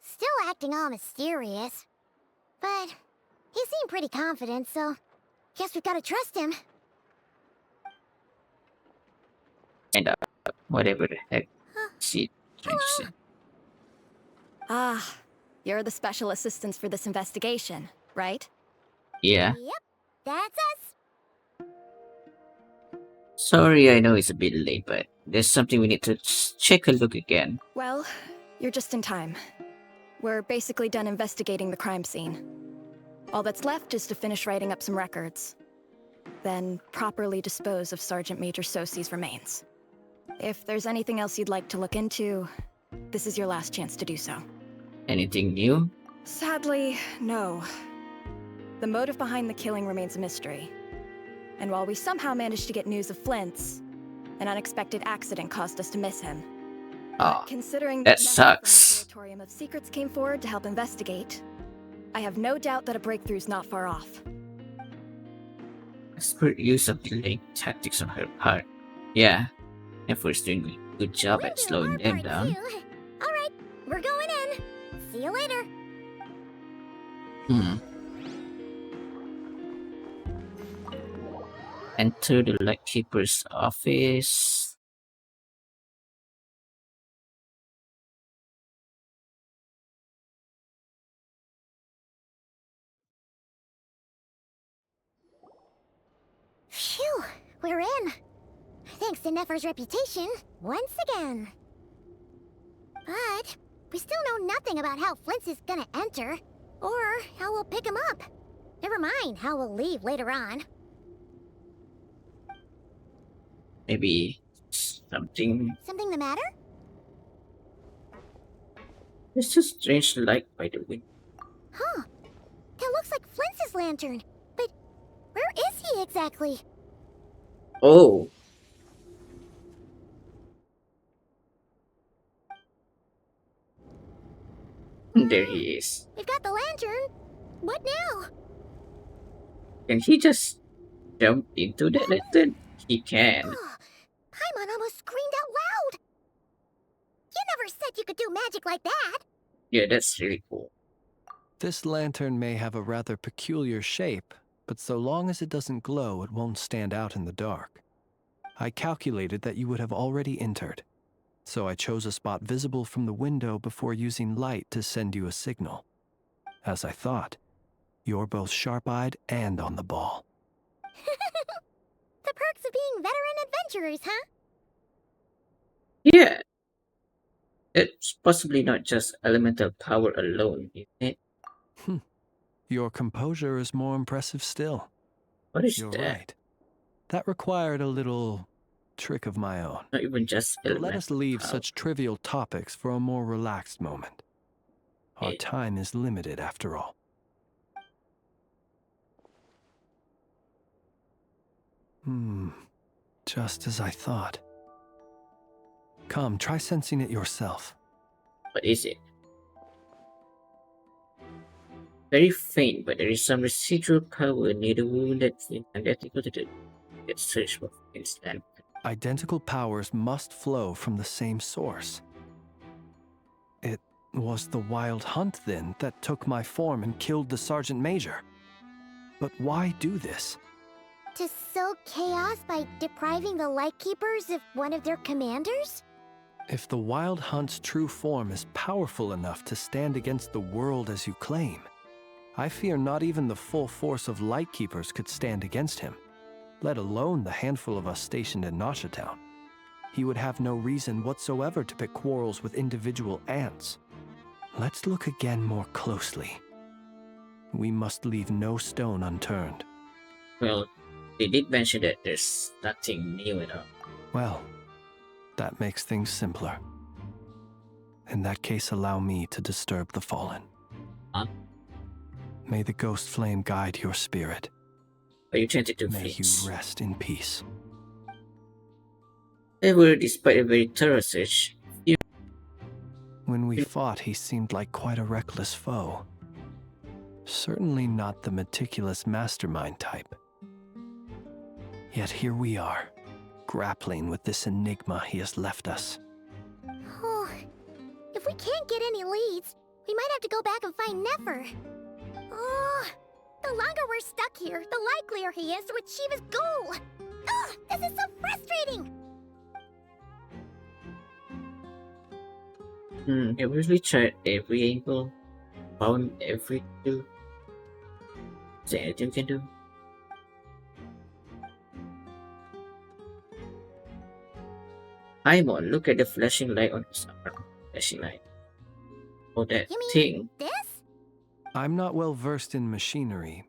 Still acting all mysterious. But he seemed pretty confident, so guess we've gotta trust him. And whatever the heck she trying to say. Ah, you're the special assistants for this investigation, right? Yeah. Yep, that's us. Sorry, I know it's a bit late, but there's something we need to check a look again. Well, you're just in time. We're basically done investigating the crime scene. All that's left is to finish writing up some records. Then properly dispose of Sergeant Major Sosi's remains. If there's anything else you'd like to look into, this is your last chance to do so. Anything new? Sadly, no. The motive behind the killing remains a mystery. And while we somehow managed to get news of Flint's, an unexpected accident caused us to miss him. Ah, Considering that members from sucks. the Curatorium of Secrets came forward to help investigate, I have no doubt that a breakthrough's not far off. Expert use of delaying tactics on her part. Yeah, Effort's doing a good job at slowing them down. Alright, we're going in. See you later. Enter the Lightkeeper's office. Phew, we're in. Thanks to Nefer's reputation, once again. But we still know nothing about how Flint's is gonna enter, or how we'll pick him up. Never mind how we'll leave later on. Maybe something. Something the matter? It's a strange light by the window. Huh. That looks like Flint's lantern. But where is he exactly? Oh. There he is. We've got the lantern. What now? Can he just jump into the lantern? He can. Paimon almost screamed out loud. You never said you could do magic like that. Yeah, that's really cool. This lantern may have a rather peculiar shape, but so long as it doesn't glow, it won't stand out in the dark. I calculated that you would have already entered, so I chose a spot visible from the window before using light to send you a signal. As I thought, you're both sharp-eyed and on the ball. The perks of being veteran adventurers, huh? Yeah. It's possibly not just elemental power alone, isn't it? Your composure is more impressive still. What is You're that? right. That required a little trick of my own. Not even just But let us leave power. such trivial topics for a more relaxed moment. Our time is limited, after all. Just as I thought. Come, try sensing it yourself. What is it? Very faint, but there is some residual power near the wound that's identical to the search for instant. Identical powers must flow from the same source. It was the Wild Hunt, then, that took my form and killed the Sergeant Major. But why do this? To sow chaos by depriving the Lightkeepers of one of their commanders? If the Wild Hunt's true form is powerful enough to stand against the world as you claim, I fear not even the full force of Lightkeepers could stand against him, let alone the handful of us stationed in Nasha Town. He would have no reason whatsoever to pick quarrels with individual ants. Let's look again more closely. We must leave no stone unturned. Well, they did mention that there's nothing new at all. Well, that makes things simpler. In that case, allow me to disturb the fallen. Huh? May the ghost flame guide your spirit. Are you tempted to May flinch? you rest in peace. However, despite a very thorough search, When we fought, he seemed like quite a reckless foe. Certainly not the meticulous mastermind type. Yet here we are, grappling with this enigma he has left us. Oh, if we can't get any leads, we might have to go back and find Nefer. Oh, the longer we're stuck here, the likelier he is to achieve his goal. Ugh, this is so frustrating. Have we really tried every angle? Found every clue? Is there anything we can do? Paimon, look at the flashing light on his arm. Flashing light. Oh, that You mean thing. this? I'm not well versed in machinery,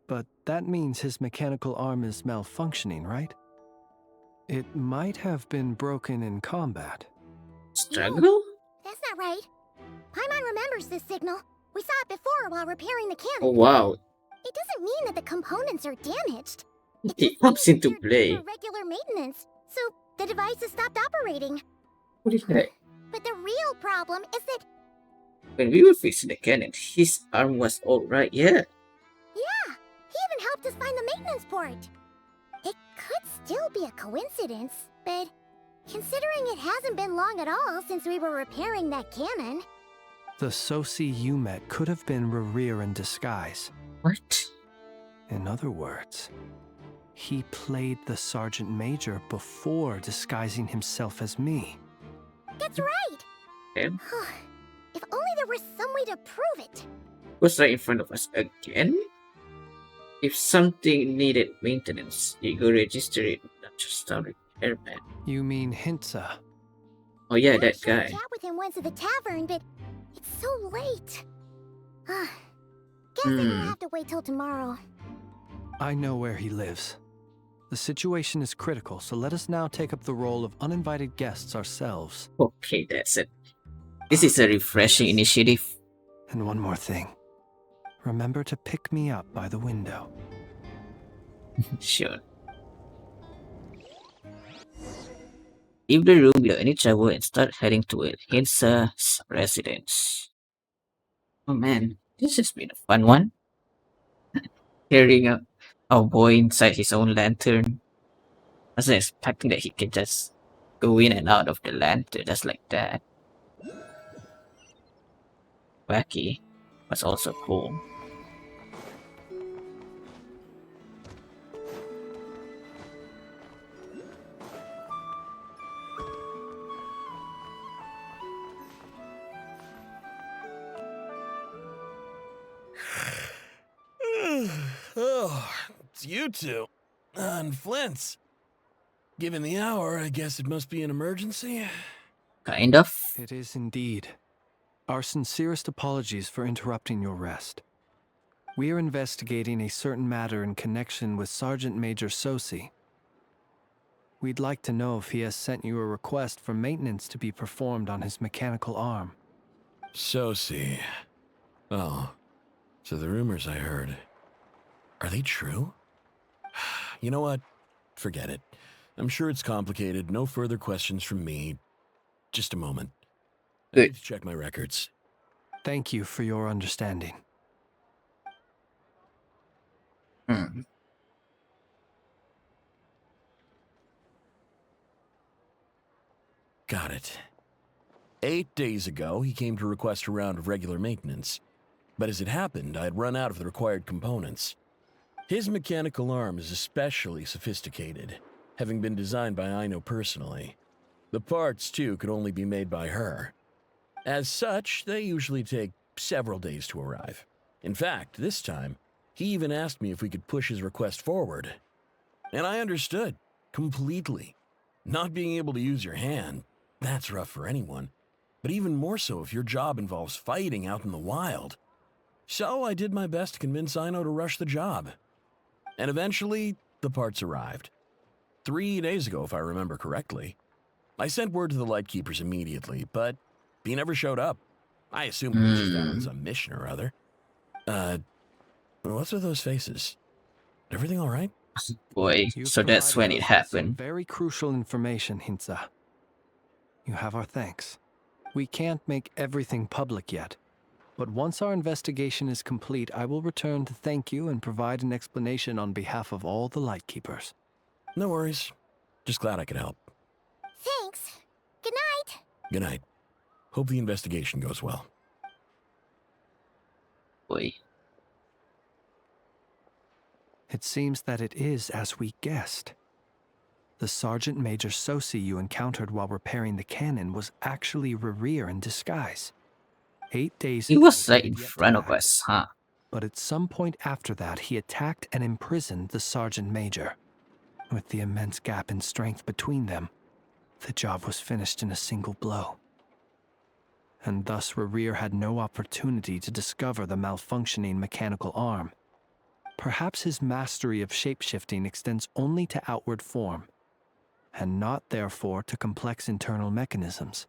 but that means his mechanical arm is malfunctioning, right? It might have been broken in combat. Struggle? That's not right. Paimon remembers this signal. We saw it before while repairing the cannon. Oh wow. It doesn't mean that the components are damaged. It comes into play. For regular maintenance, so the device has stopped operating. What is that? But the real problem is that, When we were fixing the cannon, his arm was alright, yeah. yeah, he even helped us find the maintenance port. It could still be a coincidence, but considering it hasn't been long at all since we were repairing that cannon. The Sosi you met could have been Rerir in disguise. What? In other words, he played the Sergeant Major before disguising himself as me. That's right. Okay. If only there were some way to prove it. Was right in front of us again? If something needed maintenance, you go register it, not just a repairman. You mean Hintsa? Oh yeah, that I guy. chat with him once at the tavern, but it's so late. Guess I will have to wait till tomorrow. I know where he lives. The situation is critical, so let us now take up the role of uninvited guests ourselves. Okay, that's it. This is a refreshing initiative. And one more thing. Remember to pick me up by the window. Sure. Leave the room without any trouble and start heading toward Hinsa's residence. Oh man, this has been a fun one. Carrying a boy inside his own lantern. I wasn't expecting that he can just go in and out of the lantern just like that. Wacky, but also cool. Oh, it's you two. And Flint's. Given the hour, I guess it must be an emergency. Kind of. It is indeed. Our sincerest apologies for interrupting your rest. We are investigating a certain matter in connection with Sergeant Major Sosi. We'd like to know if he has sent you a request for maintenance to be performed on his mechanical arm. Sosi. Oh, so the rumors I heard, are they true? You know what? Forget it. I'm sure it's complicated. No further questions from me. Just a moment. I need to check my records. Thank you for your understanding. Got it. 8 days ago, he came to request a round of regular maintenance. But as it happened, I had run out of the required components. His mechanical arm is especially sophisticated, having been designed by Aino personally. The parts, too, could only be made by her. As such, they usually take several days to arrive. In fact, this time, he even asked me if we could push his request forward. And I understood, completely. Not being able to use your hand, that's rough for anyone. But even more so if your job involves fighting out in the wild. So I did my best to convince Aino to rush the job. And eventually, the parts arrived. 3 days ago, if I remember correctly. I sent word to the Lightkeepers immediately, but he never showed up. I assumed he was just out on some mission or other. What's with those faces? Everything all right? Boy, so that's when it happened. Very crucial information, Hinsa. You have our thanks. We can't make everything public yet, but once our investigation is complete, I will return to thank you and provide an explanation on behalf of all the Lightkeepers. No worries. Just glad I could help. Thanks. Good night. Good night. Hope the investigation goes well. Boy. It seems that it is as we guessed. The Sergeant Major Sosi you encountered while repairing the cannon was actually Rerir in disguise. 8 days He ago, was right he in had yet to front of act. us, huh? But at some point after that, he attacked and imprisoned the Sergeant Major. With the immense gap in strength between them, the job was finished in a single blow. And thus Rerir had no opportunity to discover the malfunctioning mechanical arm. Perhaps his mastery of shapeshifting extends only to outward form, and not therefore to complex internal mechanisms.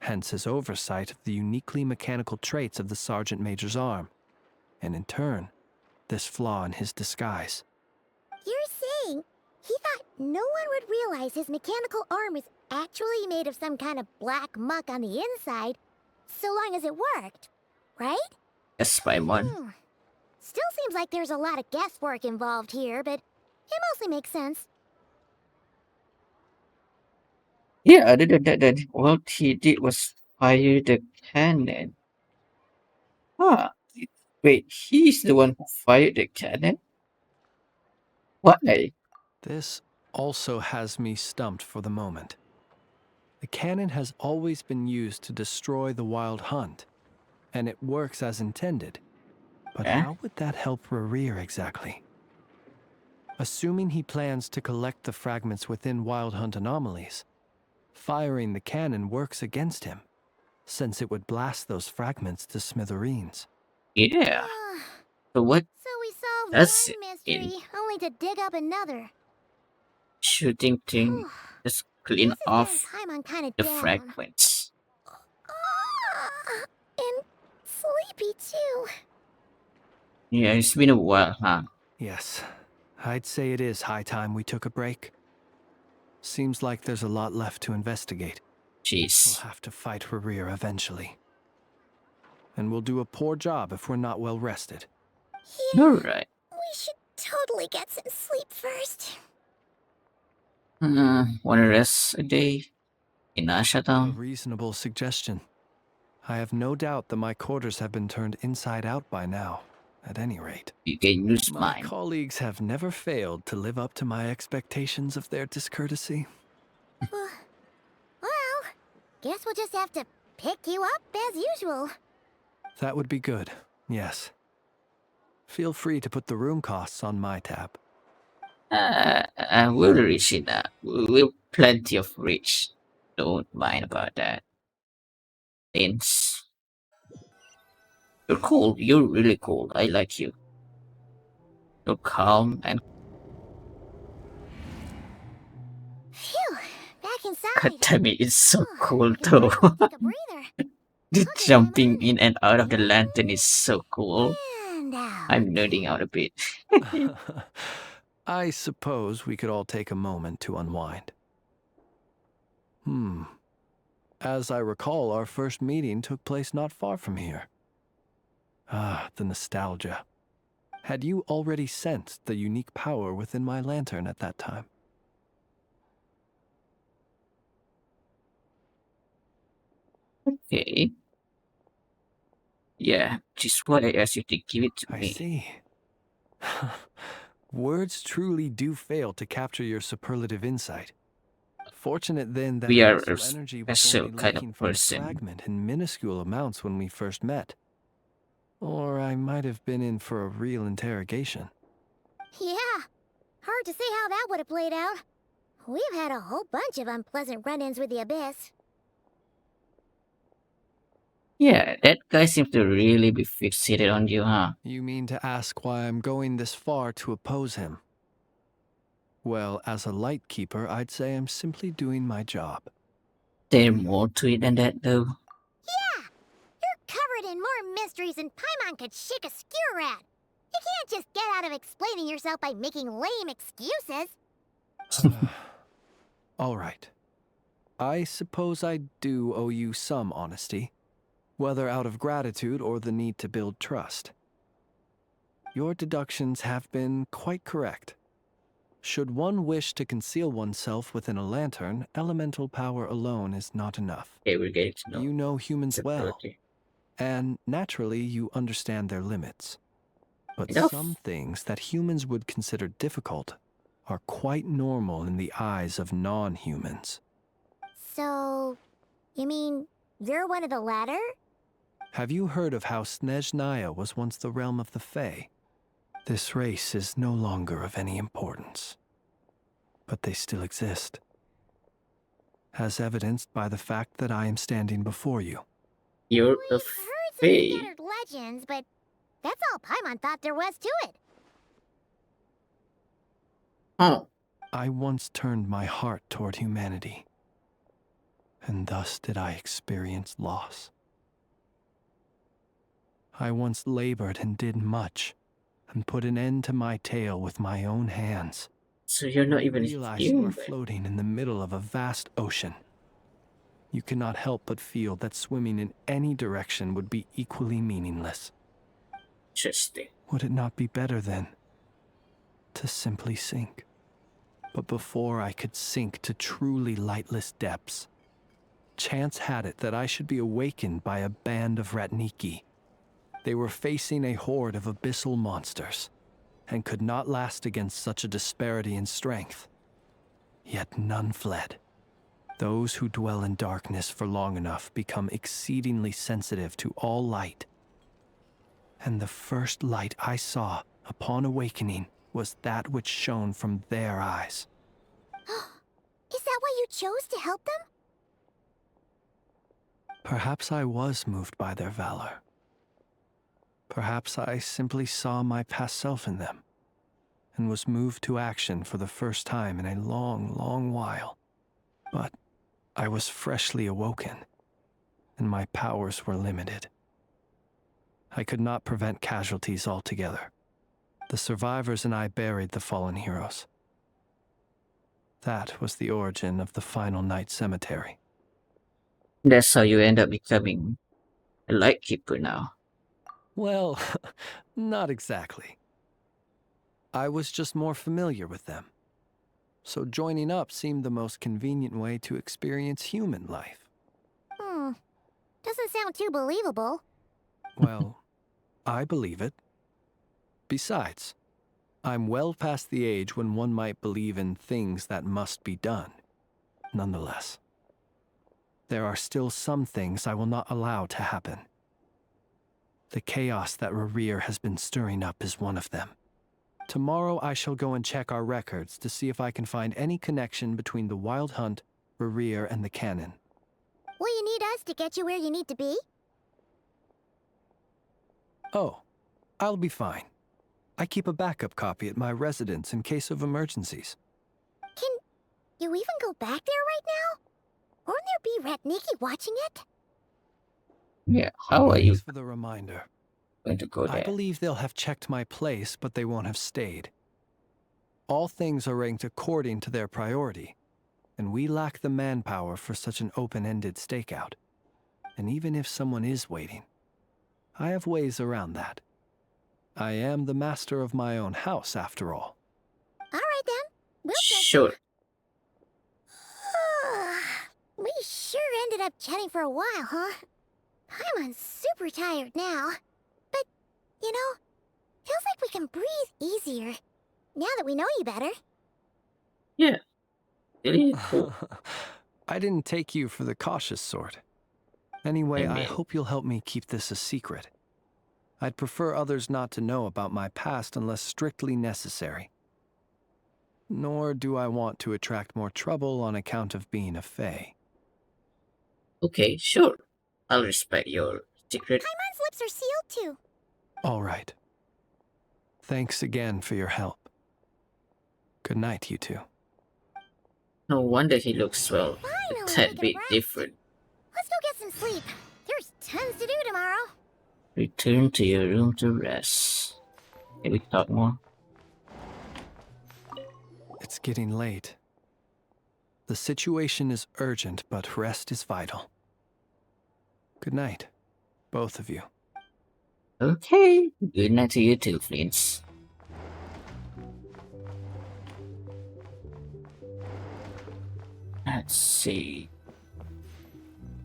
Hence his oversight of the uniquely mechanical traits of the Sergeant Major's arm, and in turn, this flaw in his disguise. You're saying he thought no one would realize his mechanical arm is actually made of some kind of black muck on the inside, so long as it worked, right? Yes, Paimon. Still seems like there's a lot of guesswork involved here, but it mostly makes sense. Yeah, other than that, what he did was fire the cannon. Huh. Wait, he's the one who fired the cannon? Why? This also has me stumped for the moment. The cannon has always been used to destroy the Wild Hunt, and it works as intended. But how would that help Rerir exactly? Assuming he plans to collect the fragments within Wild Hunt anomalies, firing the cannon works against him, since it would blast those fragments to smithereens. Yeah. So what So we solved does one it in mystery, only to dig up another. shooting thing just clean This is getting off Paimon kind of the down. fragments? And sleepy too. Yeah, it's been a while, huh? Yes, I'd say it is high time we took a break. Seems like there's a lot left to investigate. Jeez. We'll have to fight Rear eventually. And we'll do a poor job if we're not well rested. Alright. We should totally get some sleep first. Wanna rest a day in A Ashatown? reasonable suggestion. I have no doubt that my quarters have been turned inside out by now, at any rate. You can use My mine. colleagues have never failed to live up to my expectations of their discourtesy. Well, guess we'll just have to pick you up as usual. That would be good, yes. Feel free to put the room costs on my tab. We'll reach it now. We'll plenty of reach. Don't mind about that. Vince. You're cool. You're really cool. I like you. You're calm and Phew, back inside. God damn it, it's so cool though. Take a breather. The jumping in and out of the lantern is so cool. And out. I'm nerding out a bit. I suppose we could all take a moment to unwind. As I recall, our first meeting took place not far from here. Ah, the nostalgia. Had you already sensed the unique power within my lantern at that time? Okay. Yeah, just why I asked you to give it to I me. see. Words truly do fail to capture your superlative insight. Fortunate then that We are the a vessel energy was special only kind of leaking from the person. fragment in minuscule amounts when we first met. Or I might have been in for a real interrogation. Yeah, hard to say how that would have played out. We've had a whole bunch of unpleasant run-ins with the Abyss. Yeah, that guy seems to really be fixated on you, huh? You mean to ask why I'm going this far to oppose him? Well, as a light keeper, I'd say I'm simply doing my job. There's more to it than that, though. Yeah, you're covered in more mysteries than Paimon could shake a skewer at. You can't just get out of explaining yourself by making lame excuses. All right. I suppose I do owe you some honesty, whether out of gratitude or the need to build trust. Your deductions have been quite correct. Should one wish to conceal oneself within a lantern, elemental power alone is not enough. Okay, we're getting to know. You know humans well, Separately. and naturally you understand their limits. But Enough. some things that humans would consider difficult are quite normal in the eyes of non-humans. So, you mean you're one of the latter? Have you heard of how Snezhnaya was once the realm of the Fae? This race is no longer of any importance, but they still exist, as evidenced by the fact that I am standing before you. You're a Heard some Fae. scattered legends, but that's all Paimon thought there was to it. Oh. I once turned my heart toward humanity, and thus did I experience loss. I once labored and did much, and put an end to my tale with my own hands. So you're not even Realize you are human. floating in the middle of a vast ocean. You cannot help but feel that swimming in any direction would be equally meaningless. Interesting. Would it not be better, then, to simply sink? But before I could sink to truly lightless depths, chance had it that I should be awakened by a band of Ratniki. They were facing a horde of abyssal monsters, and could not last against such a disparity in strength. Yet none fled. Those who dwell in darkness for long enough become exceedingly sensitive to all light. And the first light I saw upon awakening was that which shone from their eyes. Is that why you chose to help them? Perhaps I was moved by their valor. Perhaps I simply saw my past self in them and was moved to action for the first time in a long, long while. But I was freshly awoken, and my powers were limited. I could not prevent casualties altogether. The survivors and I buried the fallen heroes. That was the origin of the final night cemetery. That's how you end up becoming a lightkeeper now. Well, not exactly. I was just more familiar with them. So joining up seemed the most convenient way to experience human life. Doesn't sound too believable. Well, I believe it. Besides, I'm well past the age when one might believe in things that must be done. Nonetheless, there are still some things I will not allow to happen. The chaos that Rerir has been stirring up is one of them. Tomorrow I shall go and check our records to see if I can find any connection between the Wild Hunt, Rerir, and the Cannon. Will you need us to get you where you need to be? Oh, I'll be fine. I keep a backup copy at my residence in case of emergencies. Can you even go back there right now? Won't there be Rat Nikki watching it? Yeah, how are you Thanks for the reminder. going to go there? I believe they'll have checked my place, but they won't have stayed. All things are ranked according to their priority, and we lack the manpower for such an open-ended stakeout. And even if someone is waiting, I have ways around that. I am the master of my own house, after all. All right then. We'll Sure. We sure ended up chatting for a while, huh? I'm super tired now. But, you know, feels like we can breathe easier. Now that we know you better. Yeah. Really cool. I didn't take you for the cautious sort. Anyway, I mean- hope you'll help me keep this a secret. I'd prefer others not to know about my past unless strictly necessary. Nor do I want to attract more trouble on account of being a fae. Okay, sure. I'll respect your secret. Paimon's lips are sealed too. All right. Thanks again for your help. Good night, you two. No wonder he looks, well, Finally, a we tad can bit rest. different. Let's go get some sleep. There's tons to do tomorrow. Return to your room to rest. Can we talk more? It's getting late. The situation is urgent, but rest is vital. Good night, both of you. Okay. Good night to you too, Flint. Let's see.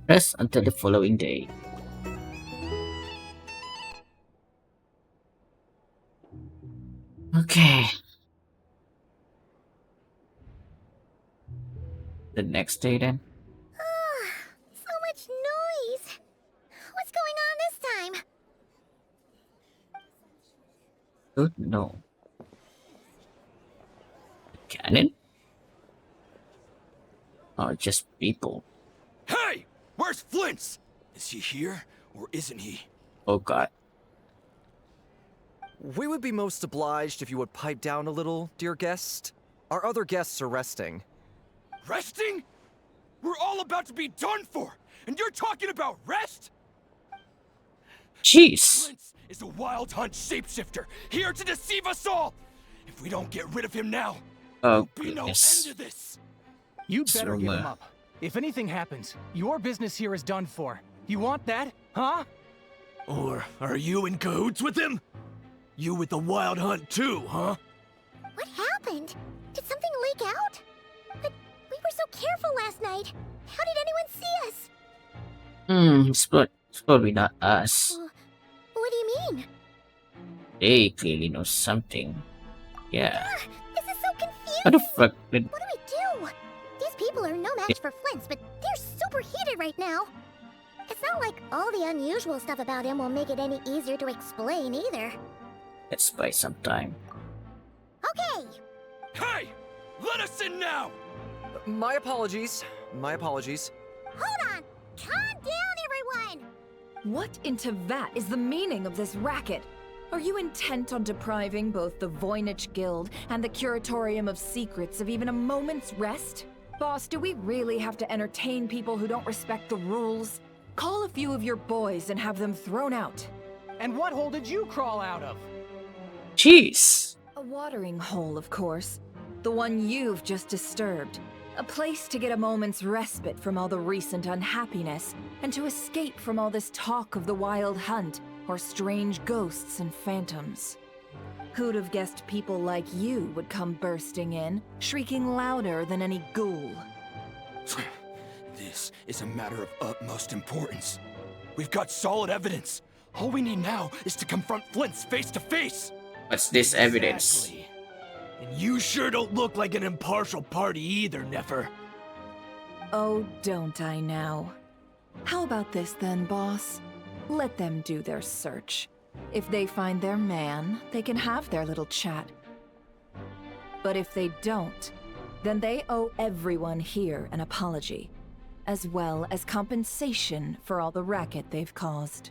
Rest until the following day. Okay. The next day then? So much noise. What's going on this time? Don't know. The cannon? Or just people? Hey! Where's Flint's? Is he here, or isn't he? Oh god. We would be most obliged if you would pipe down a little, dear guest. Our other guests are resting. Resting? We're all about to be done for, and you're talking about rest? Jeez. Flint's is a Wild Hunt shapeshifter, here to deceive us all! If we don't get rid of him now, Oh there'll be no goodness. end to this! You'd better give him Soma. up. If anything happens, your business here is done for. You want that, huh? Or are you in cahoots with him? You with the Wild Hunt too, huh? What happened? Did something leak out? But we were so careful last night. How did anyone see us? It's probably not us. What do you mean? They clearly know something. Yeah. This is so confusing. How the fuck did... What do we do? These people are no match for Flint's, but they're super heated right now. It's not like all the unusual stuff about him will make it any easier to explain either. Let's buy some time. Okay. Hey! Let us in now! My apologies. My apologies. Hold on. Calm down, everyone. What in Teyvat is the meaning of this racket? Are you intent on depriving both the Voynich Guild and the Curatorium of Secrets of even a moment's rest? Boss, do we really have to entertain people who don't respect the rules? Call a few of your boys and have them thrown out. And what hole did you crawl out of? Jeez. A watering hole, of course. The one you've just disturbed. A place to get a moment's respite from all the recent unhappiness, and to escape from all this talk of the Wild Hunt, or strange ghosts and phantoms. Who'd have guessed people like you would come bursting in, shrieking louder than any ghoul? This is a matter of utmost importance. We've got solid evidence. All we need now is to confront Flint's face to face. What's this evidence? Exactly. And you sure don't look like an impartial party either, Nefer. Oh, don't I now? How about this then, boss? Let them do their search. If they find their man, they can have their little chat. But if they don't, then they owe everyone here an apology, as well as compensation for all the racket they've caused.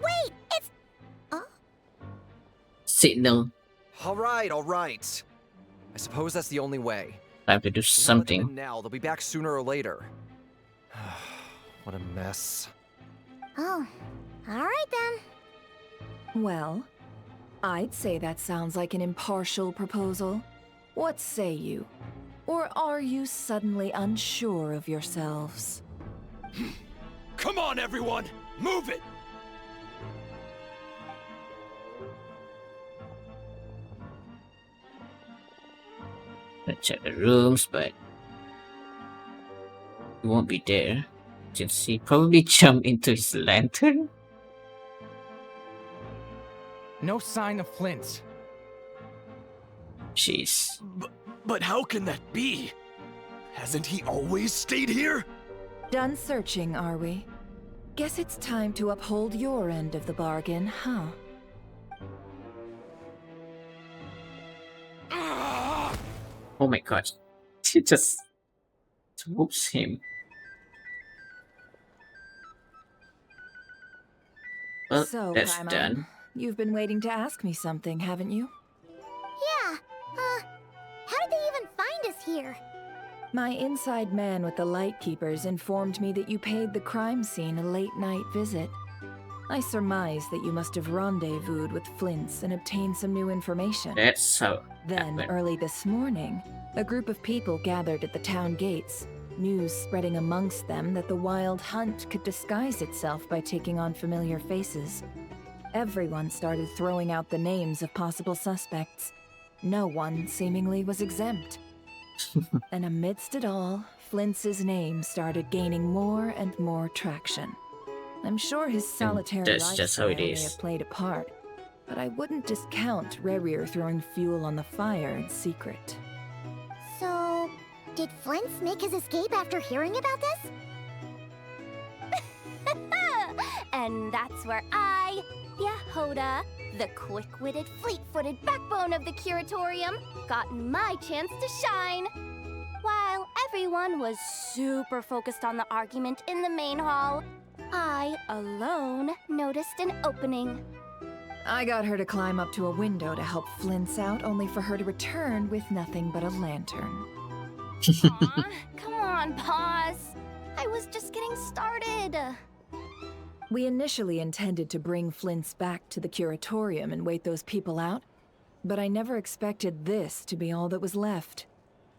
Wait, it's... Signal. All right. I suppose that's the only way. I have to do Let them something. in now, they'll be back sooner or later. What a mess. Oh, all right then. Well, I'd say that sounds like an impartial proposal. What say you? Or are you suddenly unsure of yourselves? Come on, everyone! Move it! Gonna check the rooms, but he won't be there. Since he probably jumped into his lantern. No sign of Flint. Jeez. But how can that be? Hasn't he always stayed here? Done searching, are we? Guess it's time to uphold your end of the bargain, huh? Oh my god. She just whoops him. Well, So, that's Paimon, done. you've been waiting to ask me something, haven't you? Yeah, how did they even find us here? My inside man with the Lightkeepers informed me that you paid the crime scene a late-night visit. I surmise that you must have rendezvoused with Flint's and obtained some new information. That's how. Then, early this morning, a group of people gathered at the town gates, news spreading amongst them that the Wild Hunt could disguise itself by taking on familiar faces. Everyone started throwing out the names of possible suspects. No one seemingly was exempt. And amidst it all, Flint's name started gaining more and more traction. I'm sure his solitary that's just how it lifestyle may is. have played a part, but I wouldn't discount Rerir throwing fuel on the fire in secret. So, did Flint make his escape after hearing about this? And that's where I, Yehoda, the quick-witted, fleet-footed backbone of the Curatorium, got my chance to shine. While everyone was super focused on the argument in the main hall, I alone noticed an opening. I got her to climb up to a window to help Flint's out, only for her to return with nothing but a lantern. Aw, come on, boss. I was just getting started. We initially intended to bring Flint's back to the Curatorium and wait those people out, but I never expected this to be all that was left.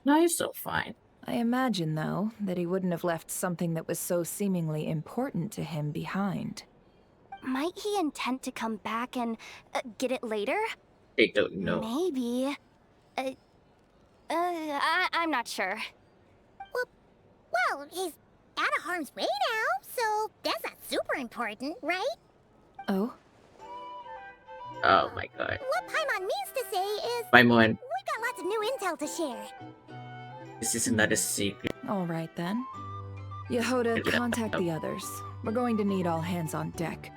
No, he's still fine. I imagine, though, that he wouldn't have left something that was so seemingly important to him behind. Might he intend to come back and get it later? They don't know. Maybe. I'm not sure. Well, he's out of harm's way now, so that's not super important, right? Oh? Oh my god. What Paimon means to say is... Paimon. We got lots of new intel to share. This is another secret. All right, then. Yehoda, contact the others. We're going to need all hands on deck.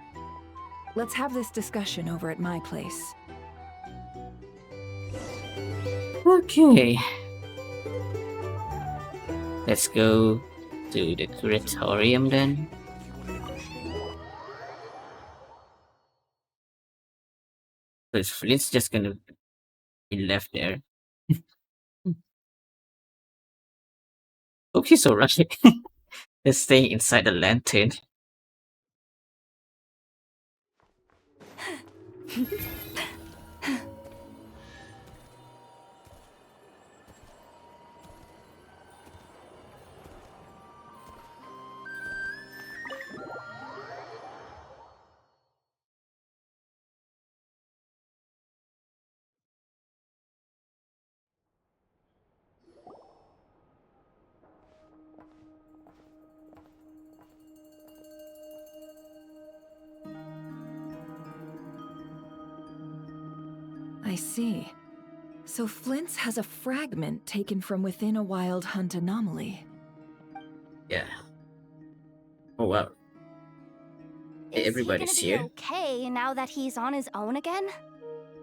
Let's have this discussion over at my place. Okay. Let's go to the curatorium then. Because Flint's just gonna be left there. Hope he's alright. Just staying inside the lantern. I see. So Flint's has a fragment taken from within a wild hunt anomaly. Yeah. Oh wow. Hey, everybody's Is he here. gonna be okay now that he's on his own again?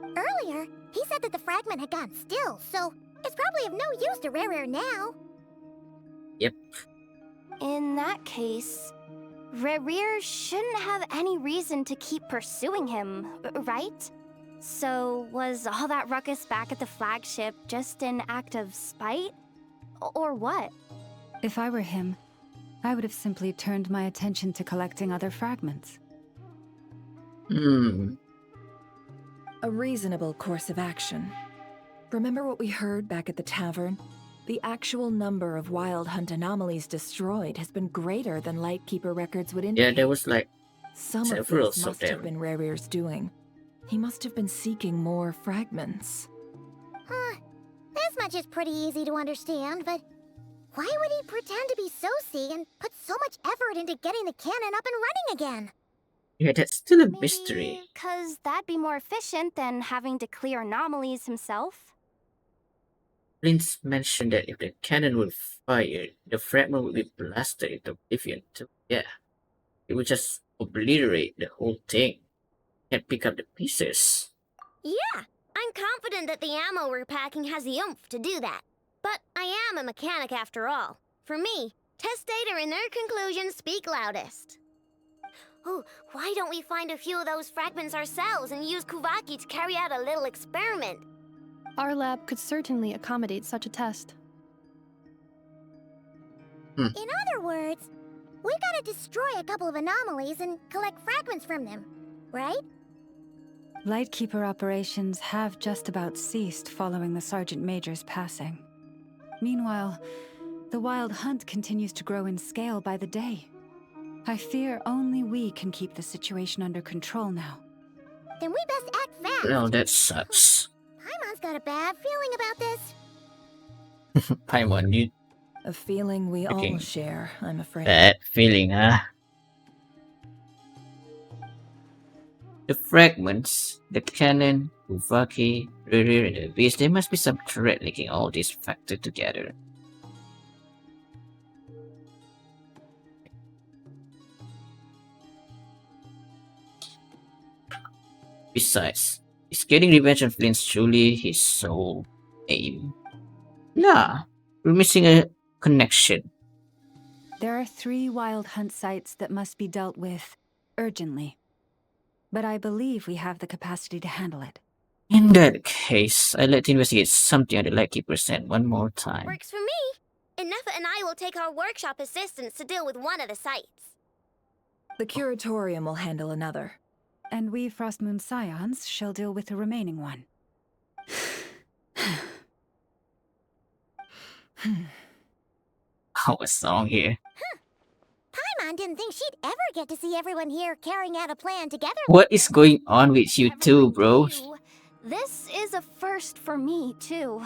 Earlier, he said that the fragment had gone still, so it's probably of no use to Rare now. Yep. In that case, Rerir shouldn't have any reason to keep pursuing him, right? So, was all that ruckus back at the flagship just an act of spite? Or what? If I were him, I would have simply turned my attention to collecting other fragments. Hmm. A reasonable course of action. Remember what we heard back at the tavern? The actual number of wild hunt anomalies destroyed has been greater than Lightkeeper records would indicate. Yeah, there was like Some of several this of must have them. been Rerir's doing. He must have been seeking more fragments. This much is pretty easy to understand, but why would he pretend to be Soci and put so much effort into getting the cannon up and running again? Yeah, that's still a mystery. Because that'd be more efficient than having to clear anomalies himself. Prince mentioned that if the cannon would fire, the fragment would be blasted into oblivion. So, yeah, it would just obliterate the whole thing. Can't pick up the pieces. Yeah, I'm confident that the ammo we're packing has the oomph to do that. But I am a mechanic after all. For me, test data and their conclusions speak loudest. Oh, why don't we find a few of those fragments ourselves and use Kuvaki to carry out a little experiment? Our lab could certainly accommodate such a test. In other words, we gotta destroy a couple of anomalies and collect fragments from them, right? Lightkeeper operations have just about ceased following the Sergeant Major's passing. Meanwhile, the Wild Hunt continues to grow in scale by the day. I fear only we can keep the situation under control now. Then we best act fast. Well, that sucks. Paimon's got a bad feeling about this. Paimon, you A feeling we all freaking share, I'm afraid. bad feeling, huh? The fragments, the cannon, Uvaki, Rerir, and the beast, there must be some thread linking all these factors together. Besides, is getting revenge on Flint's truly his sole aim? Nah, we're missing a connection. There are 3 Wild Hunt sites that must be dealt with urgently. But I believe we have the capacity to handle it. In that case, I'd like to investigate something on the Lightkeeper sent one more time. Works for me. Nefa and I will take our workshop assistants to deal with one of the sites. The Curatorium will handle another. And we Frostmoon Scions shall deal with the remaining one. Oh, a song here. Paimon didn't think she'd ever get to see everyone here carrying out a plan together. What is going on with you two, bro? This is a first for me, too.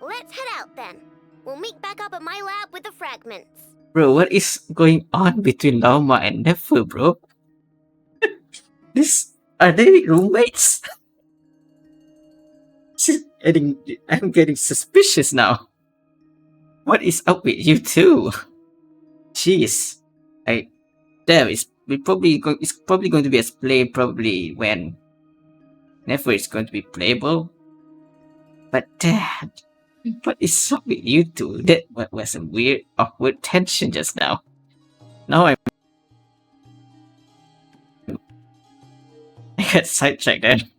Let's head out then. We'll meet back up at my lab with the fragments. Bro, what is going on between Lauma and Nefu, bro? Are they roommates? I'm getting suspicious now. What is up with you two? Jeez. It's probably going to be as play probably when Nefer is going to be playable. But damn, what is up with you two? That was a weird, awkward tension just now. Now I got sidetracked then.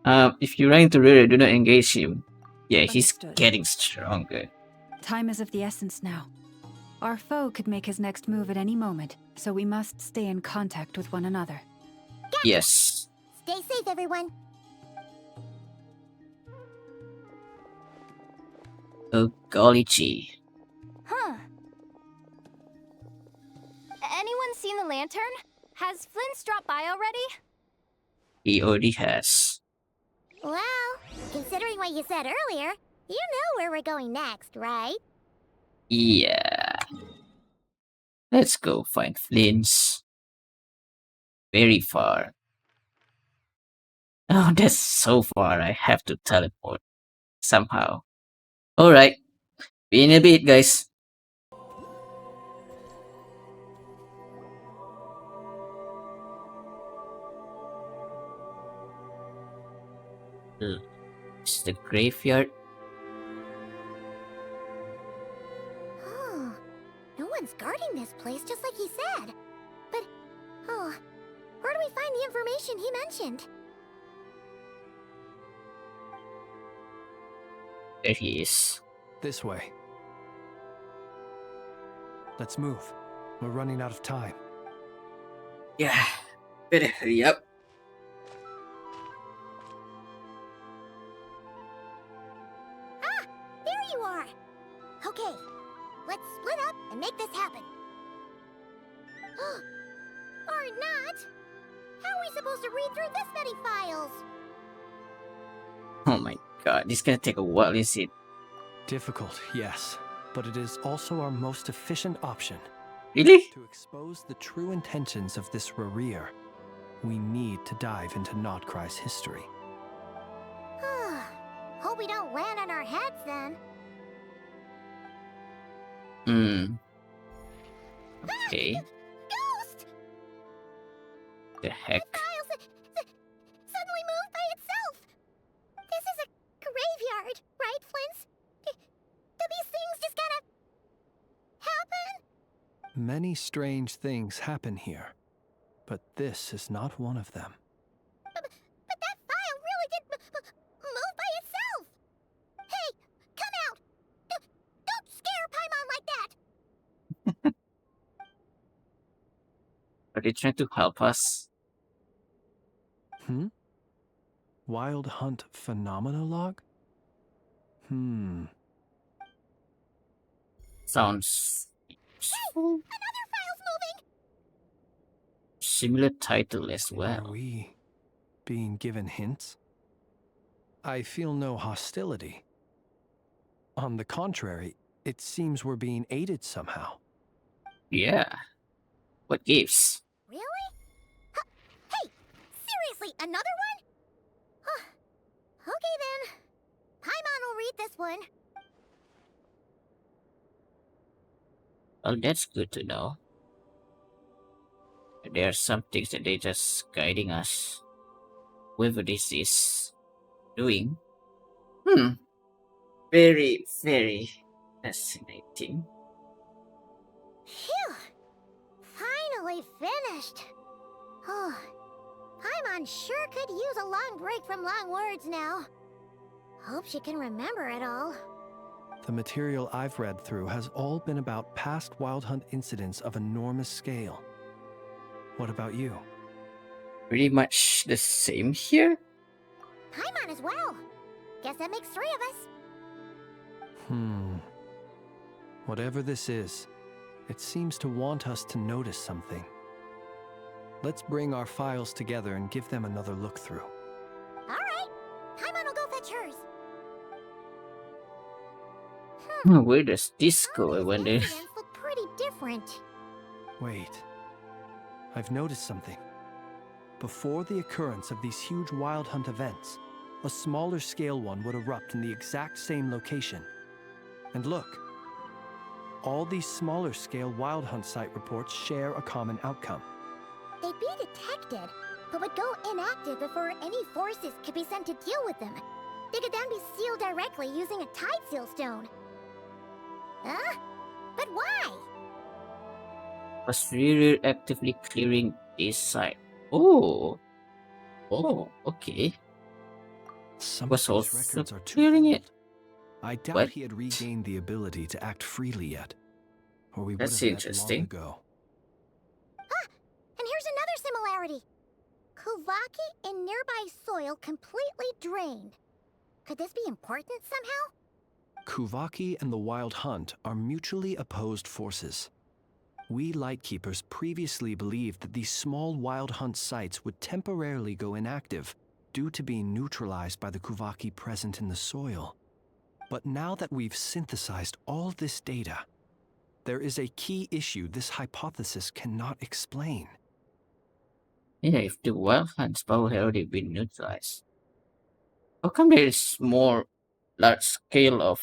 If you run into Riri, do not engage him. Yeah, he's Understood. getting stronger. Time is of the essence now. Our foe could make his next move at any moment, so we must stay in contact with one another. Yes. Stay safe, everyone. Oh, golly gee. Huh. Anyone seen the lantern? Has Flint's dropped by already? He already has. Well, considering what you said earlier, you know where we're going next, right? Yeah. Let's go find Flint's. Very far. Oh, that's so far. I have to teleport somehow. Alright. Be in a bit, guys. It's the graveyard. Oh, no one's guarding this place, just like he said. But, oh, where do we find the information he mentioned? There he is. This way. Let's move. We're running out of time. Yeah. Better hurry up. Ah, there you are. Okay, let's split up and make this happen. Or not. How are we supposed to read through this many files? Oh my god, this is gonna take a while, is it? Difficult, yes, but it is also our most efficient option. Really? To expose the true intentions of this Rarir, we need to dive into Not Krai's history. Hope we don't land on our heads then. Okay. Ghost! The heck? Files suddenly moved by itself. This is a graveyard, right, Flint? Do these things just kind of happen? Many strange things happen here, but this is not one of them. But that file really did move by itself. Hey, come out! Don't scare Paimon like that. Are they trying to help us? Wild Hunt Phenomenologue? Sounds Another file's moving. similar title as Are well. we being given hints? I feel no hostility. On the contrary, it seems we're being aided somehow. Yeah. What gives? Really? Hey, seriously, another one? Okay then. Paimon will read this one. Well, that's good to know. There are some things that they're just guiding us. Whoever this is doing. Very, very fascinating. Phew! Finally finished. Oh, Paimon sure could use a long break from long words now. Hope she can remember it all. The material I've read through has all been about past Wild Hunt incidents of enormous scale. What about you? Pretty much the same here? Paimon as well. Guess that makes 3 of us. Whatever this is, it seems to want us to notice something. Let's bring our files together and give them another look through. Alright. Paimon will go fetch hers. Where does this go, I wonder? Incidents look pretty different. Wait. I've noticed something. Before the occurrence of these huge Wild Hunt events, a smaller scale one would erupt in the exact same location. And look. All these smaller scale Wild Hunt site reports share a common outcome. They'd be detected, but would go inactive before any forces could be sent to deal with them. They could then be sealed directly using a tide seal stone. Huh? But why? Was Rearer actively clearing this site? Oh. Oh, okay. Some Was of these also records are too clearing old. it. I doubt What? he had regained the ability to act freely yet, or we would That's have met long interesting. ago. And here's another similarity. Kuvaki and nearby soil completely drained. Could this be important somehow? Kuvaki and the Wild Hunt are mutually opposed forces. We Lightkeepers previously believed that these small Wild Hunt sites would temporarily go inactive due to being neutralized by the Kuvaki present in the soil. But now that we've synthesized all this data, there is a key issue this hypothesis cannot explain. Yeah, if the Wild Hunt's power had already been neutralized, how come there is more large scale of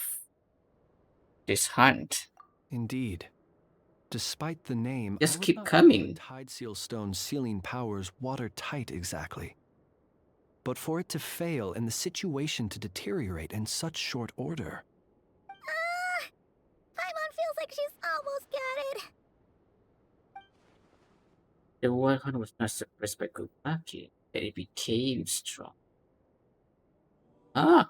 this hunt? Indeed. Despite the name, Just I would keep not coming. call the Tide Seal Stone's sealing powers watertight exactly. But for it to fail and the situation to deteriorate in such short order. Paimon feels like she's almost got it. The Wild Hunt was not suppressed by Kuvaki, that it became strong. Ah!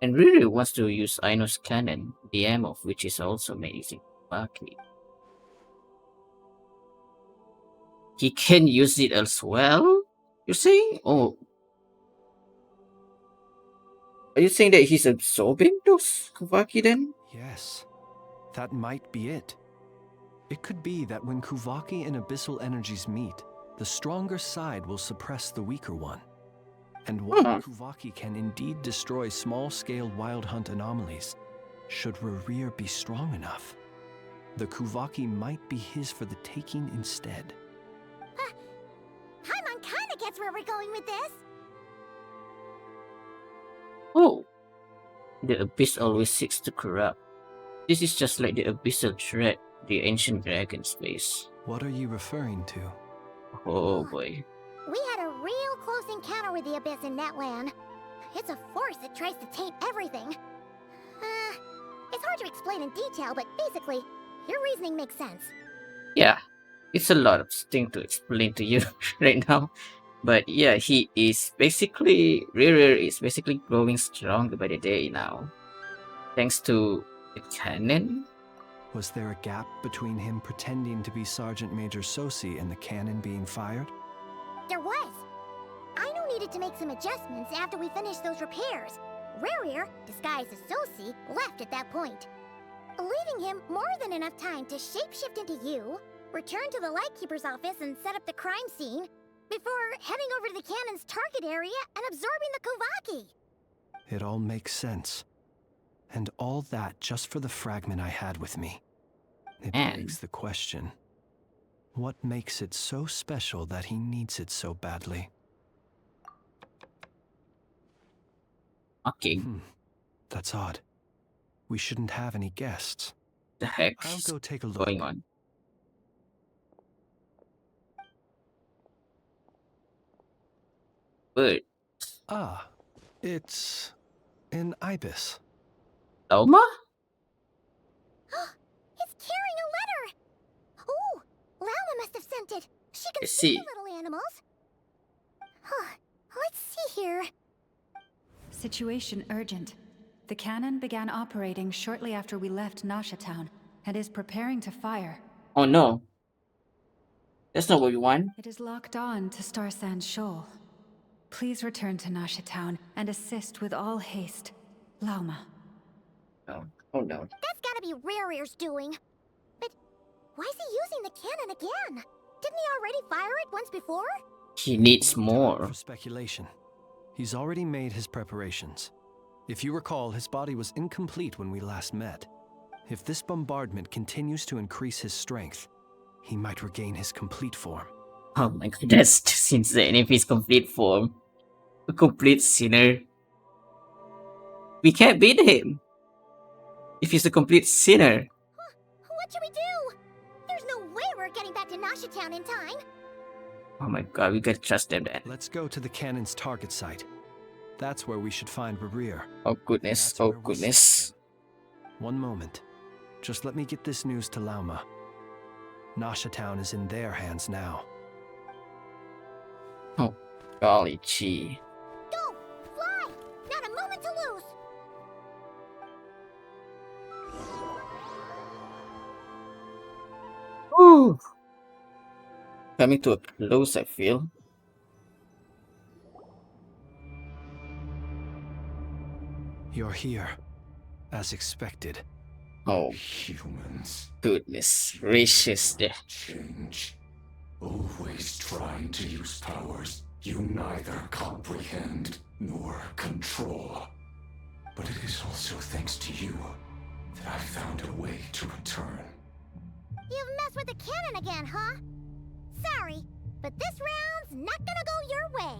And really wants to use Aino's cannon, the ammo of which is also made using Kuvaki. He can use it as well? You're saying? Oh. Are you saying that he's absorbing those Kuvaki then? Yes, that might be it. It could be that when Kuvaki and Abyssal energies meet, the stronger side will suppress the weaker one. And while Kuvaki can indeed destroy small-scale Wild Hunt anomalies, should Rerir be strong enough, the Kuvaki might be his for the taking instead. Paimon kinda gets where we're going with this. Oh. The Abyss always seeks to corrupt. This is just like the Abyssal threat the ancient dragons face. What are you referring to? Oh boy. We had a real close encounter with the Abyss in Netland. It's a force that tries to taint everything. It's hard to explain in detail, but basically, your reasoning makes sense. Yeah, it's a lot of things to explain to you right now. But yeah, Rerir is basically growing stronger by the day now. Thanks to the cannon? Was there a gap between him pretending to be Sergeant Major Sosi and the cannon being fired? There was. Aino needed to make some adjustments after we finished those repairs. Rerir, disguised as Sosi, left at that point, leaving him more than enough time to shapeshift into you, return to the Lightkeeper's office and set up the crime scene, before heading over to the cannon's target area and absorbing the Kuvaki. It all makes sense. And all that just for the fragment I had with me. It begs the question. What makes it so special that he needs it so badly? Okay. That's odd. We shouldn't have any guests. The heck I'll is go take a look. going on? Bird. Ah, it's an ibis. Lauma? It's carrying a letter! Oh, Lauma must have sent it. She can Let's see see. the little animals. Let's see here. Situation urgent. The cannon began operating shortly after we left Nasha Town and is preparing to fire. Oh no. That's not what we want. It is locked on to Star Sand Shoal. Please return to Nasha Town and assist with all haste. Lauma. Oh no. That's gotta be Rerir's doing. But why is he using the cannon again? Didn't he already fire it once before? He needs more. For speculation. He's already made his preparations. If you recall, his body was incomplete when we last met. If this bombardment continues to increase his strength, he might regain his complete form. Oh my god, that's just insane if he's complete form. A complete sinner. We can't beat him. If he's a complete sinner. What should we do? There's no way we're getting back to Nasha Town in time. Oh my god, we gotta trust them then. Let's go to the cannon's target site. That's where we should find Rerir. Oh goodness, oh goodness. One moment. Just let me get this news to Lauma. Nasha Town is in their hands now. Oh, golly gee. to lose. Ooh. Coming to a close, I feel. You're here, as expected. Oh, Humans. goodness gracious. Yeah. Change. Always trying to use powers you neither comprehend nor control. But it is also thanks to you that I found a way to return. You've messed with the cannon again, huh? Sorry, but this round's not gonna go your way.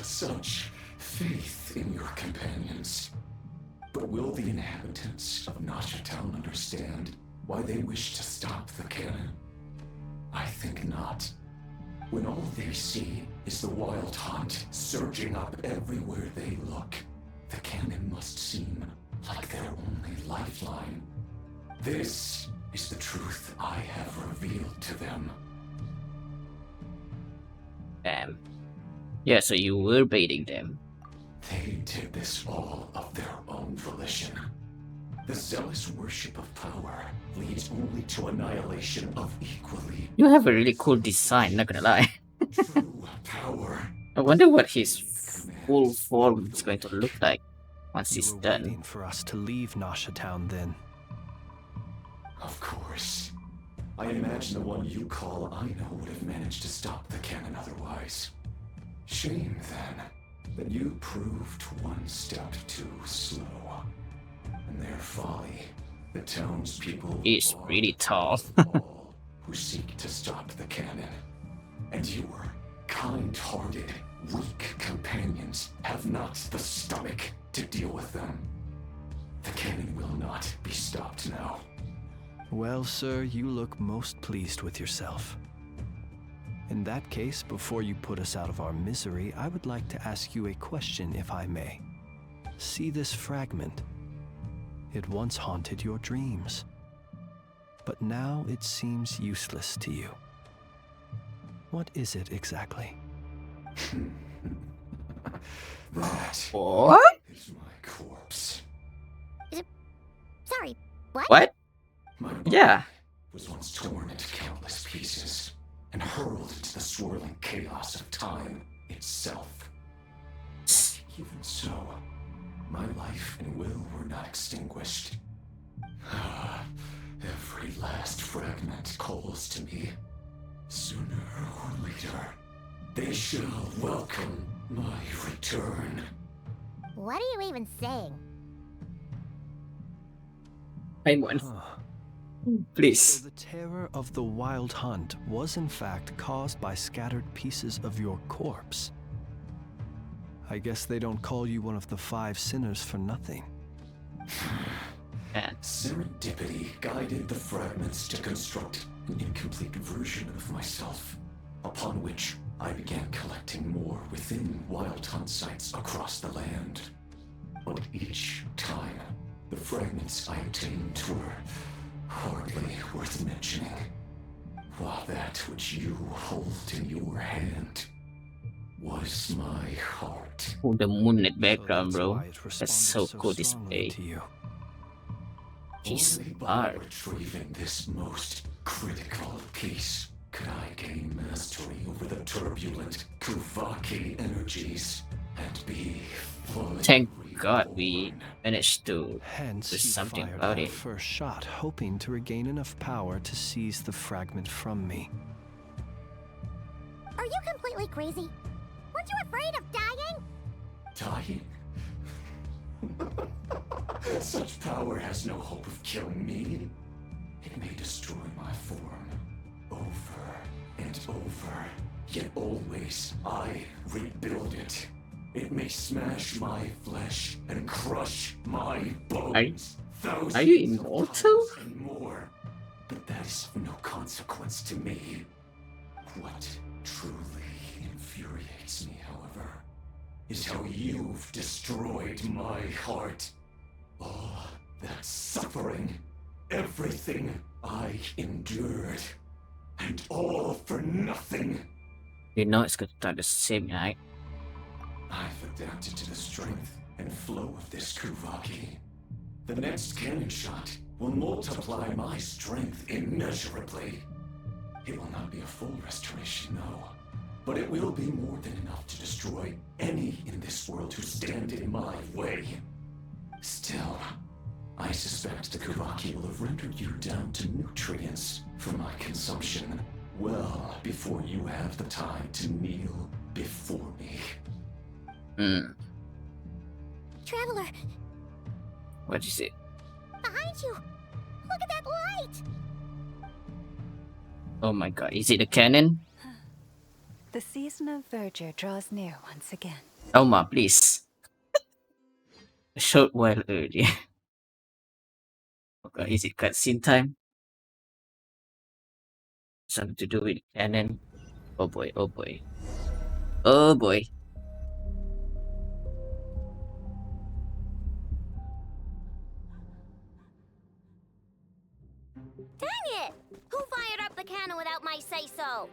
Such faith in your companions. But will the inhabitants of Nasha Town understand why they wish to stop the cannon? I think not. When all they see is the wild hunt surging up everywhere they look, the cannon must seem like their only lifeline. This is the truth I have revealed to them. Damn. Yeah, so you were baiting them. They did this all of their own volition. The zealous worship of power leads only to annihilation of equally You have a really cool design, not gonna lie. true power. I wonder what his full form is going to look like once he's You were done. waiting for us to leave Nasha Town then. Of course. I imagine the one you call Aino would have managed to stop the cannon otherwise. Shame, then, that you proved one step too slow. In their folly, the townspeople He's pretty tall. all who seek to stop the cannon. And your kind-hearted, weak companions have not the stomach to deal with them. The cannon will not be stopped now. Well, sir, you look most pleased with yourself. In that case, before you put us out of our misery, I would like to ask you a question, if I may. See this fragment? It once haunted your dreams, but now it seems useless to you. What is it exactly? That What? is my corpse. Sorry, what? What? My body Yeah. was once torn into countless pieces and hurled into the swirling chaos of time itself. Even so, my life and will were not extinguished. Every last fragment calls to me. Sooner or later, they shall welcome my return. What are you even saying? I'm one. Please. So the terror of the wild hunt was in fact caused by scattered pieces of your corpse. I guess they don't call you one of the 5 sinners for nothing. Serendipity guided the fragments to construct an incomplete version of myself, upon which I began collecting more within wild hunt sites across the land. But each time, the fragments I obtained were hardly worth mentioning, while that which you hold in your hand was my heart. Oh, the moonlit background, So bro. why it That's responded so cool strongly display. to you. He's Only by smart. retrieving this most critical piece could I gain mastery over the turbulent Kuvaki energies and be fully Thank God we managed to Hence, do you something fired about that it. first shot, hoping to regain enough power to seize the fragment from me. Are you completely crazy? Weren't you afraid of dying? dying. Such power has no hope of killing me. It may destroy my form over and over, yet always I rebuild it. It may smash my flesh and crush my bones. Are you immortal? And more. But that is of no consequence to me. What truly infuriates me, however, is how you've destroyed my heart. All that suffering, everything I endured, and all for nothing. You know it's gonna start the same night. I've adapted to the strength and flow of this Kuvaki. The next cannon shot will multiply my strength immeasurably. It will not be a full restoration, no, but it will be more than enough to destroy any in this world who stand in my way. Still, I suspect the Kuvaki will have rendered you down to nutrients for my consumption well before you have the time to kneel before me. Traveler, What is it? behind you! Look at that light! Oh my god, is it a cannon? The season of verdure draws near once again. Elma, please. A short while earlier. Okay, is it cutscene time? Something to do with cannon? Oh boy, oh boy. Oh boy. Dang it! Who fired up the cannon without my say-so?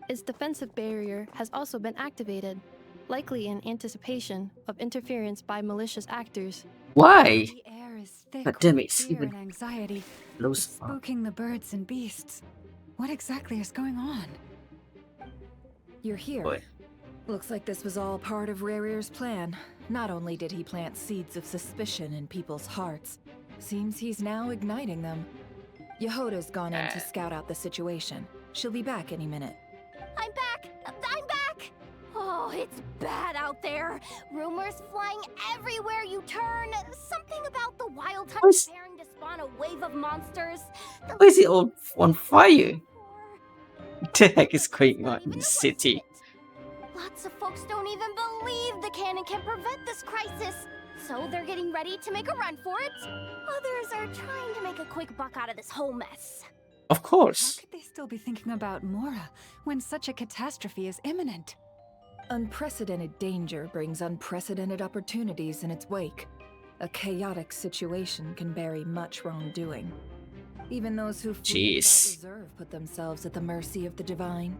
Its defensive barrier has also been activated, likely in anticipation of interference by malicious actors. Why? The air is thick God damn with it, fear even and anxiety. close It's up. spooking the birds and beasts. What exactly is going on? You're here. Boy. Looks like this was all part of Rarir's plan. Not only did he plant seeds of suspicion in people's hearts, seems he's now igniting them. Yehoda's gone in to scout out the situation. She'll be back any minute. I'm back! I'm back! Oh, it's bad out there. Rumors flying everywhere you turn. Something about the wild hunt preparing to spawn a wave of monsters. Why is it all on fire? What the heck is going on in the city? Lots of folks don't even believe the cannon can prevent this crisis. So they're getting ready to make a run for it. Others are trying to make a quick buck out of this whole mess. Of course. How could they still be thinking about Mora when such a catastrophe is imminent? Unprecedented danger brings unprecedented opportunities in its wake. A chaotic situation can bury much wrongdoing. Even those who flee without reserve put themselves at the mercy of the divine.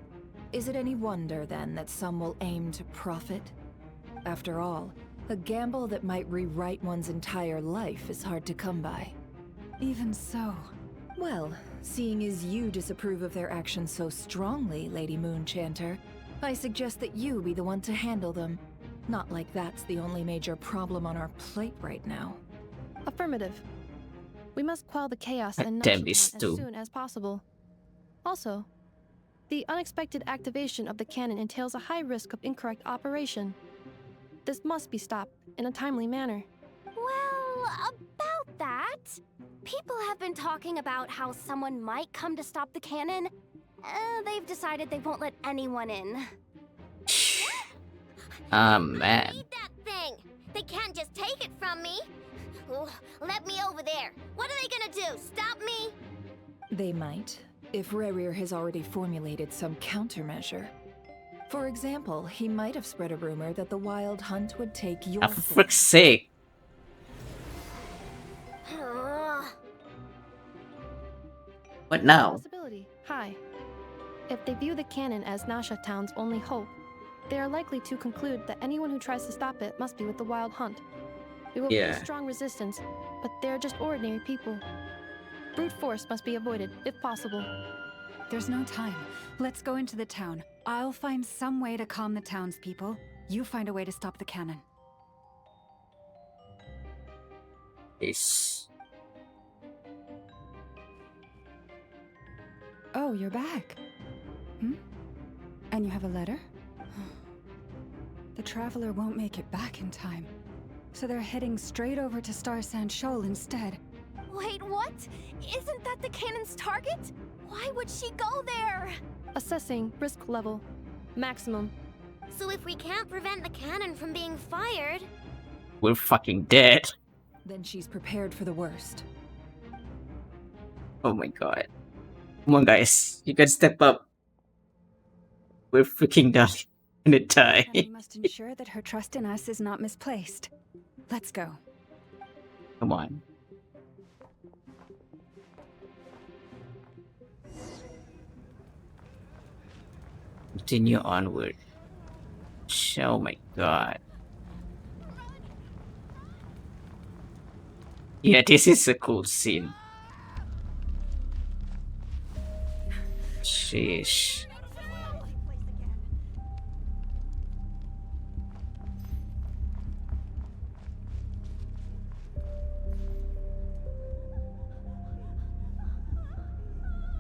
Is it any wonder, then, that some will aim to profit? After all, a gamble that might rewrite one's entire life is hard to come by. Even so. Well, seeing as you disapprove of their actions so strongly, Lady Moonchanter, I suggest that you be the one to handle them. Not like that's the only major problem on our plate right now. Affirmative. We must quell the chaos God and damn Nashville this as too. soon as possible. Also, the unexpected activation of the cannon entails a high risk of incorrect operation. This must be stopped in a timely manner. Well, about that, people have been talking about how someone might come to stop the cannon. They've decided they won't let anyone in. Ah, man. Need that thing! They can't just take it from me! Oh, let me over there! What are they gonna do? Stop me? They might, if Rarir has already formulated some countermeasure. For example, he might have spread a rumor that the Wild Hunt would take your For frick's sake. What now? Possibility high. If they view the cannon as Nasha Town's only hope, they are likely to conclude that anyone who tries to stop it must be with the Wild Hunt. We will face strong resistance, but they're just ordinary people. Brute force must be avoided, if possible. There's no time. Let's go into the town. I'll find some way to calm the townspeople. You find a way to stop the cannon. Yes. Oh, you're back. And you have a letter? The Traveler won't make it back in time. So they're heading straight over to Star Sand Shoal instead. Wait, what? Isn't that the cannon's target? Why would she go there? Assessing risk level. Maximum. So if we can't prevent the cannon from being fired... We're fucking dead. Then she's prepared for the worst. Oh my god. Come on, guys. You can step up. We're freaking done. Gonna die. And we must ensure that her trust in us is not misplaced. Let's go. Come on. Continue onward. Oh my god. Yeah, this is a cool scene. Sheesh.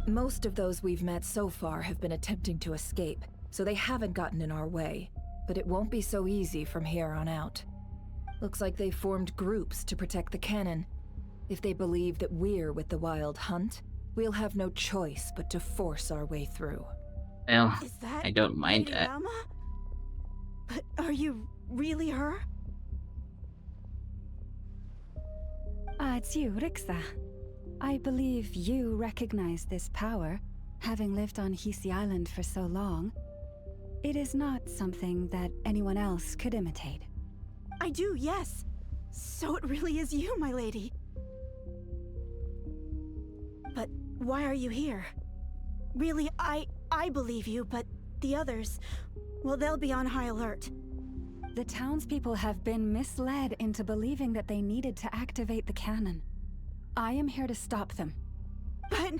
Most of those we've met so far have been attempting to escape, so they haven't gotten in our way. But it won't be so easy from here on out. Looks like they formed groups to protect the cannon. If they believe that we're with the Wild Hunt, we'll have no choice but to force our way through. Well, I don't mind that. Lama? But are you really her? It's you, Rixa. I believe you recognize this power, having lived on Hisi Island for so long. It is not something that anyone else could imitate. I do, yes. So it really is you, my lady. But why are you here? Really, I believe you, but the others, well, they'll be on high alert. The townspeople have been misled into believing that they needed to activate the cannon. I am here to stop them. But...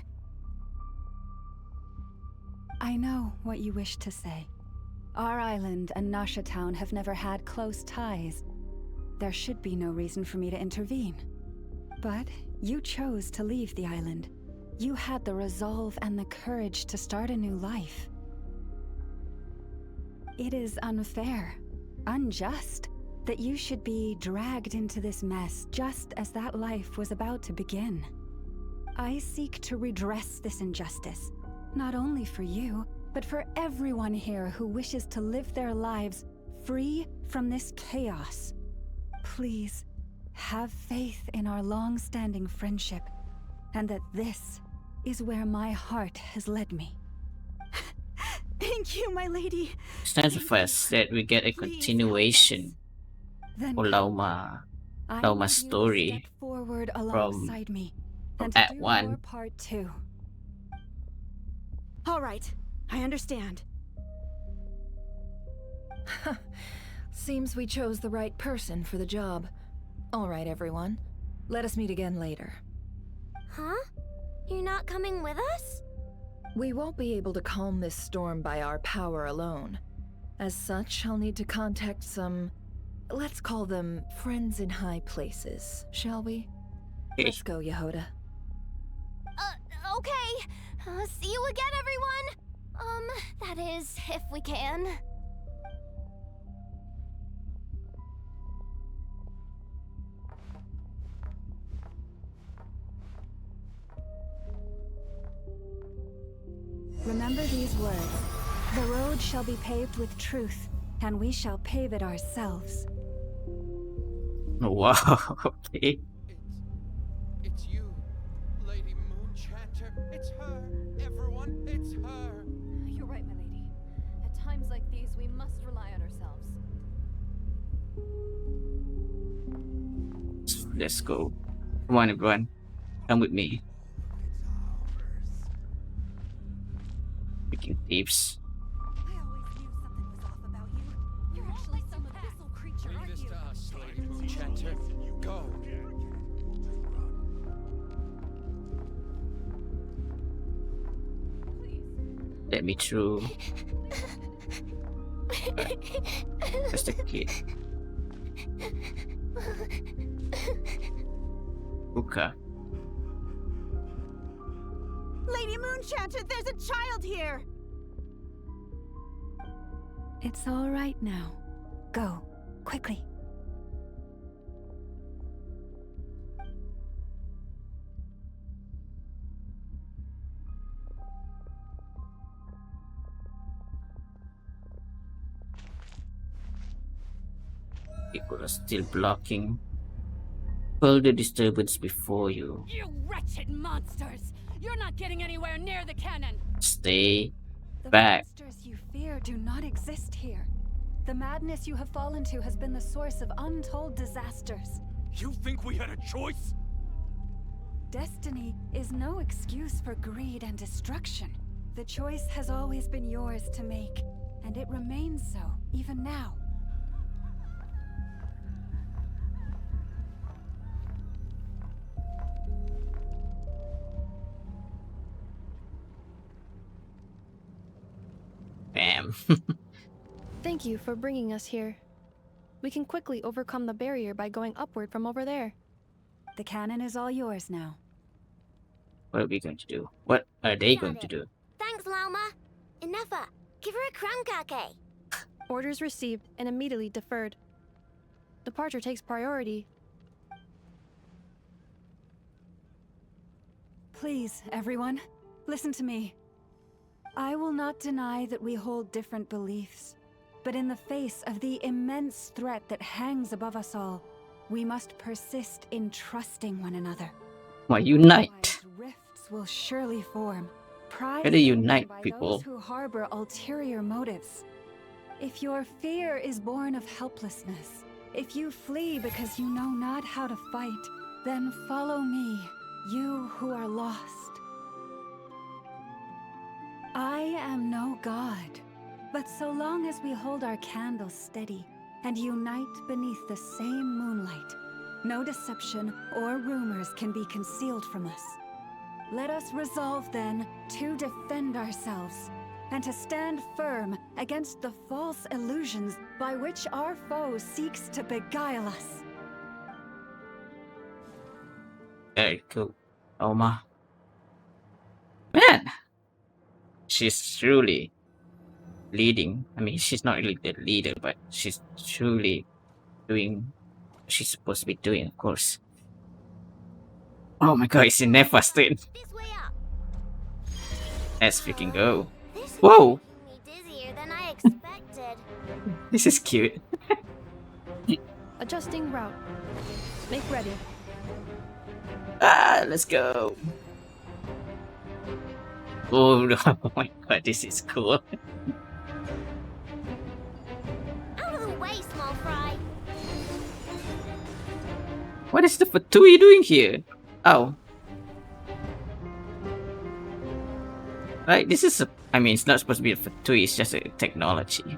I know what you wish to say. Our island and Nasha Town have never had close ties. There should be no reason for me to intervene. But you chose to leave the island. You had the resolve and the courage to start a new life. It is unfair, unjust, that you should be dragged into this mess just as that life was about to begin. I seek to redress this injustice, not only for you, but for everyone here who wishes to live their lives free from this chaos. Please, have faith in our long-standing friendship, and that this is where my heart has led me. Thank you, my lady. Stands first that we get a continuation Then for Lauma's story forward from alongside me and to Act do 1. your part too. All right, I understand. Seems we chose the right person for the job. All right, everyone. Let us meet again later. Huh? You're not coming with us? We won't be able to calm this storm by our power alone. As such, I'll need to contact some... let's call them friends in high places, shall we? Let's go, Yehoda. Okay. See you again, everyone. That is, if we can. Remember these words. The road shall be paved with truth, and we shall pave it ourselves. Wow. Okay. It's you, Lady Moonchanter. It's her. Everyone, it's her. You're right, my lady. At times like these, we must rely on ourselves. Let's go. Come on, everyone. Come with me. Freaking thieves. You're actually some abyssal creature, Leave aren't this you? to us, Lady Moonchanter. Go. Let me through. Just a kid. Uka. Lady Moonchanter, there's a child here! It's all right now. Go, quickly. People are still blocking. Pull the disturbance before you. You wretched monsters! You're not getting anywhere near the cannon! Stay The back. monsters you fear do not exist here. The madness you have fallen to has been the source of untold disasters. You think we had a choice? Destiny is no excuse for greed and destruction. The choice has always been yours to make, and it remains so, even now. Bam. Thank you for bringing us here. We can quickly overcome the barrier by going upward from over there. The cannon is all yours now. What are we going to do? What are they Got going it. to do? Thanks, Lauma. Enough. Give her a crumb cake. Orders received and immediately deferred. Departure takes priority. Please, everyone, listen to me. I will not deny that we hold different beliefs, but in the face of the immense threat that hangs above us all, we must persist in trusting one another. Why unite? Otherwise, rifts will surely form. Pride Better unite, by people. those who harbor ulterior motives. If your fear is born of helplessness, if you flee because you know not how to fight, then follow me, you who are lost. I am no god, but so long as we hold our candles steady and unite beneath the same moonlight, no deception or rumors can be concealed from us. Let us resolve then to defend ourselves and to stand firm against the false illusions by which our foe seeks to beguile us. Very cool. Oma. Man! She's truly leading. I mean, she's not really the leader, but she's truly doing what she's supposed to be doing, of course. Oh my god, it's in Nefastated. This way up. Let's freaking go. This Whoa! is making me dizzier than I expected. This is cute. Adjusting route. Make ready. Ah, let's go. Oh, no. Oh my god, this is cool. Out of the way, small fry. What is the Fatui doing here? Oh. Right, this is a... I mean, it's not supposed to be a Fatui, it's just a technology.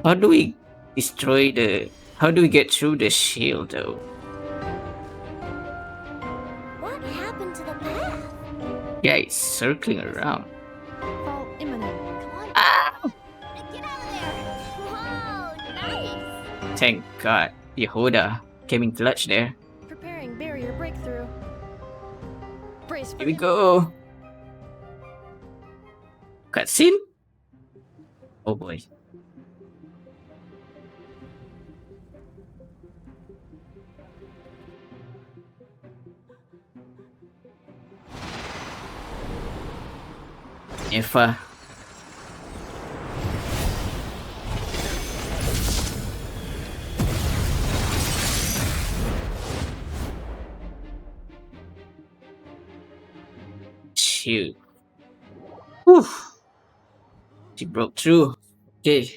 How do we destroy the... How do we get through the shield, though? What happened to the path? Yeah, it's circling around. Fall imminent. Ah! Get out of there! Whoa, nice! Thank god, Yehuda came in clutch there. Preparing barrier breakthrough. Brace for Here we go. Cutscene? Oh boy. Nefa. Shoot. Whew. She broke through. Okay.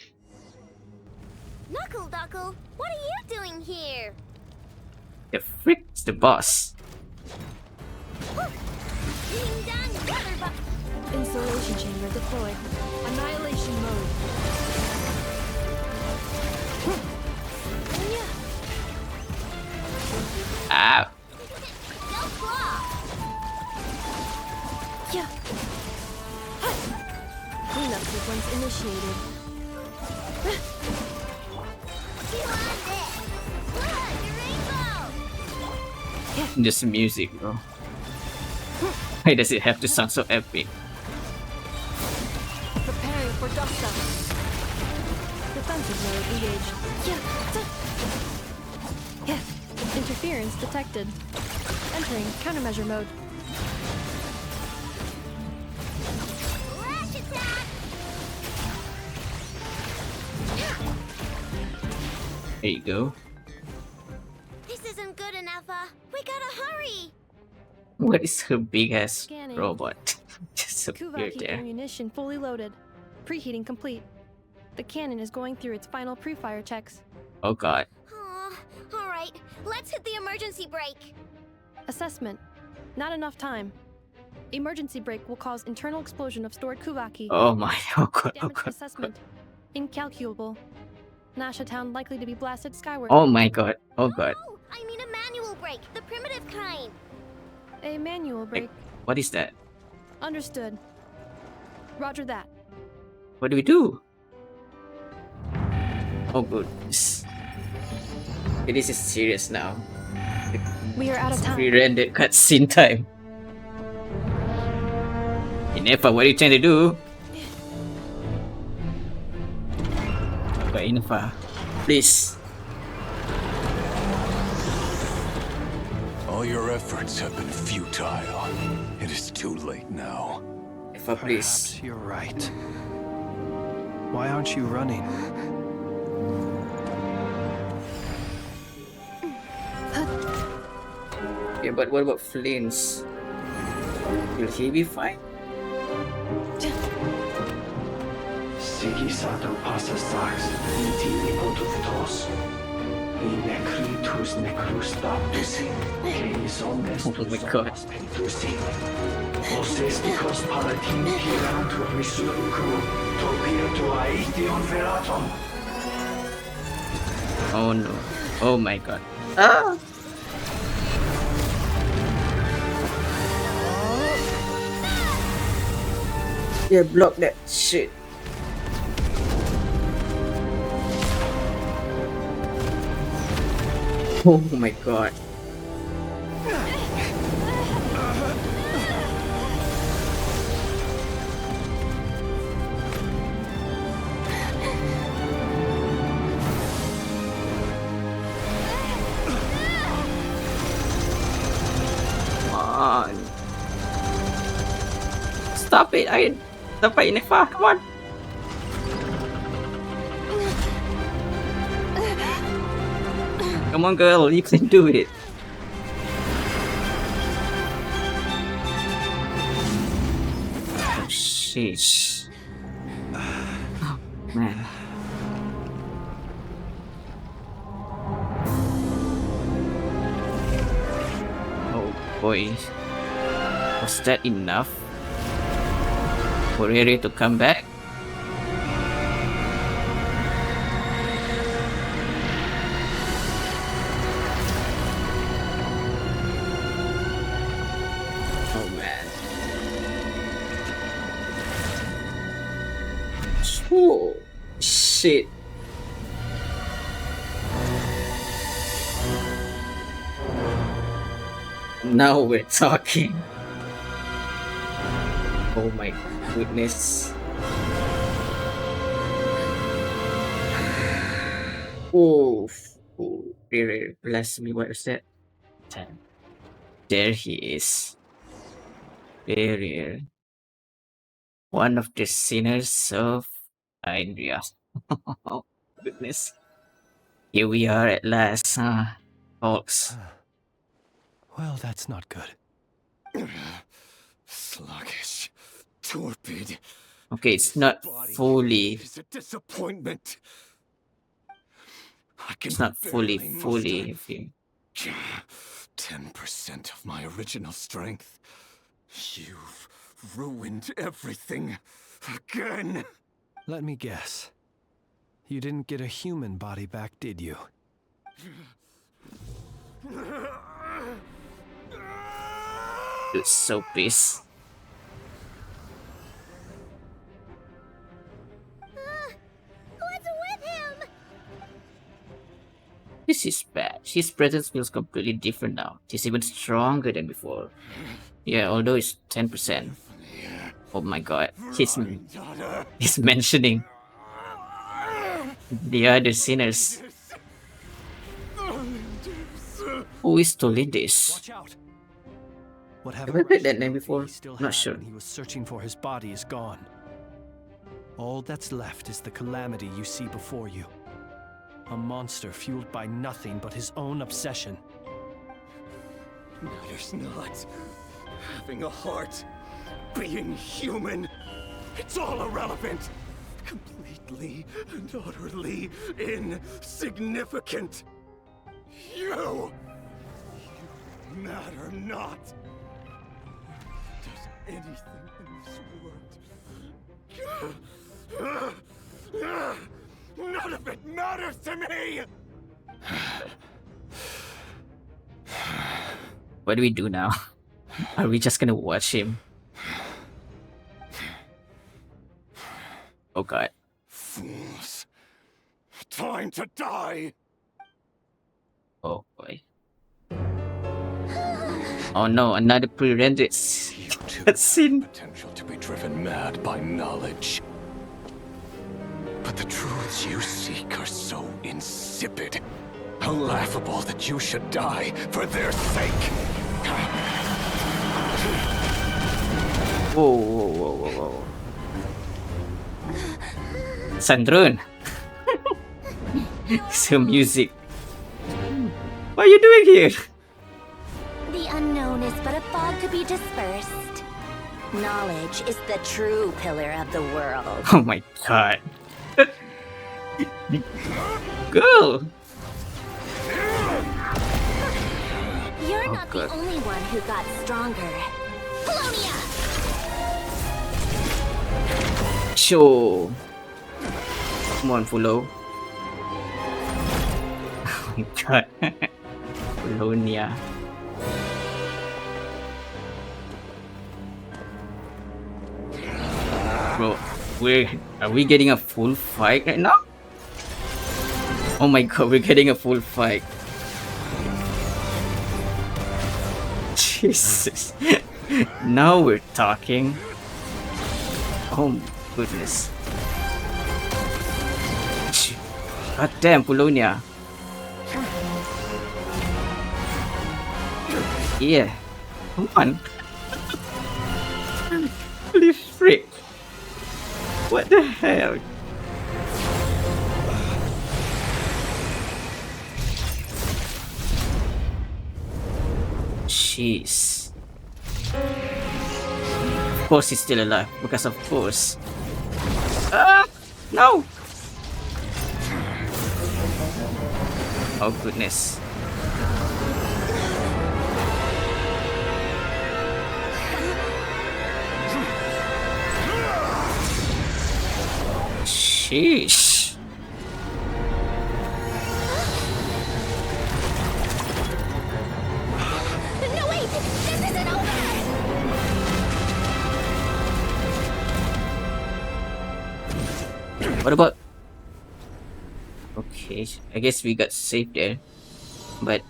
Knuckle Duckle, what are you doing here? The frick's the boss. Ding dong, weather buck. Insulation chamber deployed. Annihilation mode. Ow. Go claw. Yeah. Cleanup sequence initiated. You on this. Look, your rainbow. Just music, bro. Why does it have to sound so epic? Preparing for dust up. Defensive mode engaged. Yeah. Interference detected. Entering countermeasure mode. Lash attack. There you go. This isn't good enough. We gotta hurry. What is her big ass Scanning. robot? Just appeared Kuvaki there. ammunition fully loaded. Preheating complete. The cannon is going through its final pre-fire checks. Oh god. All right, let's hit the emergency brake. Assessment. Not enough time. Emergency brake will cause internal explosion of stored Kuvaki. Oh my, oh god, oh Damage god. assessment. Incalculable. Nasha Town likely to be blasted skyward. Oh my god, oh god. I mean a manual brake, the primitive kind. A manual brake. What is that? Understood. Roger that. What do we do? Oh goodness. Okay, this is serious now. We are out of time. Pre-rendered cutscene time. Inefa, what are you trying to do? Okay, Inefa, please. All your efforts have been futile. It is too late now. Inefa, please. Perhaps you're right. Why aren't you running? Yeah, but what about Flames? Will he be fine? Sigi sato passa sax, iti nipotus necritus necrus baptisi, que omnes Oh my god. pentusi. Osesticos palatini kirantur resurcu, topirtu aetion veratum. Oh no. Oh my god. Ah! Yeah, block that shit. Oh my god. Come on. Stop it, Stop it, Inefa, come on. Come on, girl, you can do it. Oh, sheesh. Oh, man. Oh boy. Was that enough for Riri to come back? Oh man. Oh shit. Now we're talking. Oh my goodness. Oh, Riri, bless me. What is that? 10. There he is. Barrier. One of the sinners of Indria. Oh, goodness. Here we are at last, folks. Well, that's not good. Sluggish, torpid. Okay, it's not fully. It's a disappointment. I can It's not fully barely of him. 10% of my original strength. You've ruined everything again. Let me guess. You didn't get a human body back, did you? Dude's so pissed. What's with him? This is bad. His presence feels completely different now. He's even stronger than before. Yeah, although it's 10%. Oh my god. He's mentioning the other sinners. Who is Tolindis? Watch out. Have Whatever I heard that name before? he still Not had sure. when he was searching for his body is gone. All that's left is the calamity you see before you. A monster fueled by nothing but his own obsession. Matters not. Having a heart, being human, it's all irrelevant. Completely and utterly insignificant. You matter not. anything in this world. None of it matters to me! What do we do now? Are we just gonna watch him? Oh god. Fools. Time to die! Oh boy. Oh no, another pre-rendered scene. Potential to be driven mad by knowledge. But the truths you seek are so insipid. How laughable that you should die for their sake. Whoa, whoa, whoa, whoa, whoa. Sandrun. It's her music. What are you doing here? The unknown is but a fog to be dispersed. Knowledge is the true pillar of the world. Oh my god. Girl! You're Oh, not God. the only one who got stronger. Polonia! Sure. Come on, Fulo. Oh my god. Polonia. Bro, are we getting a full fight right now? Oh my god, we're getting a full fight. Jesus. Now we're talking. Oh my goodness. God damn, Polonia. Yeah. Come on. Holy frick. What the hell? Jeez. Of course he's still alive, because of course. Ah! No! Oh goodness. Sheesh. No, wait! This isn't over! What about... Okay, I guess we got saved there. But...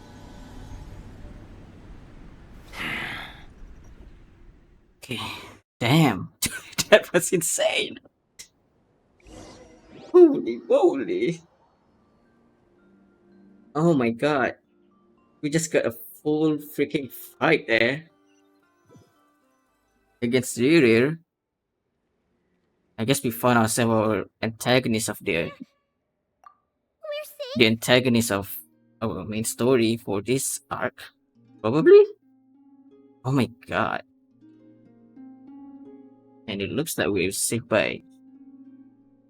Okay, damn. That was insane. Holy moly. Oh my god. We just got a full freaking fight there. Against Ririr. I guess we found ourselves our antagonist of the antagonist of our main story for this arc. Probably? Oh my god. And it looks like we're saved by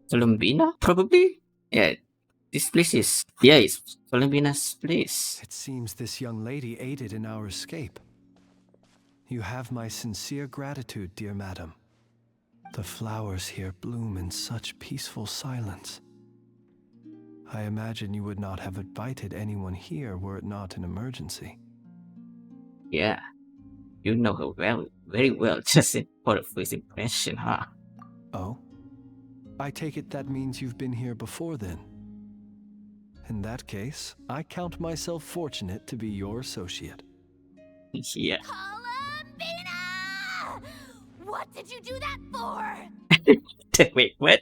Columbina, probably? Yeah, this place is... Yeah, it's Columbina's place. It seems this young lady aided in our escape. You have my sincere gratitude, dear madam. The flowers here bloom in such peaceful silence. I imagine you would not have invited anyone here were it not an emergency. Yeah, you know her well, very well, just for a first impression, huh? Oh? I take it that means you've been here before then. In that case, I count myself fortunate to be your associate. Yeah. Columbina! What did you do that for? Wait, what?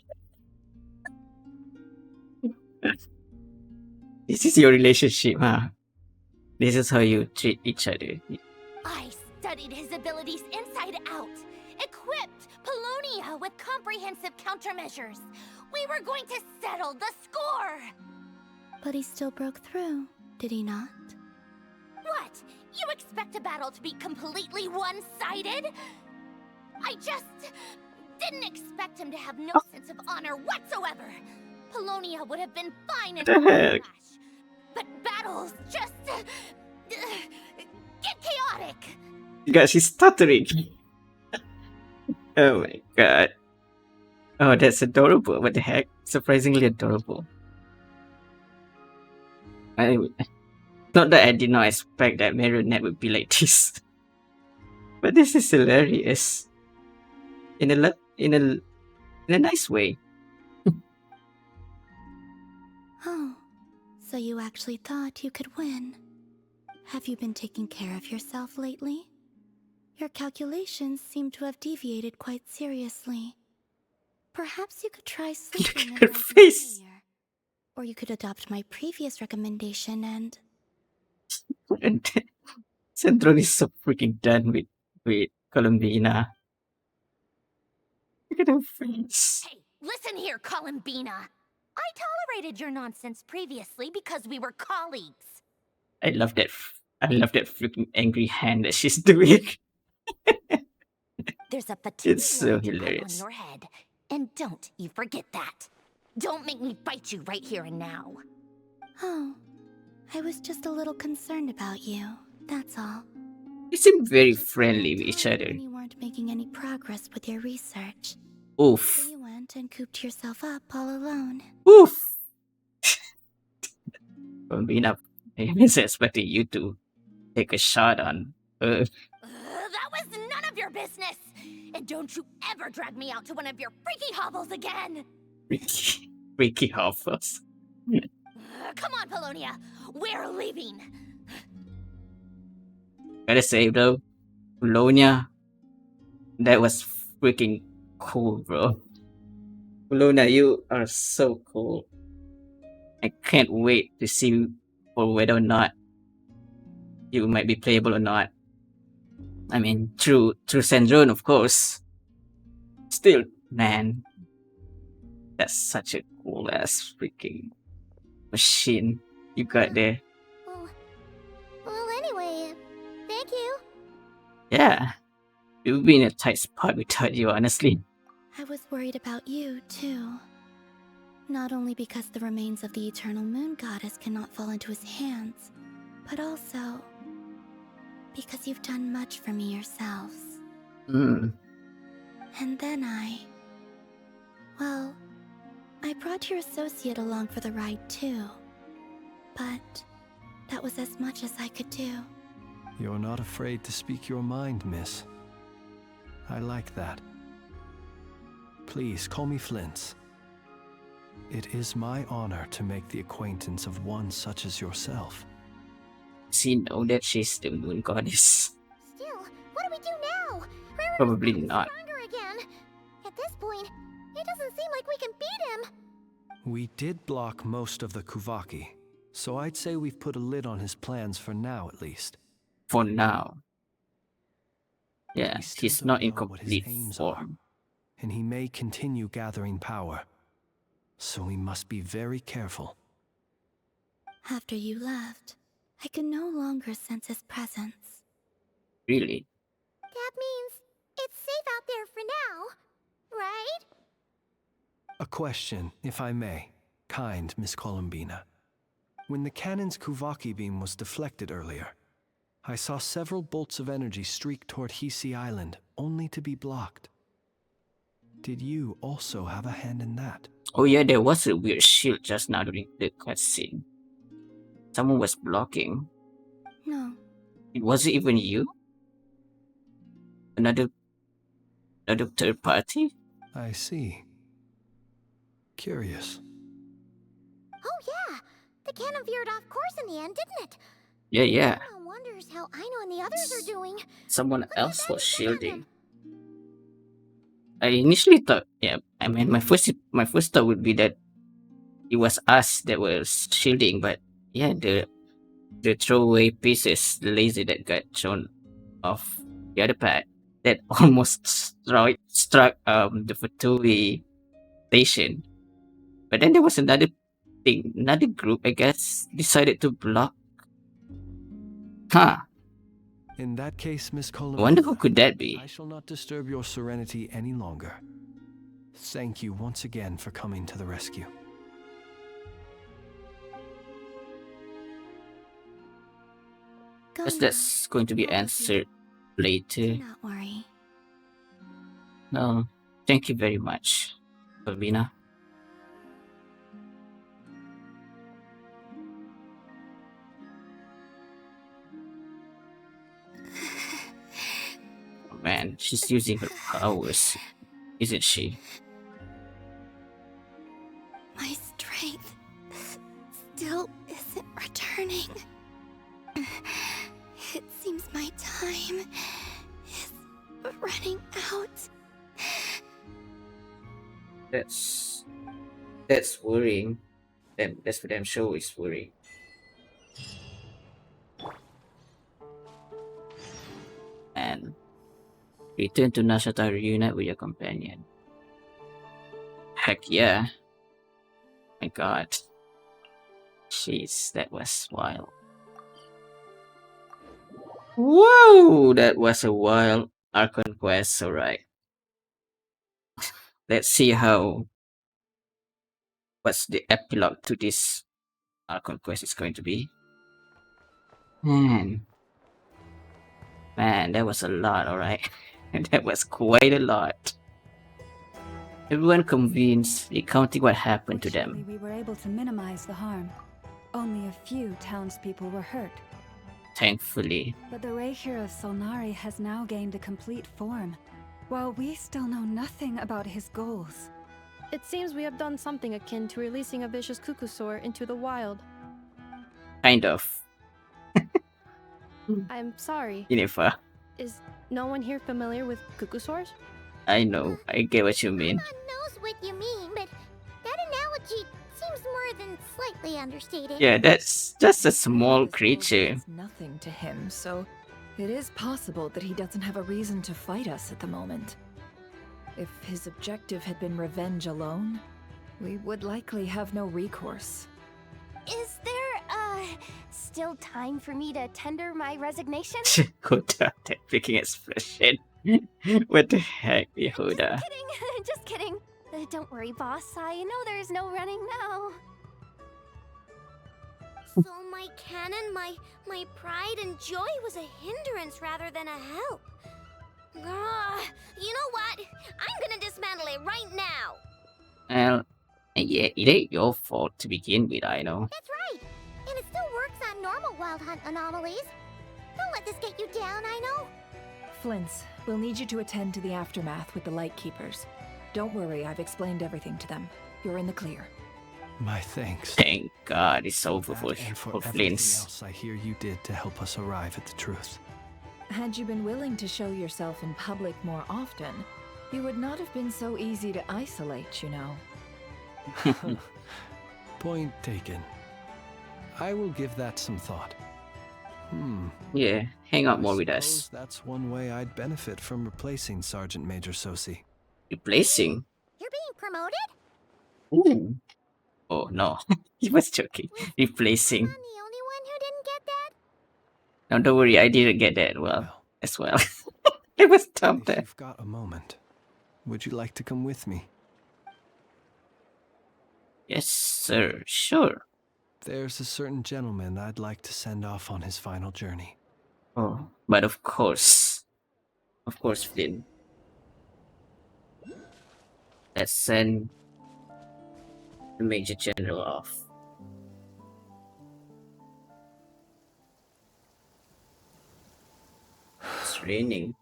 This is your relationship, huh? This is how you treat each other. I studied his abilities inside out, equipped Polonia with comprehensive countermeasures. We were going to settle the score! But he still broke through, did he not? What? You expect a battle to be completely one-sided? I just didn't expect him to have no sense of honor whatsoever. Polonia would have been fine in What the heck? crash, but battles just get chaotic. Guys, he's stuttering. Oh my god. Oh, that's adorable. What the heck? Surprisingly adorable. I, not that I did not expect that Marionette would be like this. But this is hilarious. In a nice way. Oh, so you actually thought you could win. Have you been taking care of yourself lately? Your calculations seem to have deviated quite seriously. Perhaps you could try sleeping and Her resting face. earlier. Or you could adopt my previous recommendation and... And Centron is so freaking done with Columbina. Look at her face. Hey, listen here, Columbina. I tolerated your nonsense previously because we were colleagues. I love that. I love that freaking angry hand that she's doing. There's a It's so patootie on hilarious. your head. And don't you forget that. Don't make me fight you right here and now. Oh, I was just a little concerned about you, that's all. They seem very friendly with each other. When you weren't making any progress with your research. Oof. So you went and cooped yourself up all alone. Oof. Columbina, I was expecting you to take a shot on her. That was none of your business! And don't you ever drag me out to one of your freaky hovels again! Freaky hovels. Come on, Polonia! We're leaving! Gotta say though, Polonia, that was freaking cool, bro. Polonia, you are so cool. I can't wait to see for whether or not you might be playable or not. I mean, through Sandrone, of course. Still, man, that's such a cool ass freaking machine you got there. Well, anyway, thank you. Yeah, you've been in a tight spot without you, honestly. I was worried about you, too. Not only because the remains of the Eternal Moon Goddess cannot fall into his hands, but also because you've done much for me yourselves. Mm. And then well, I brought your associate along for the ride too. But that was as much as I could do. You're not afraid to speak your mind, miss. I like that. Please call me Flint's. It is my honor to make the acquaintance of one such as yourself. Does he know that she's the moon goddess? Still, what do we do now? Probably not. Stronger again. At this point, it doesn't seem like we can beat him. We did block most of the Kuvaki, so I'd say we've put a lid on his plans for now at least. For now. Yeah, We still he's don't not in know what his complete aims form. And he may continue gathering power. So we must be very careful. After you left, I could no longer sense his presence. Really? That means it's safe out there for now, right? A question, if I may, kind Miss Columbina. When the cannon's Kuvaki beam was deflected earlier, I saw several bolts of energy streak toward Hisi Island, only to be blocked. Did you also have a hand in that? Oh yeah, there was a weird shield just now during the cutscene. Someone was blocking. No. It wasn't even you? Another third party? I see. Curious. Oh yeah, the cannon veered off course in the end, didn't it? Yeah. Everyone wonders how Aino and the others are doing. Someone else was shielding. I initially thought, yeah, I mean, my first thought would be that it was us that was shielding, but yeah, the throwaway pieces, the laser that got thrown off the other pad, that almost struck the Fatui station. But then there was another thing, another group, I guess, decided to block. Huh. In that case, Miss I Columbina, wonder who could that be? I shall not disturb your serenity any longer. Thank you once again for coming to the rescue. Guess that's going to be answered later. Do not worry. No, thank you very much, Balbina. Oh, man, she's using her powers, isn't she? My strength still isn't returning. It seems my time is running out. That's worrying. Then that's for damn sure is worrying. And return to Nashata, reunite with your companion. Heck yeah. My god. Jeez, that was wild. Whoa, that was a wild Archon quest, alright. Let's see what's the epilogue to this Archon quest is going to be. Man, that was a lot, alright. That was quite a lot. Everyone convinced, recounting what happened to them. We were able to minimize the harm. Only a few townspeople were hurt. Thankfully. But the Reikir of Solnari has now gained a complete form, while we still know nothing about his goals. It seems we have done something akin to releasing a vicious Kukusaur into the wild. Kind of. I'm sorry. Yennefer. Is no one here familiar with Kukusaurs? I know, I get what you mean. Knows what you mean, but that analogy seems more than slightly understated. Yeah, that's just a small creature. Nothing to him, so it is possible that he doesn't have a reason to fight us at the moment. If his objective had been revenge alone, we would likely have no recourse. Is there, still time for me to tender my resignation? Hoda, that freaking expression. What the heck, Yehuda? Just kidding. Don't worry, boss. I know there's no running now. So my cannon, my pride and joy was a hindrance rather than a help. You know what? I'm gonna dismantle it right now. Well, yeah, it ain't your fault to begin with, I know. That's right. And it still works on normal wild hunt anomalies. Don't let this get you down, I know. Flints, we'll need you to attend to the aftermath with the Lightkeepers. Don't worry, I've explained everything to them. You're in the clear. My thanks. Thank God it's over for everything Flints. else I hear you did to help us arrive at the truth. Had you been willing to show yourself in public more often, you would not have been so easy to isolate, you know. Point taken. I will give that some thought. Yeah, hang out more I with suppose us. That's one way I'd benefit from replacing Sergeant Major Sosi. Replacing? You're being promoted? Ooh. Oh no, he was joking. Replacing. I'm the only one who didn't get that? No, don't worry, I didn't get that as well. It was dumb If there. you've got a moment, would you like to come with me? Yes, sir, sure. There's a certain gentleman I'd like to send off on his final journey. Oh, but of course, Flynn. Let's send the Major General off. It's raining.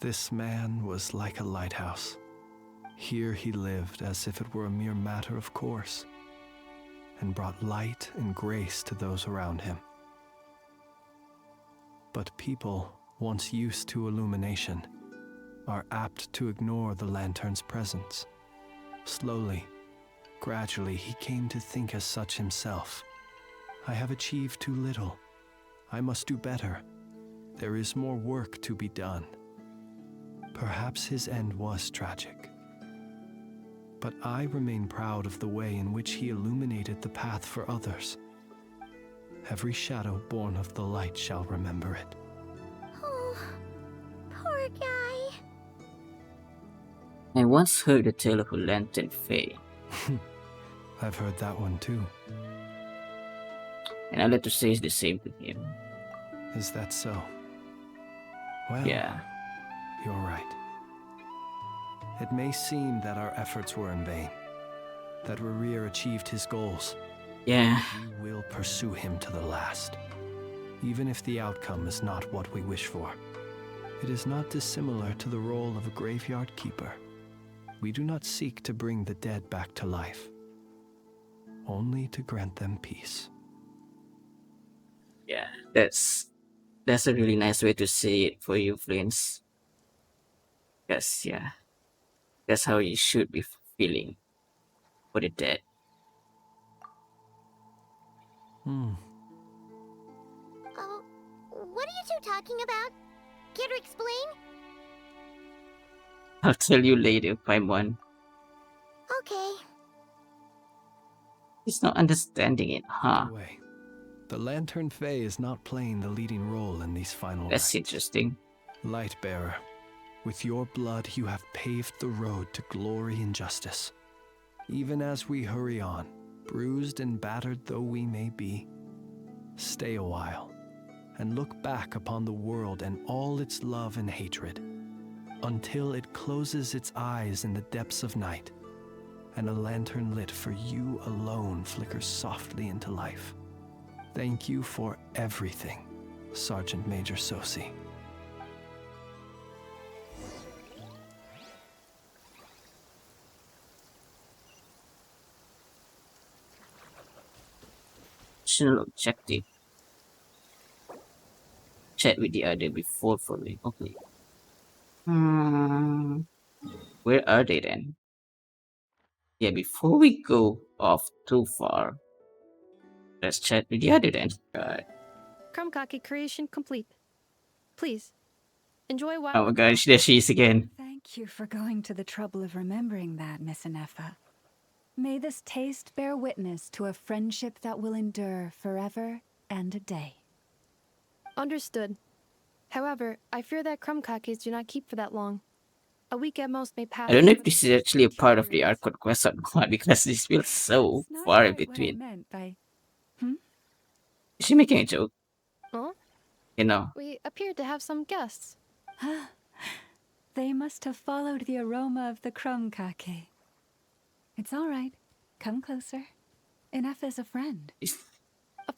This man was like a lighthouse. Here he lived as if it were a mere matter of course, and brought light and grace to those around him. But people, once used to illumination, are apt to ignore the lantern's presence. Slowly, gradually, he came to think as such himself. I have achieved too little. I must do better. There is more work to be done. Perhaps his end was tragic. But I remain proud of the way in which he illuminated the path for others. Every shadow born of the light shall remember it. Oh, poor guy. I once heard the tale of a lantern fae. I've heard that one too. And I'd like to say it's the same to him. Is that so? Well, yeah. You're right. It may seem that our efforts were in vain, that Rerir achieved his goals. Yeah. We will pursue him to the last, even if the outcome is not what we wish for. It is not dissimilar to the role of a graveyard keeper. We do not seek to bring the dead back to life, only to grant them peace. Yeah, that's a really nice way to say it for you, Flint. Because yeah, that's how you should be feeling for the dead. Oh, what are you two talking about? Care to explain? I'll tell you later, Paimon. Okay. He's not understanding it, huh? By the way, the Lantern Fae is not playing the leading role in these final That's rites. interesting. Lightbearer, with your blood you have paved the road to glory and justice. Even as we hurry on, bruised and battered though we may be, stay a while and look back upon the world and all its love and hatred, until it closes its eyes in the depths of night, and a lantern lit for you alone flickers softly into life. Thank you for everything, Sergeant Major Sosi. Optional objective. Chat with the other before following. Okay. Where are they then? Yeah, before we go off too far, let's chat with the other then. Krumkake creation complete. Please, enjoy while... Oh my gosh, there she is again. Thank you for going to the trouble of remembering that, Miss Inefa. May this taste bear witness to a friendship that will endure forever and a day. Understood. However, I fear that Krumkakes do not keep for that long. A week at most may pass. I don't know if this is actually a part of the Archon quest or not, because this feels so far in between. Is she making a joke? Huh? You know. We appeared to have some guests. They must have followed the aroma of the Krumkake. It's all right. Come closer. Inefa's a friend.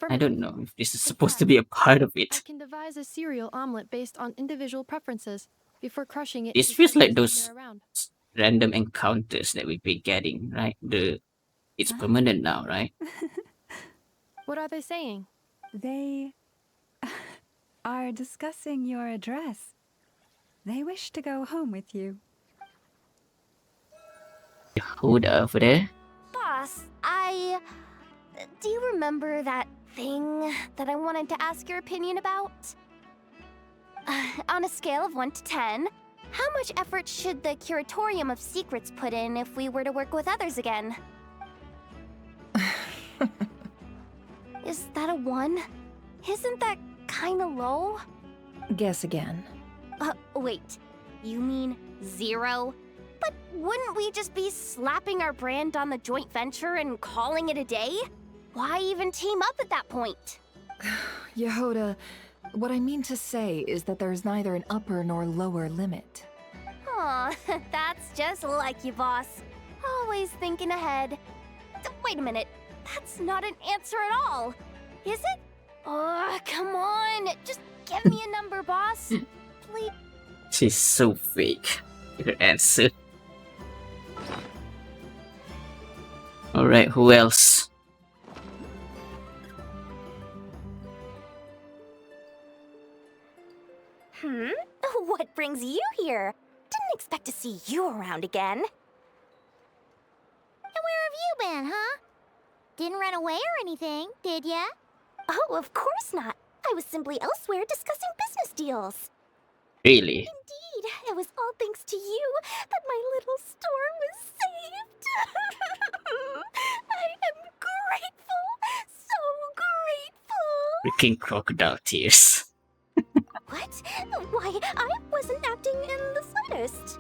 I don't know if this is supposed to be a part of I it. can devise a cereal omelet based on individual preferences before crushing it. This into feels like fragments those when they're around. random encounters that we've been getting, right? It's permanent now, right? What are they saying? They are discussing your address. They wish to go home with you. Hold over there. Boss, do you remember that thing that I wanted to ask your opinion about? On a scale of 1 to 10, how much effort should the Curatorium of Secrets put in if we were to work with others again? Is that a 1? Isn't that kinda low? Guess again. Wait. You mean 0? But wouldn't we just be slapping our brand on the joint venture and calling it a day? Why even team up at that point? Yehoda, what I mean to say is that there's neither an upper nor lower limit. Aw, that's just like you, boss. Always thinking ahead. Wait a minute. That's not an answer at all. Is it? Oh, come on. Just give me a number, boss. Please. She's so fake. Her answer. Alright, who else? What brings you here? Didn't expect to see you around again. And where have you been, huh? Didn't run away or anything, did ya? Oh, of course not. I was simply elsewhere discussing business deals. Really? Indeed, it was all thanks to you that my little store was saved. I am grateful, so grateful. Freaking crocodile tears. What? Why, I wasn't acting in the slightest.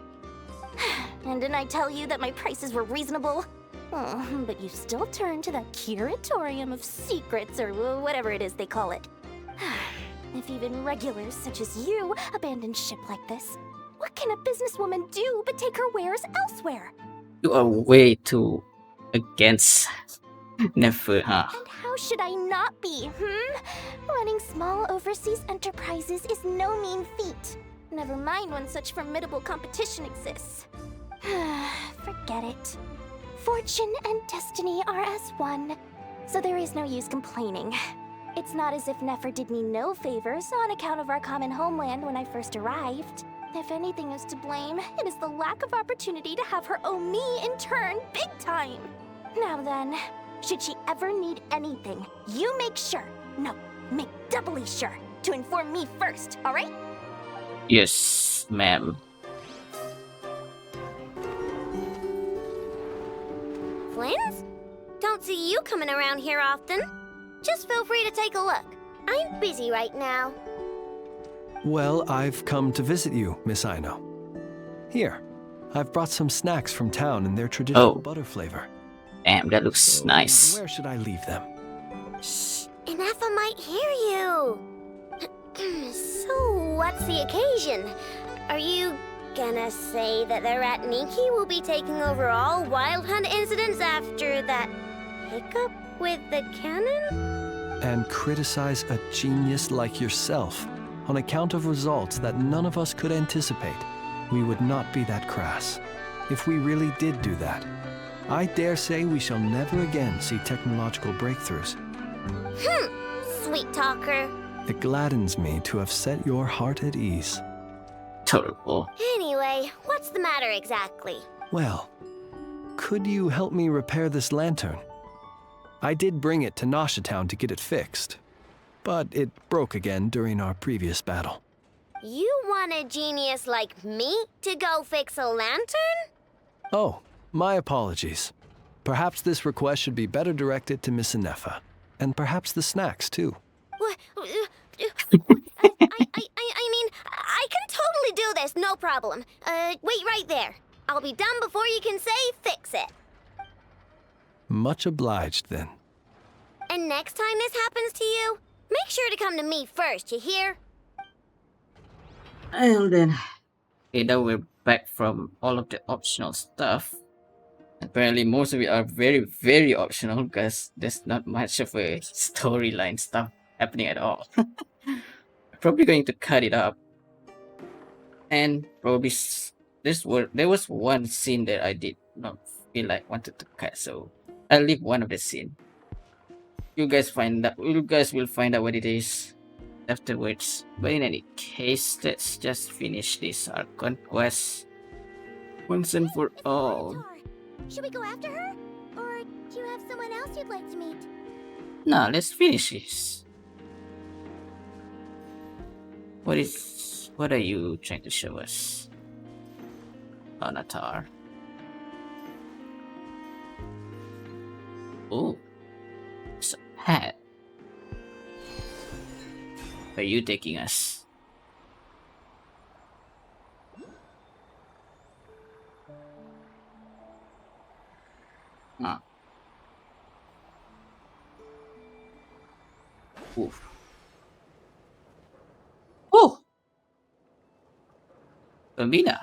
And didn't I tell you that my prices were reasonable? Oh, but you still turn to that Curatorium of Secrets, or whatever it is they call it. If even regulars such as you abandon ship like this, What can a businesswoman do but take her wares elsewhere? You are way too against Nefer, huh? And how should I not be, Running small overseas enterprises is no mean feat. Never mind when such formidable competition exists. Forget it. Fortune and destiny are as one, so there is no use complaining. It's not as if Nefer did me no favors on account of our common homeland when I first arrived. If anything is to blame, it is the lack of opportunity to have her owe me in turn big time. Now then, should she ever need anything, you make sure, no, make doubly sure, to inform me first, alright? Yes, ma'am. Flins? Don't see you coming around here often. Just feel free to take a look. I'm busy right now. Well, I've come to visit you, Miss Aino. Here, I've brought some snacks from town in their traditional butter flavor. Damn, that looks nice. Where should I leave them? Ineffa might hear you. So, what's the occasion? Are you gonna say that the Rat Niki will be taking over all Wild Hunt incidents after that hiccup with the cannon? And criticize a genius like yourself on account of results that none of us could anticipate. We would not be that crass if we really did do that. I dare say we shall never again see technological breakthroughs. Sweet talker. It gladdens me to have set your heart at ease. Terrible. Anyway, what's the matter exactly? Well, could you help me repair this lantern? I did bring it to Nasha Town to get it fixed, but it broke again during our previous battle. You want a genius like me to go fix a lantern? Oh, my apologies. Perhaps this request should be better directed to Miss Ineffa, and perhaps the snacks too. What? I mean, I can totally do this, no problem. Wait right there. I'll be done before you can say fix it. Much obliged then. And next time this happens to you, make sure to come to me first, you hear? And then, okay, now we're back from all of the optional stuff. Apparently, most of it are very, very optional because there's not much of a storyline stuff happening at all. Probably going to cut it up. And probably there was one scene that I did not feel like wanted to cut, so I'll leave one of the scene. You guys will find out what it is afterwards. But in any case, let's just finish this Archon quest once and for all. Should we go after her? Or do you have someone else you'd like to meet? Nah, let's finish this. What are you trying to show us? Anatar. Oh, it's a hat. Where are you taking us? Huh. Oof. Oh! Bambina!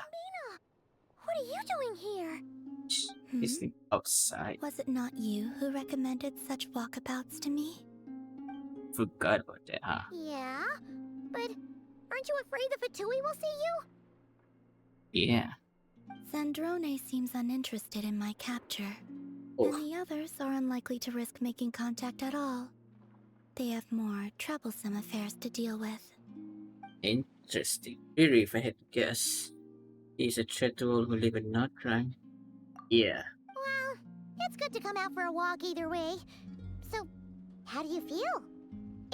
What are you doing here? Is the outside. Was it not you who recommended such walkabouts to me? Forgot about that, huh? Yeah, but aren't you afraid the Fatui will see you? Yeah. Zandrone seems uninterested in my capture. And the others are unlikely to risk making contact at all. They have more troublesome affairs to deal with. Interesting. Really, if I had to guess, he's a threat to all who live in Notcrime. Yeah. Well, it's good to come out for a walk either way. So, how do you feel?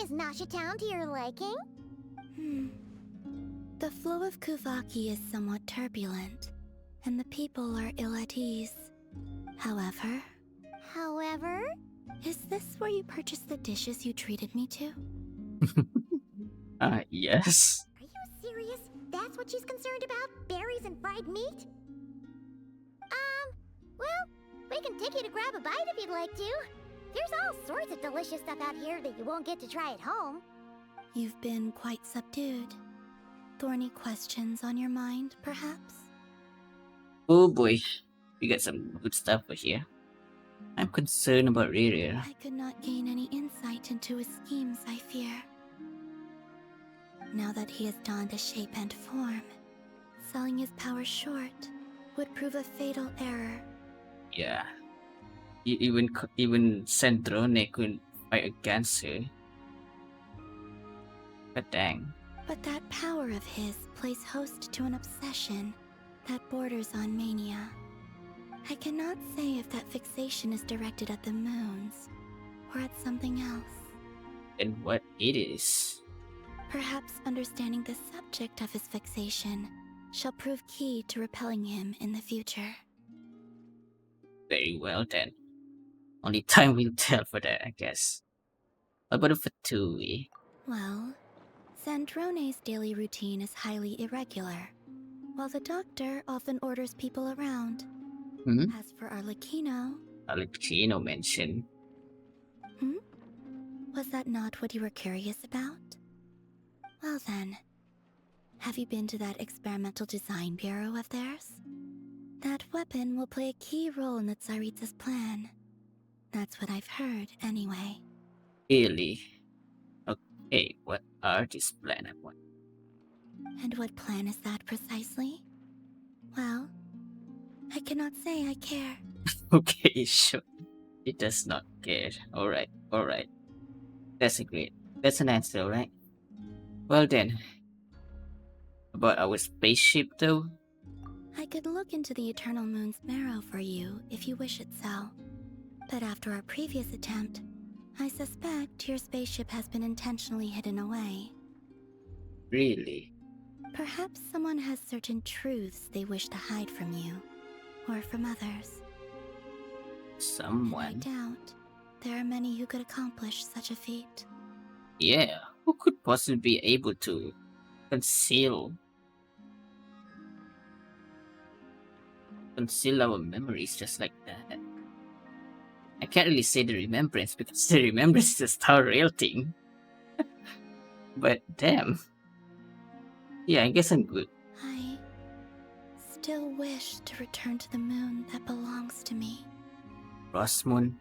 Is Nasha Town to your liking? The flow of Kuvaki is somewhat turbulent, and the people are ill at ease. However... Is this where you purchased the dishes you treated me to? Yes. Are you serious? That's what she's concerned about? Berries and fried meat? Well, we can take you to grab a bite if you'd like to. There's all sorts of delicious stuff out here that you won't get to try at home. You've been quite subdued. thorny questions on your mind, perhaps? Oh boy, we got some good stuff over here. I'm concerned about Riri. I could not gain any insight into his schemes, I fear. Now that he has donned a shape and form, selling his power short would prove a fatal error. Yeah. Even Centrone couldn't fight against her. But dang. But that power of his plays host to an obsession that borders on mania. I cannot say if that fixation is directed at the moons or at something else. And what it is. Perhaps understanding the subject of his fixation shall prove key to repelling him in the future. Very well then. Only time will tell for that, I guess. What about the Fatui? Well, Sandrone's daily routine is highly irregular, while the doctor often orders people around. As for Arlecchino... Arlecchino mentioned. Was that not what you were curious about? Well then, have you been to that experimental design bureau of theirs? That weapon will play a key role in the Tsaritsa's plan. That's what I've heard, anyway. Really? Okay, what are these plans? And what plan is that precisely? Well, I cannot say I care. Okay, sure. It does not care. Alright. That's an answer, right? Well then. About our spaceship though? I could look into the Eternal Moon's marrow for you if you wish it so. But after our previous attempt, I suspect your spaceship has been intentionally hidden away. Really? Perhaps someone has certain truths they wish to hide from you, or from others. Someone? And I doubt there are many who could accomplish such a feat. Yeah, who could possibly be able to conceal our memories just like that? I can't really say the remembrance because the remembrance is a Star Rail thing. But damn. Yeah, I guess I'm good. I still wish to return to the moon that belongs to me. Rosmoon?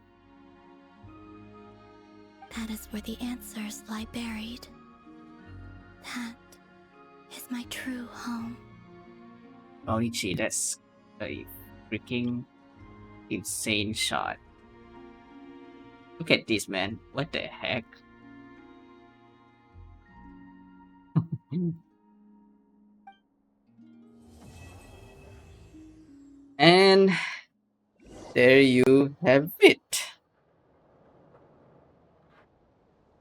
That is where the answers lie buried. That is my true home. Onichi, that's a freaking insane shot. Look at this, man. What the heck? And there you have it.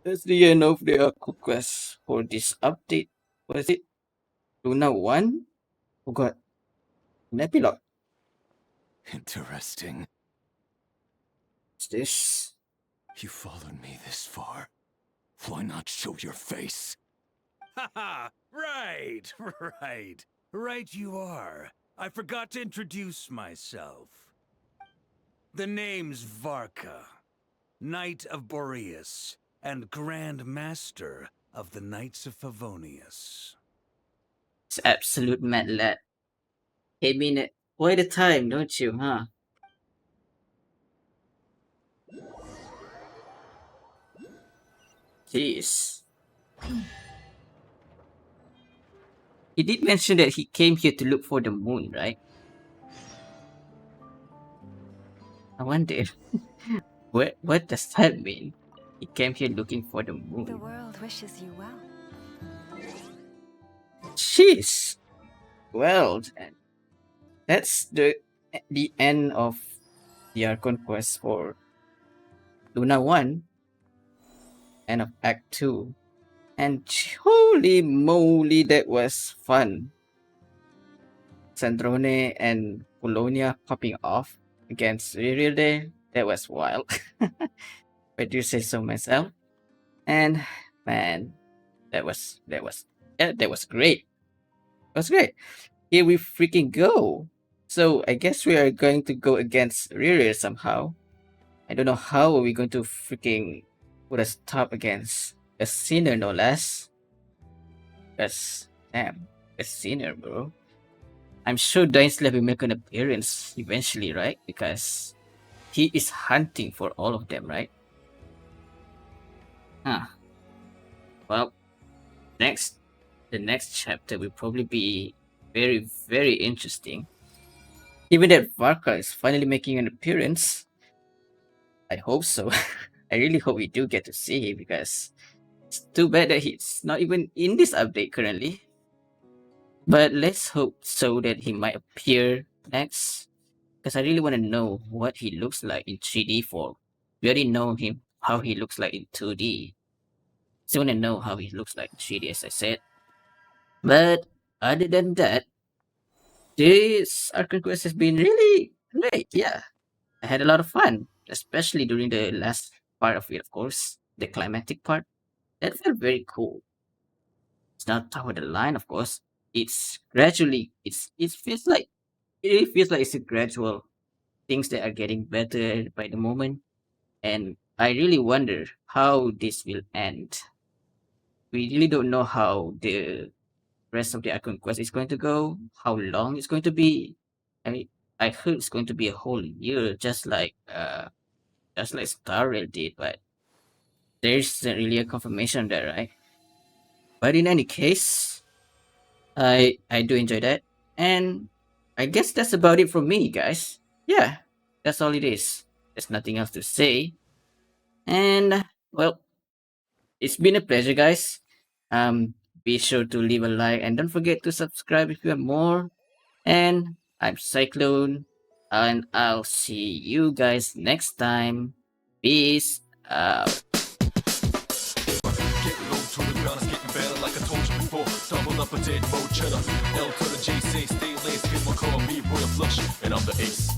That's the end of the quest for this update. What is it? Luna 1? Oh god. An epilogue. Interesting. What's this? You followed me this far. Why not show your face? Haha! Right! Right you are. I forgot to introduce myself. The name's Varka, Knight of Boreas, and Grand Master of the Knights of Favonius. It's absolute mad lad. Came in at quite a time, don't you, huh? Jeez. He did mention that he came here to look for the moon, right? I wonder, what does that mean? He came here looking for the moon. The world wishes you well. Jeez. Well, then. That's the end of the Archon quest for Luna 1. End of Act 2. And holy moly, that was fun. Sandrone and Polonia popping off against Riri there. That was wild. I do say so myself. And man, that was great. That was great. Here we freaking go. So I guess we are going to go against Riri somehow. I don't know how are we going to freaking put a stop against a sinner, no less. Because Damn, a sinner, bro. I'm sure Dainslev will make an appearance eventually, right? Because he is hunting for all of them, right? Huh. Well, the next chapter will probably be very, very interesting. Even that Varka is finally making an appearance. I hope so. I really hope we do get to see him because it's too bad that he's not even in this update currently. But let's hope so that he might appear next. Because I really want to know what he looks like in 3D form. We already know him, how he looks like in 2D. Still want to know how he looks like in 3D, as I said. But other than that, this Archon quest has been really great. Yeah, I had a lot of fun, especially during the last part of it, of course, the climatic part. That felt very cool. It's not top of the line, of course. It's gradually, it feels like it really feels like it's a gradual things that are getting better by the moment, and I really wonder how this will end. We really don't know how the rest of the Archon quest is going to go, how long it's going to be. I heard it's going to be a whole year, just like Star Rail did, but there isn't really a confirmation there, right? But in any case, I do enjoy that, and I guess that's about it from me, guys. Yeah, that's all it is. There's nothing else to say, and well, it's been a pleasure, guys. Be sure to leave a like and don't forget to subscribe if you have more. And I'm Cyclone, and I'll see you guys next time. Peace out. Like I told you before, double up a dead road cheddar. L to the J, say stay laced, people call me Royal Flush, and I'm the ace.